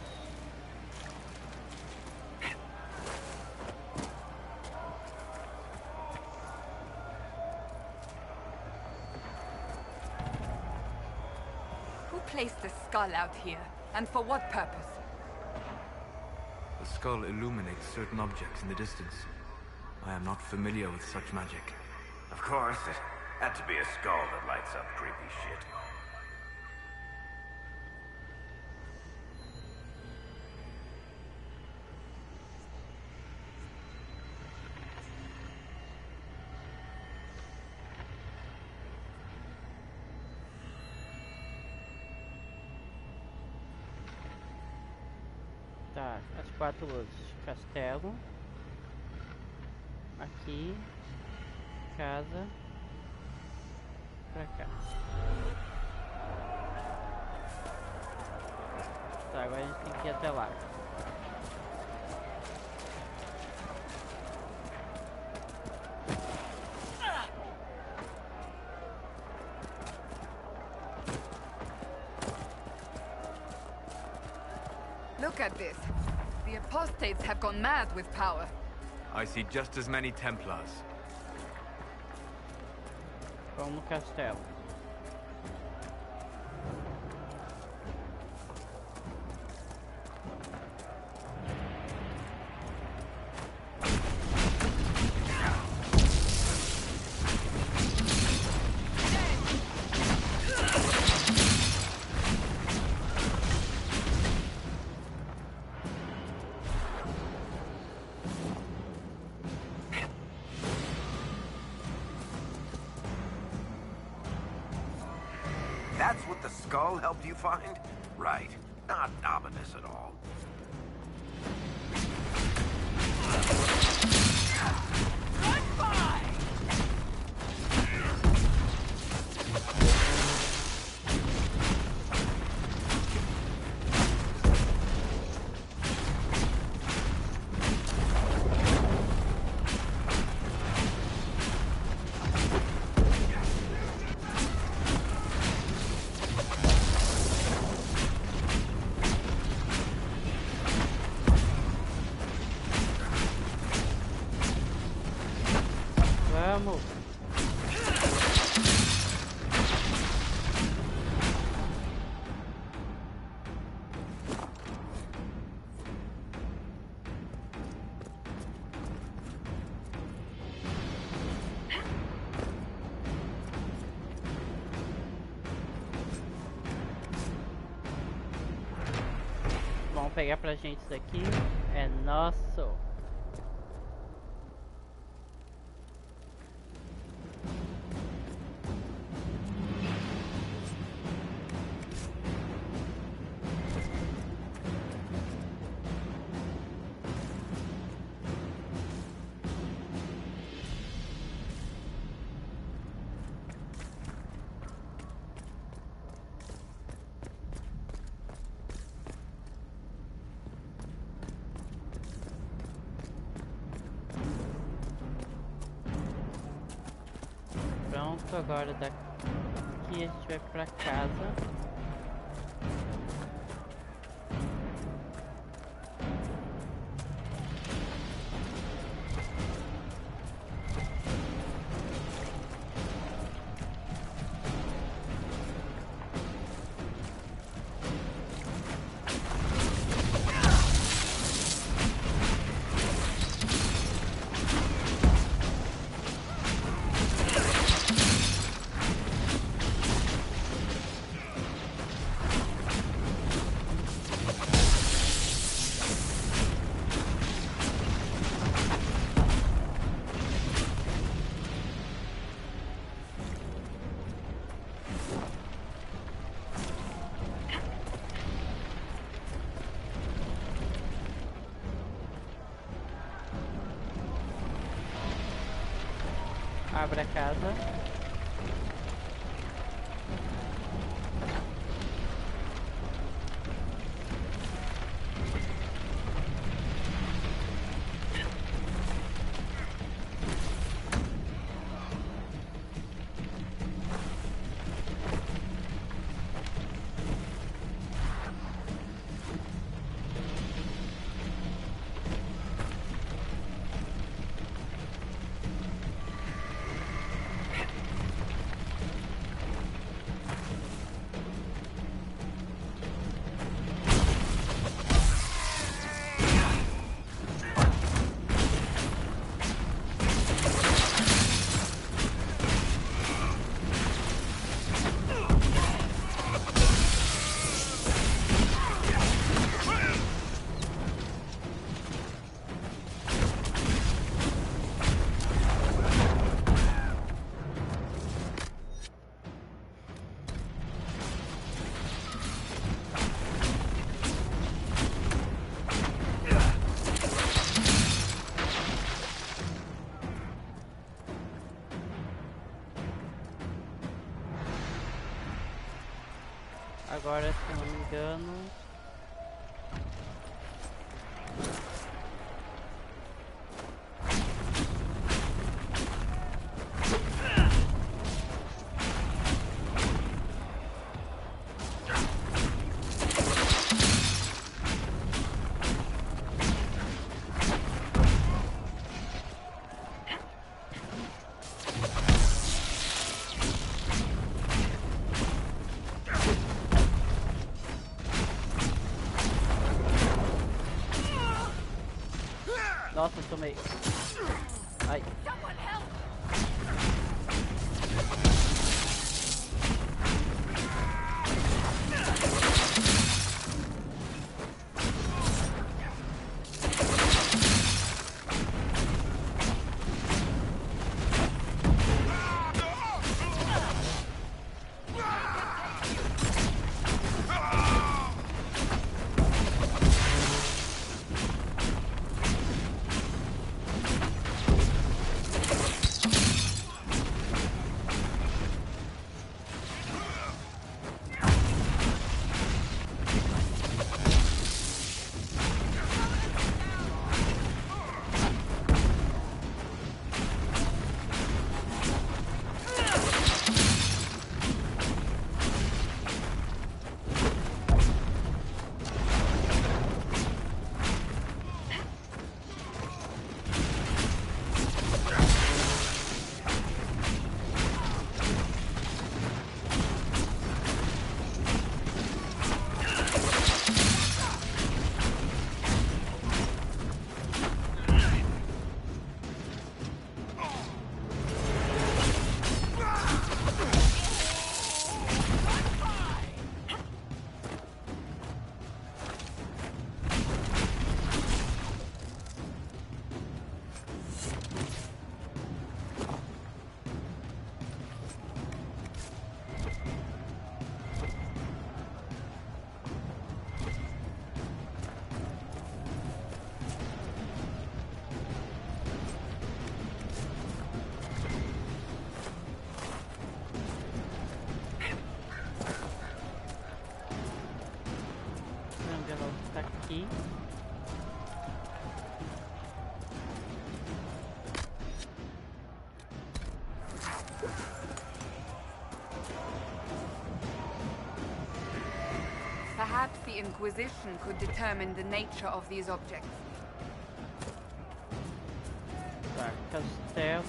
Who placed the skull out here? And for what purpose? The skull illuminates certain objects in the distance. I am not familiar with such magic. Of course, it had to be a skull that lights up creepy shit. Tá, as 4 luzes. Castelo. Aqui. Casa. Pra cá. Tá, agora a gente tem que ir até lá. Look at this. The apostates have gone mad with power. I see just as many Templars. Vamos no castelo. That's what the skull helped you find? Right. Not ominous at all. Vamos. Vamos pegar pra gente isso aqui. É nosso. Pronto, agora daqui a gente vai pra casa. abre a casa. Agora, se eu não me engano... Nossa, eu tomei. Ai. Aqui. Perhaps the Inquisition could determine the nature of these objects. Tá, castelo.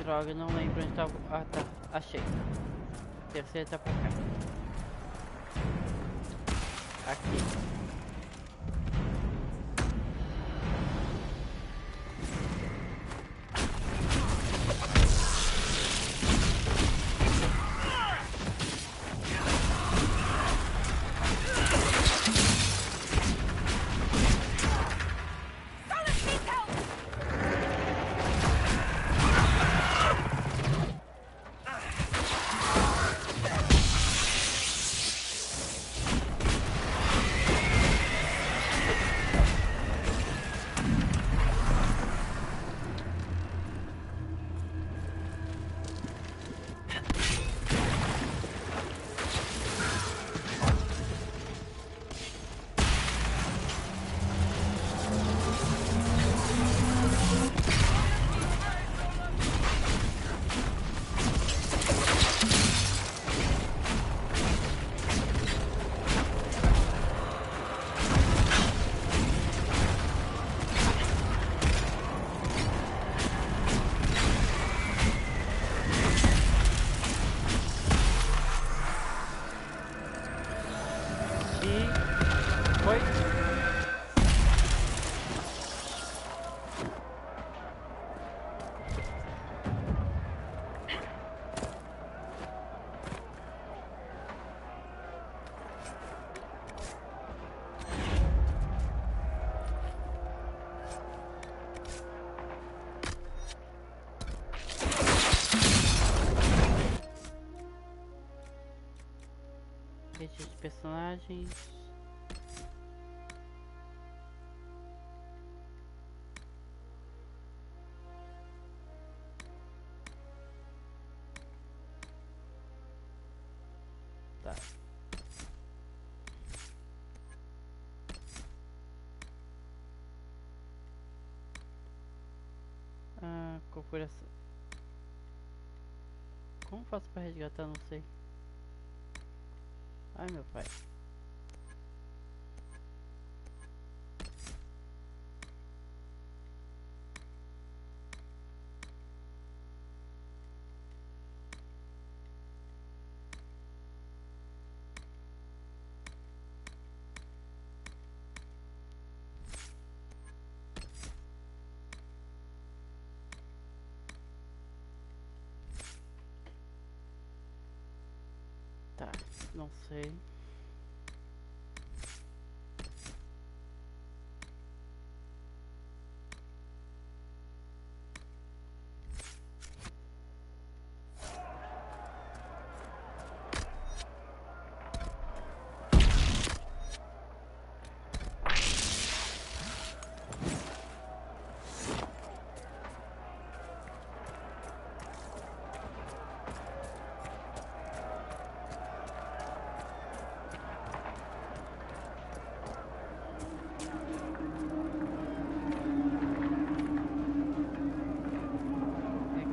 Droga, não lembro onde tava. Ah, tá. Achei. A terceira tá pra cá. Aqui. personagens. Tá. Corporação. Como faço para resgatar? Não sei. Ai, meu pai. Tá, não sei.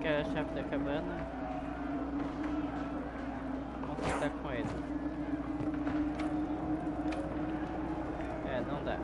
A chave da cabana. Vamos tentar com ele. Não dá.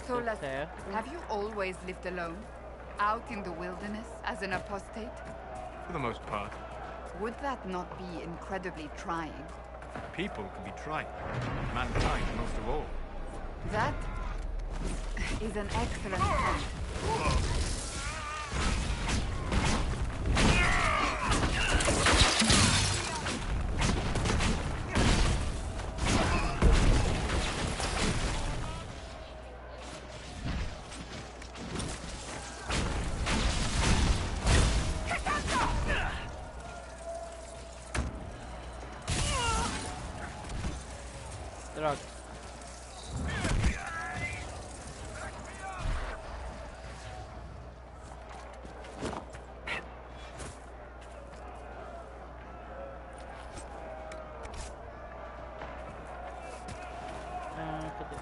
So, have you always lived alone? Out in the wilderness as an apostate? For the most part. Would that not be incredibly trying? People can be trying. Mankind most of all. That is an excellent point. Droga. Cadê?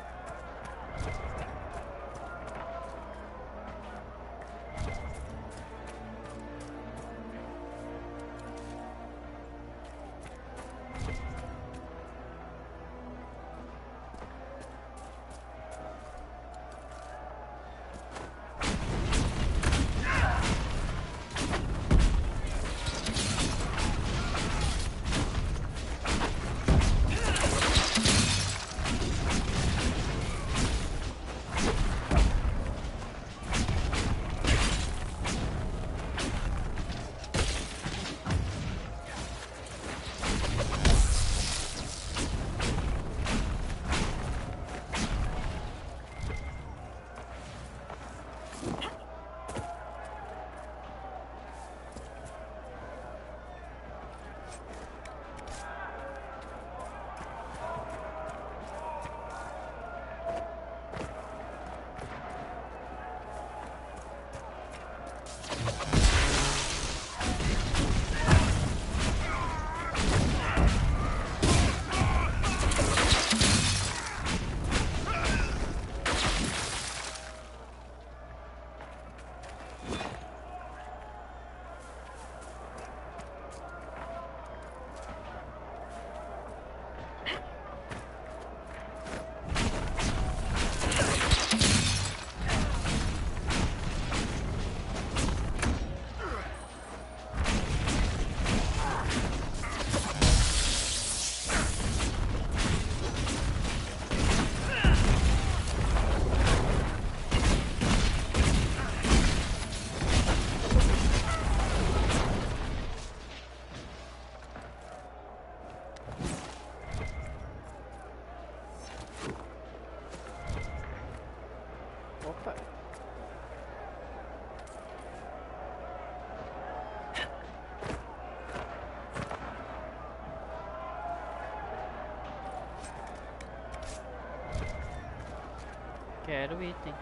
Quero item.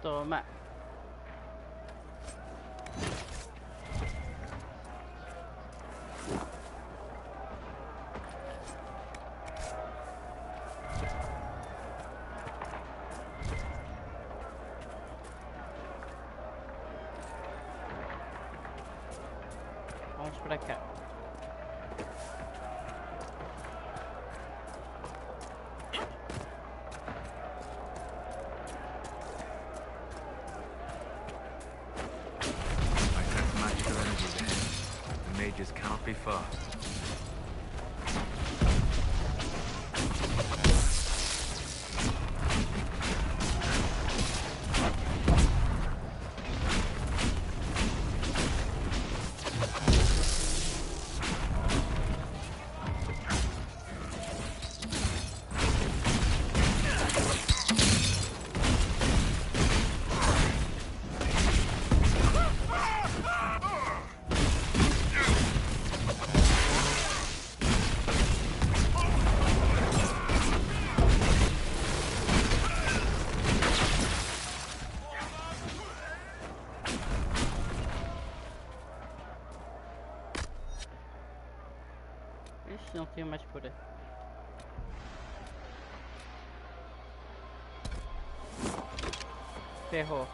Toma. Vamos pra cá. Mages cannot be far. Ixi, não tenho mais por aí. Ferrou.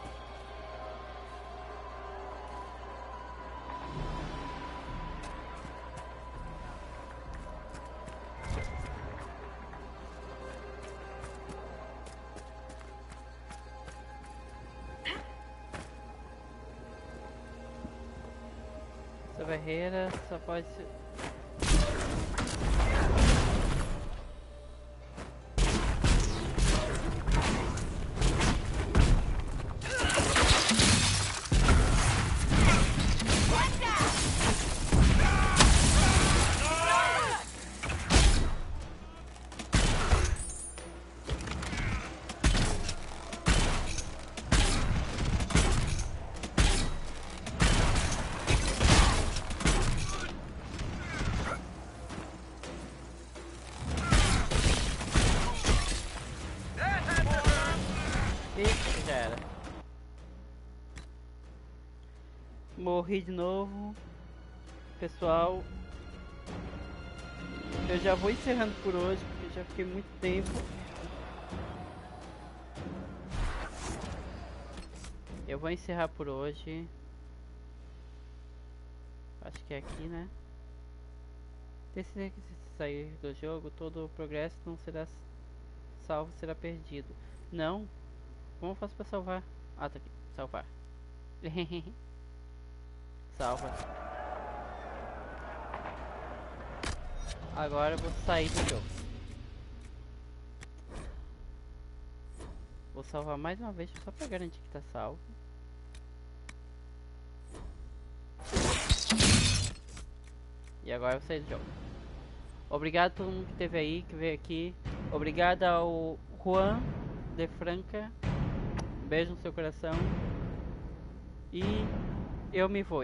Essa barreira só pode ser... Já era. Morri de novo. Pessoal, eu já vou encerrando por hoje, porque já fiquei muito tempo. Eu vou encerrar por hoje. Acho que é aqui, né? Se sair do jogo, todo o progresso não será salvo, será perdido. Não? Como eu faço pra salvar? Ah, tá aqui. Salvar. Salva. Agora eu vou sair do jogo. Vou salvar mais uma vez só pra garantir que tá salvo. E agora eu vou sair do jogo. Obrigado a todo mundo que esteve aí, que veio aqui. Obrigado ao Juan de Franca. Beijo no seu coração. E eu me vou.